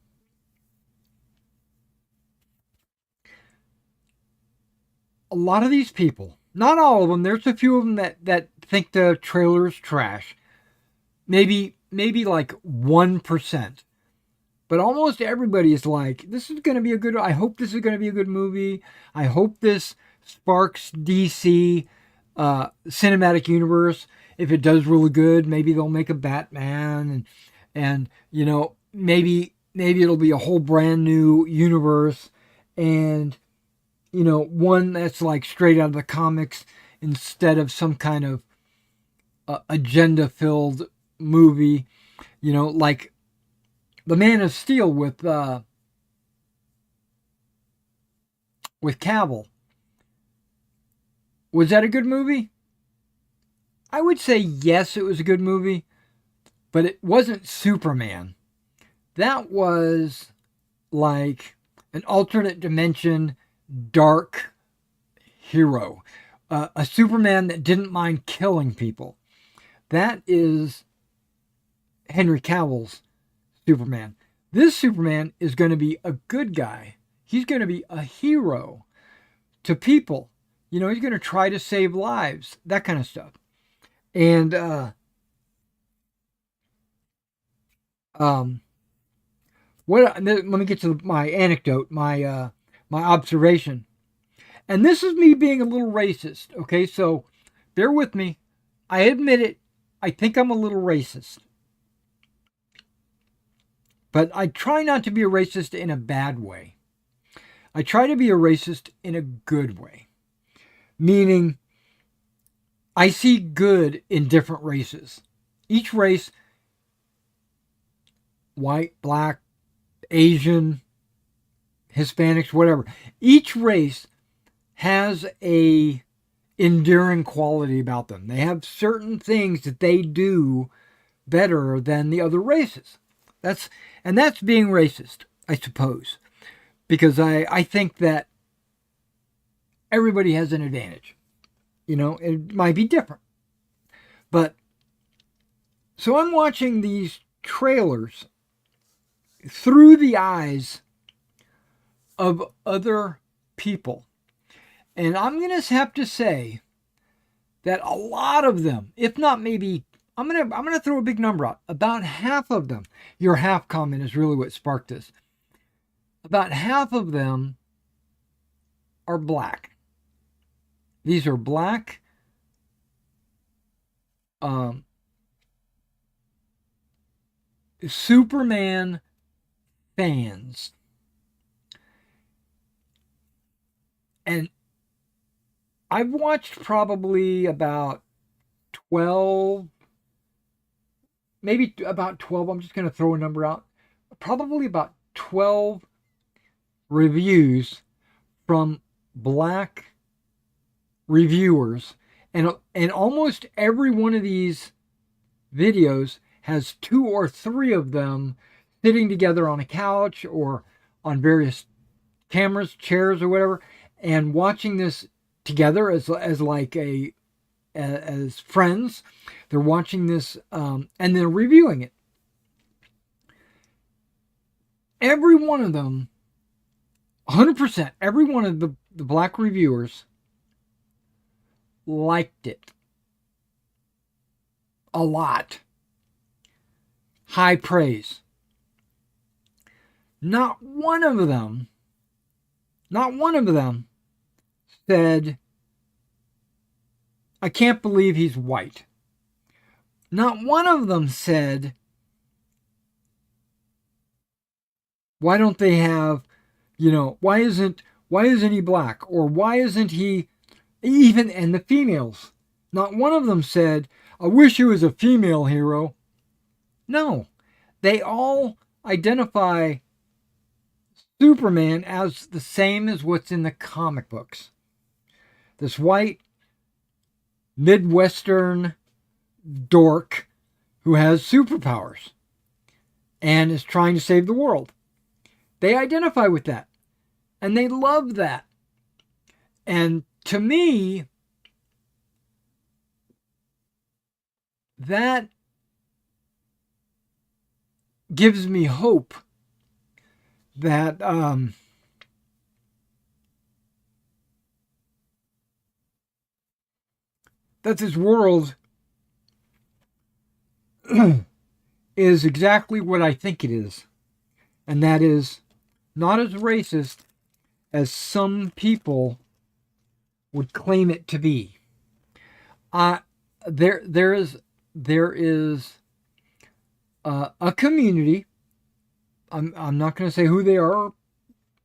A lot of these people, not all of them, there's a few of them that think the trailer's trash. Maybe like 1%. But almost everybody is like, this is going to be I hope this is going to be a good movie. I hope this sparks DC cinematic universe. If it does really good, maybe they'll make a Batman and maybe it'll be a whole brand new universe, and one that's like straight out of the comics instead of some kind of agenda filled movie, like the Man of Steel with Cavill. Was that a good movie? I would say yes, it was a good movie, but it wasn't Superman. That was like an alternate dimension, dark hero. A Superman that didn't mind killing people. That is Henry Cavill's Superman. This Superman is going to be a good guy. He's going to be a hero to people. He's going to try to save lives, that kind of stuff. And let me get to my anecdote, my observation. And this is me being a little racist, okay? So bear with me. I admit it. I think I'm a little racist. But I try not to be a racist in a bad way. I try to be a racist in a good way. Meaning, I see good in different races. Each race, white, black, Asian, Hispanics, whatever. Each race has a enduring quality about them. They have certain things that they do better than the other races. That's being racist, I suppose. Because I think that everybody has an advantage. It might be different. But, so I'm watching these trailers through the eyes of other people. And I'm going to have to say that a lot of them, if not maybe I'm gonna throw a big number out. About half of them, your half comment is really what sparked this. About half of them are black. These are black Superman fans. And I've watched probably about 12, maybe about 12. I'm just going to throw a number out. Probably about 12 reviews from black reviewers. And almost every one of these videos has 2 or 3 of them sitting together on a couch or on various cameras, chairs, or whatever, and watching this together as like as friends. They're watching this and they're reviewing it. Every one of them, 100%, every one of the black reviewers liked it a lot. High praise. Not one of them said, I can't believe he's white. Not one of them said, why don't they have, why isn't he black? Or why isn't he even, and the females, not one of them said, I wish he was a female hero. No, they all identify Superman as the same as what's in the comic books. This white, Midwestern dork who has superpowers and is trying to save the world. They identify with that. And they love that. And to me, that gives me hope that that this world is exactly what I think it is. And that is not as racist as some people would claim it to be. There is a community. I'm not going to say who they are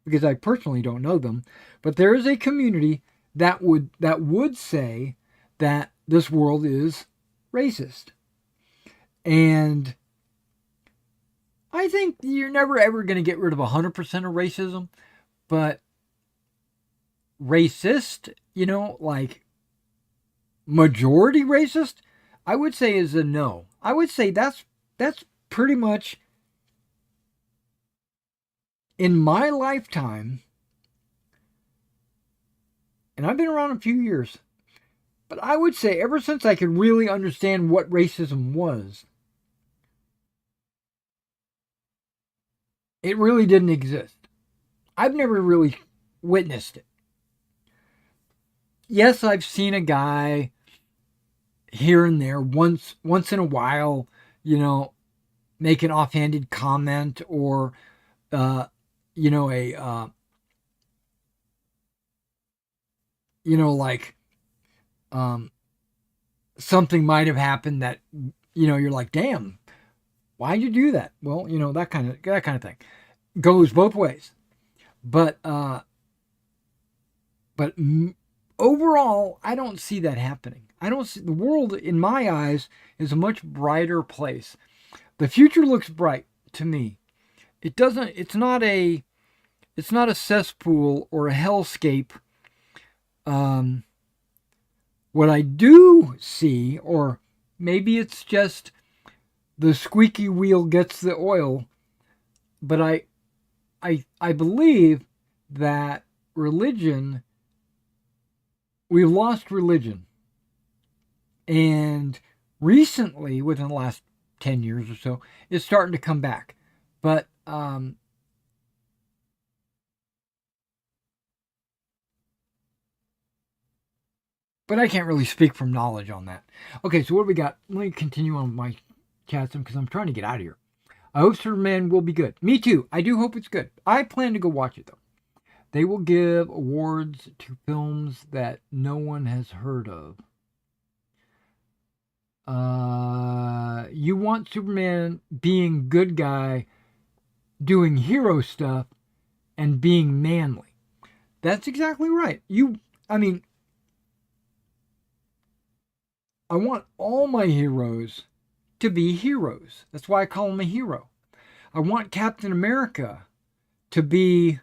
because I personally don't know them, but there is a community that would say that this world is racist. And I think you're never ever going to get rid of 100% of racism, but racist, like majority racist, I would say is a no. I would say that's pretty much, in my lifetime, and I've been around a few years, but I would say ever since I could really understand what racism was, it really didn't exist. I've never really witnessed it. Yes, I've seen a guy here and there once in a while, make an offhanded comment or something might have happened that you're like, damn, why'd you do that? Well, that kind of thing goes both ways. But overall, I don't see that happening. I don't see, the world in my eyes is a much brighter place. The future looks bright to me. It's not a cesspool or a hellscape. What I do see, or maybe it's just the squeaky wheel gets the oil, but I believe that religion, we've lost religion. And recently, within the last 10 years or so, it's starting to come back. But But I can't really speak from knowledge on that. Okay, so what do we got? Let me continue on my chat because I'm trying to get out of here. I hope Superman will be good. Me too. I do hope it's good. I plan to go watch it, though. They will give awards to films that no one has heard of. You want Superman being good guy, doing hero stuff, and being manly. That's exactly right. I want all my heroes to be heroes. That's why I call him a hero. I want Captain America to be,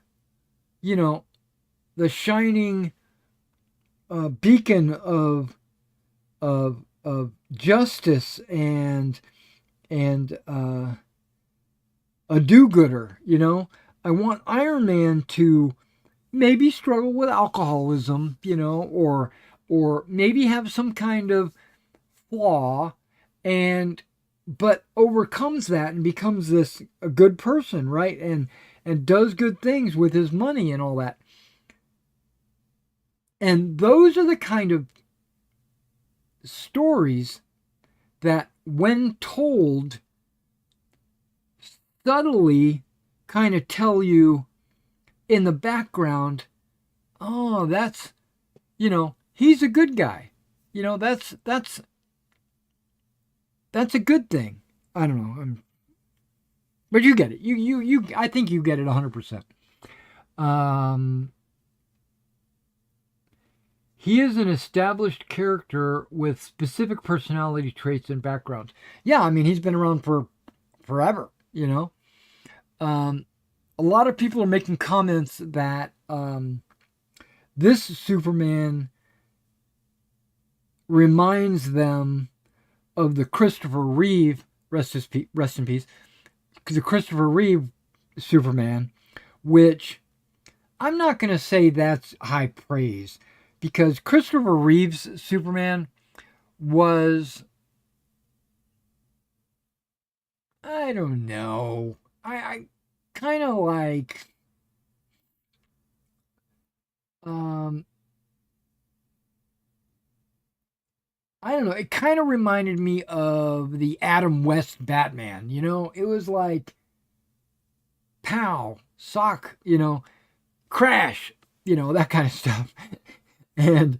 the shining beacon of justice and a do-gooder. I want Iron Man to maybe struggle with alcoholism, or maybe have some kind of flaw, but overcomes that and becomes a good person, right? And does good things with his money and all that. And those are the kind of stories that, when told, subtly kind of tell you in the background, oh, that's, he's a good guy. That's a good thing. I don't know. But you get it. I think you get it 100%. He is an established character with specific personality traits and backgrounds. Yeah, he's been around for forever, A lot of people are making comments that this Superman reminds them of the Christopher Reeve, rest in peace, the Christopher Reeve Superman, which I'm not going to say that's high praise, because Christopher Reeve's Superman was, I don't know, I kind of like, I don't know, it kind of reminded me of the Adam West Batman, it was like, pow, sock, crash, that kind of stuff. And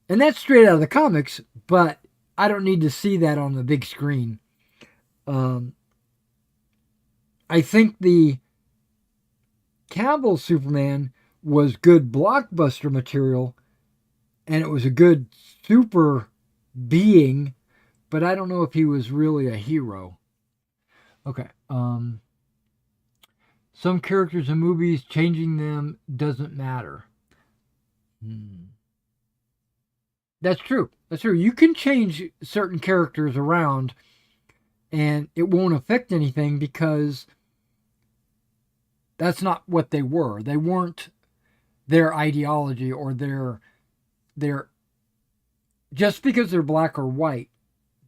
that's straight out of the comics, but I don't need to see that on the big screen. I think the Cavill Superman was good blockbuster material, and it was a good super being, but I don't know if he was really a hero. Okay. Some characters in movies, changing them doesn't matter. That's true. You can change certain characters around and it won't affect anything, because that's not what they were. They weren't their ideology or their just because they're black or white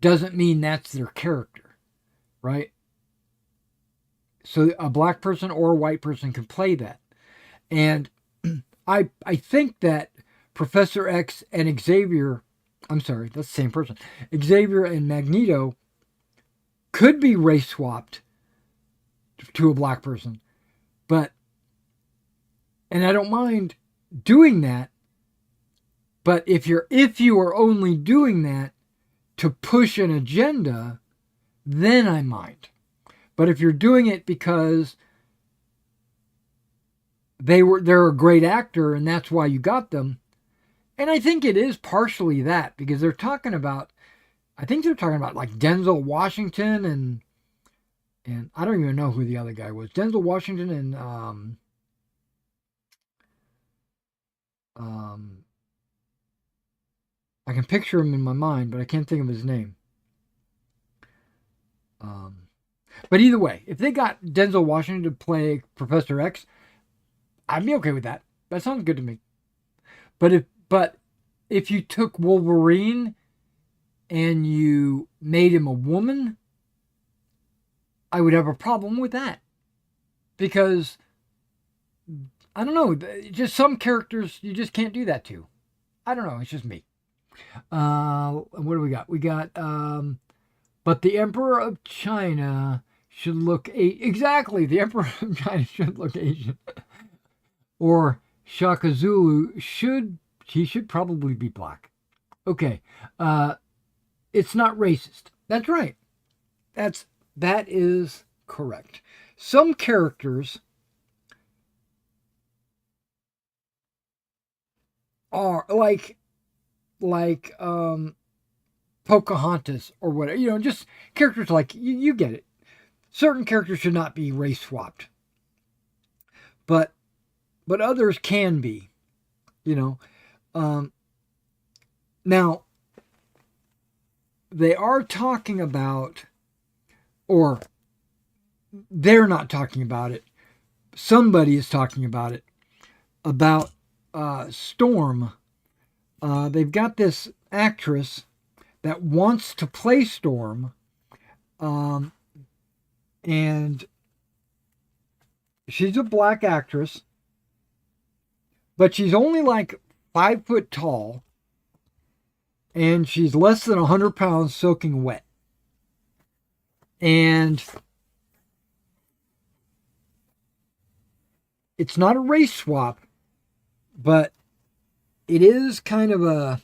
doesn't mean that's their character, right? So a black person or a white person can play that. And I think that Professor X and Xavier, I'm sorry, that's the same person, Xavier and Magneto could be race swapped to a black person. And I don't mind doing that, but if you are only doing that to push an agenda, then I mind. But if you're doing it because they're a great actor and that's why you got them, and I think it is partially that, because they're talking about like Denzel Washington and I don't even know who the other guy was. Denzel Washington and I can picture him in my mind, but I can't think of his name. But either way, if they got Denzel Washington to play Professor X, I'd be okay with that. That sounds good to me. But if you took Wolverine and you made him a woman, I would have a problem with that. Because, I don't know, just some characters you just can't do that to. I don't know. It's just me. What do we got? We got, but the Emperor of China should look exactly. The Emperor of China should look Asian, or Shaka Zulu should probably be black. Okay, it's not racist. That's right. That is correct. Some characters are like Pocahontas or whatever, just characters like you get it. Certain characters should not be race swapped, but others can be, now they are talking about, or they're not talking about it. Somebody is talking about it, about Storm. They've got this actress that wants to play Storm, and she's a black actress, but she's only like 5 foot tall, and she's less than 100 pounds soaking wet. And it's not a race swap, but it is kind of a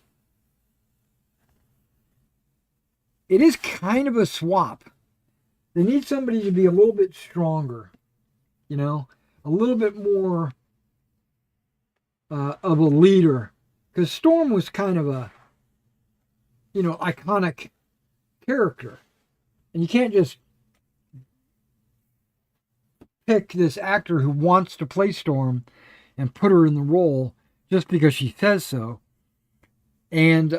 swap. They need somebody to be a little bit stronger, a little bit more of a leader, because Storm was kind of a iconic character, and you can't just pick this actor who wants to play Storm and put her in the role just because she says so. And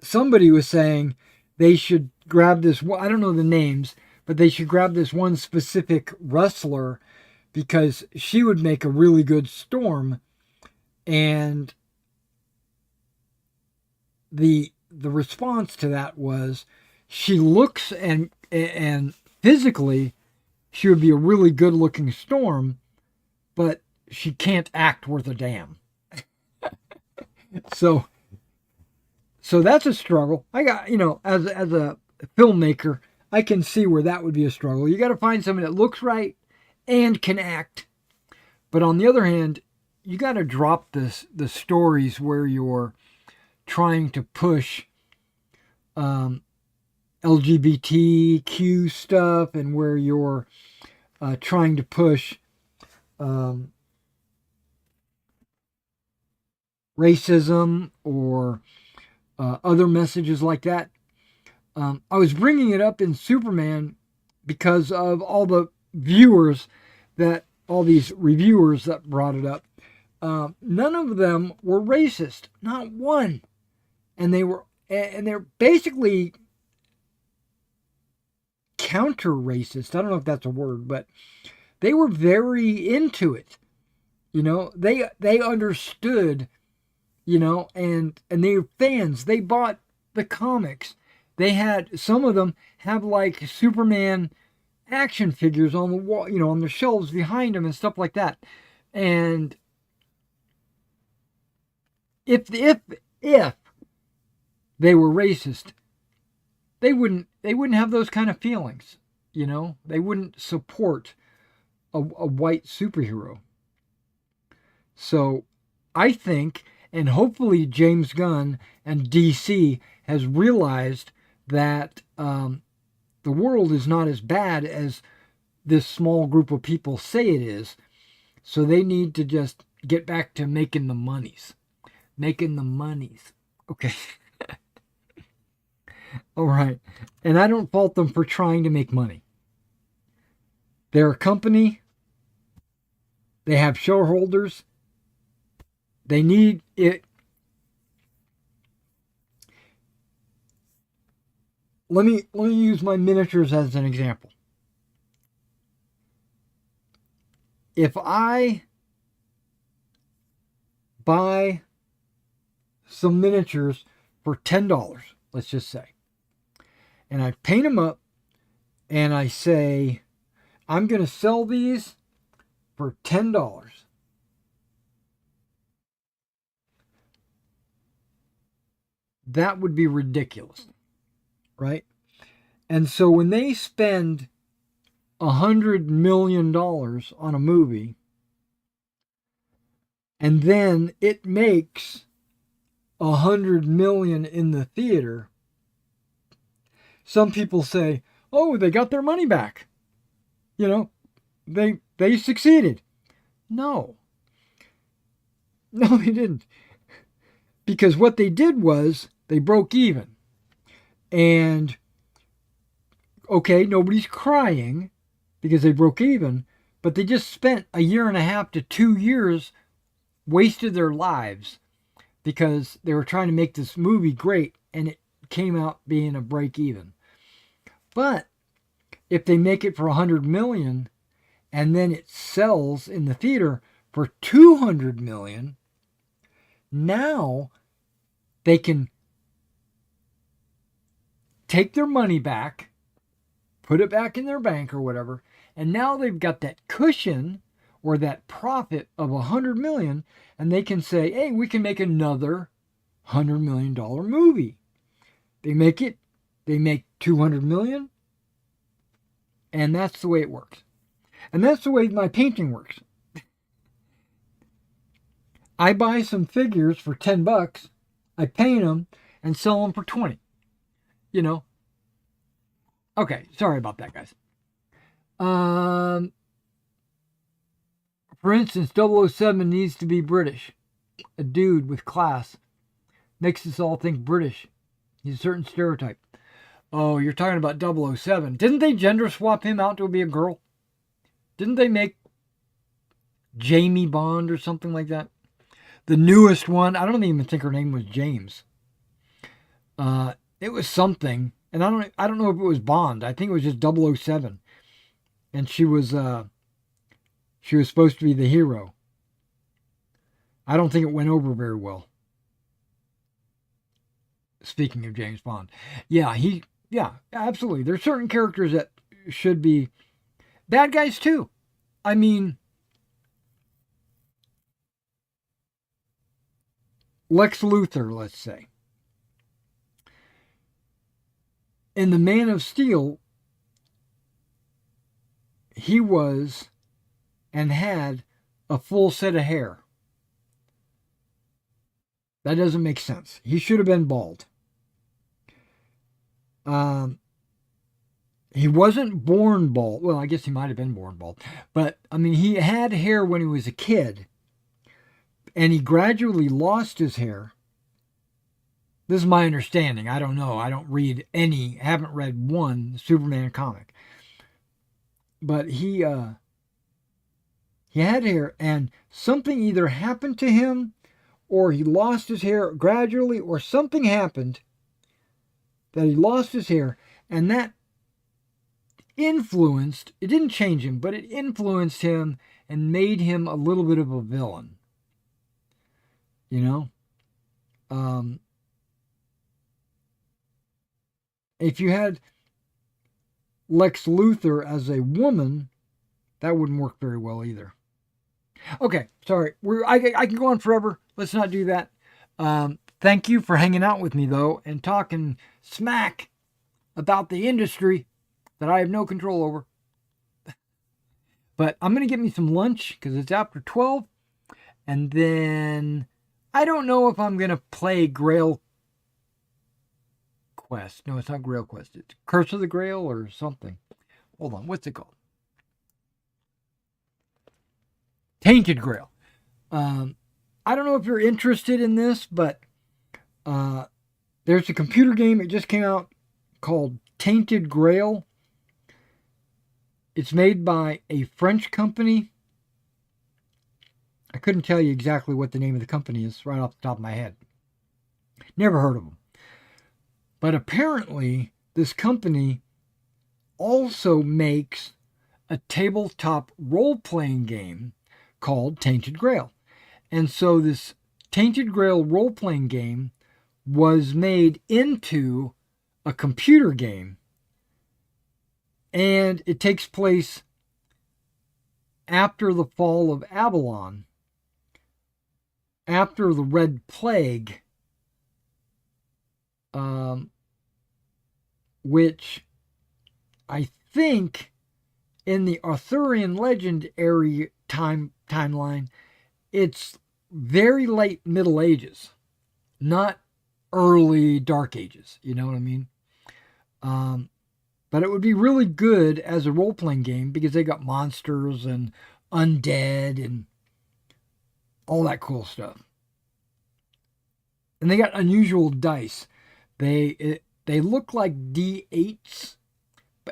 somebody was saying they should grab this, I don't know the names, but they should grab this one specific wrestler because she would make a really good Storm. And the response to that was, she looks and physically she would be a really good looking Storm, but she can't act worth a damn. So that's a struggle. I got, as a filmmaker, I can see where that would be a struggle. You got to find someone that looks right and can act. But on the other hand, you got to drop the stories where you're trying to push LGBTQ stuff, and where you're trying to push racism or other messages like that. I was bringing it up in Superman because of all the all these reviewers that brought it up. None of them were racist, not one. And they're basically counter-racist. I don't know if that's a word, but they were very into it. They understood, and they were fans. They bought the comics. They had, some of them have like Superman action figures on the wall, on the shelves behind them and stuff like that. And if they were racist, they wouldn't have those kind of feelings. They wouldn't support a white superhero. So I think, and hopefully James Gunn and DC has realized that the world is not as bad as this small group of people say it is. So they need to just get back to making the monies. Okay. All right. And I don't fault them for trying to make money. They're a company. They have shareholders. They need it. Let me use my miniatures as an example. If I buy some miniatures for $10, let's just say, and I paint them up, and I say, I'm going to sell these for $10. That would be ridiculous, right? And so when they spend $100 million on a movie, and then it makes $100 million in the theater, some people say, "Oh, they got their money back. You know, they succeeded." No, they didn't, because what they did was they broke even, and okay, nobody's crying because they broke even, but they just spent a year and a half to 2 years, wasted their lives because they were trying to make this movie great, and it came out being a break even. But if they make it for $100 million and then it sells in the theater for $200 million, now they can take their money back, put it back in their bank or whatever, and now they've got that cushion or that profit of $100 million, and they can say, "Hey, we can make another $100 million movie." They make $200 million, and that's the way it works. And that's the way my painting works. I buy some figures for $10, I paint them, and sell them for 20. You know. Okay, sorry about that, guys. For instance, 007 needs to be British. A dude with class. Makes us all think British. He's a certain stereotype. Oh, you're talking about 007. Didn't they gender swap him out to be a girl? Didn't they make Jamie Bond or something like that? The newest one, I don't even think her name was James. It was something, and I don't know if it was Bond. I think it was just 007. And she was supposed to be the hero. I don't think it went over very well. Speaking of James Bond. Yeah, absolutely. There's certain characters that should be bad guys too. I mean, Lex Luthor, let's say. In the Man of Steel, he was and had a full set of hair. That doesn't make sense. He should have been bald. He wasn't born bald. Well, I guess he might have been born bald. But, I mean, he had hair when he was a kid. And he gradually lost his hair. This is my understanding. I don't know. I don't read haven't read one Superman comic. But he had hair, and something either happened to him, or he lost his hair gradually, or something happened that he lost his hair, and that influenced, it didn't change him, but it influenced him and made him a little bit of a villain. You know? If you had Lex Luthor as a woman, that wouldn't work very well either. Okay, sorry. I can go on forever. Let's not do that. Thank you for hanging out with me, though, and talking smack about the industry that I have no control over. But I'm going to get me some lunch because it's after 12. And then I don't know if I'm going to play Grail Quest. No, it's not Grail Quest. It's Curse of the Grail or something. Hold on. What's it called? Tainted Grail. I don't know if you're interested in this, but there's a computer game. It just came out called Tainted Grail. It's made by a French company. I couldn't tell you exactly what the name of the company is right off the top of my head. Never heard of them. But apparently, this company also makes a tabletop role-playing game called Tainted Grail. And so this Tainted Grail role-playing game was made into a computer game. And it takes place after the fall of Avalon, after the Red Plague, which I think in the Arthurian legend area timeline, it's very late Middle Ages, not early Dark Ages. You know what I mean? But it would be really good as a role-playing game because they got monsters and undead and all that cool stuff. And they got unusual dice. They look like D8s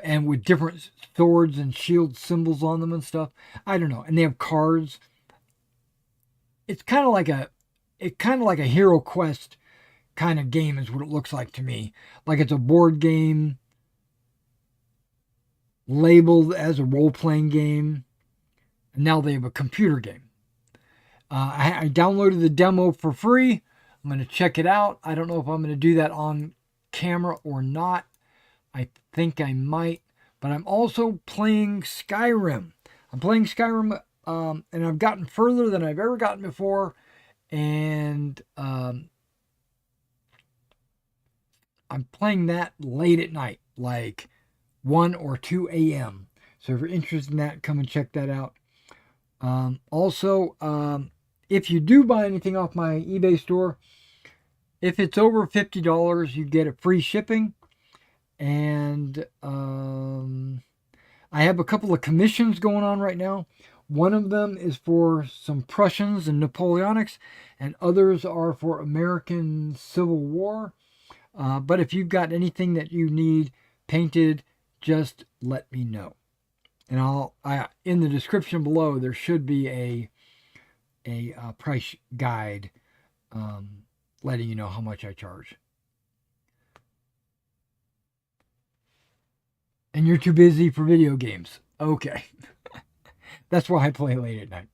and with different swords and shield symbols on them and stuff. I don't know. And they have cards. It's kind of like a Hero Quest kind of game is what it looks like to me. Like it's a board game labeled as a role-playing game. And now they have a computer game. I downloaded the demo for free. I'm going to check it out. I don't know if I'm going to do that on camera or not. I think I might. But I'm also playing Skyrim. I'm playing Skyrim, and I've gotten further than I've ever gotten before. And I'm playing that late at night, like 1 or 2 a.m. So if you're interested in that, come and check that out. Also, if you do buy anything off my eBay store, if it's over $50, you get a free shipping. And I have a couple of commissions going on right now. One of them is for some Prussians and Napoleonics, and others are for American Civil War. But if you've got anything that you need painted, just let me know. And I in the description below there should be a price guide letting you know how much I charge. And you're too busy for video games. Okay. That's why I play late at night.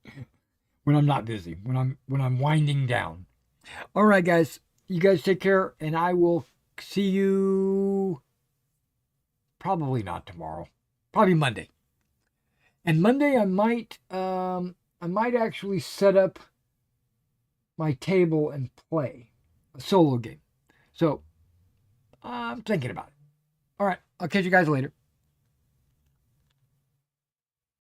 When I'm not busy. When I'm winding down. All right, guys. You guys take care, and I will see you probably not tomorrow. Probably Monday. And Monday I might actually set up my table and play a solo game. So I'm thinking about it. All right, I'll catch you guys later.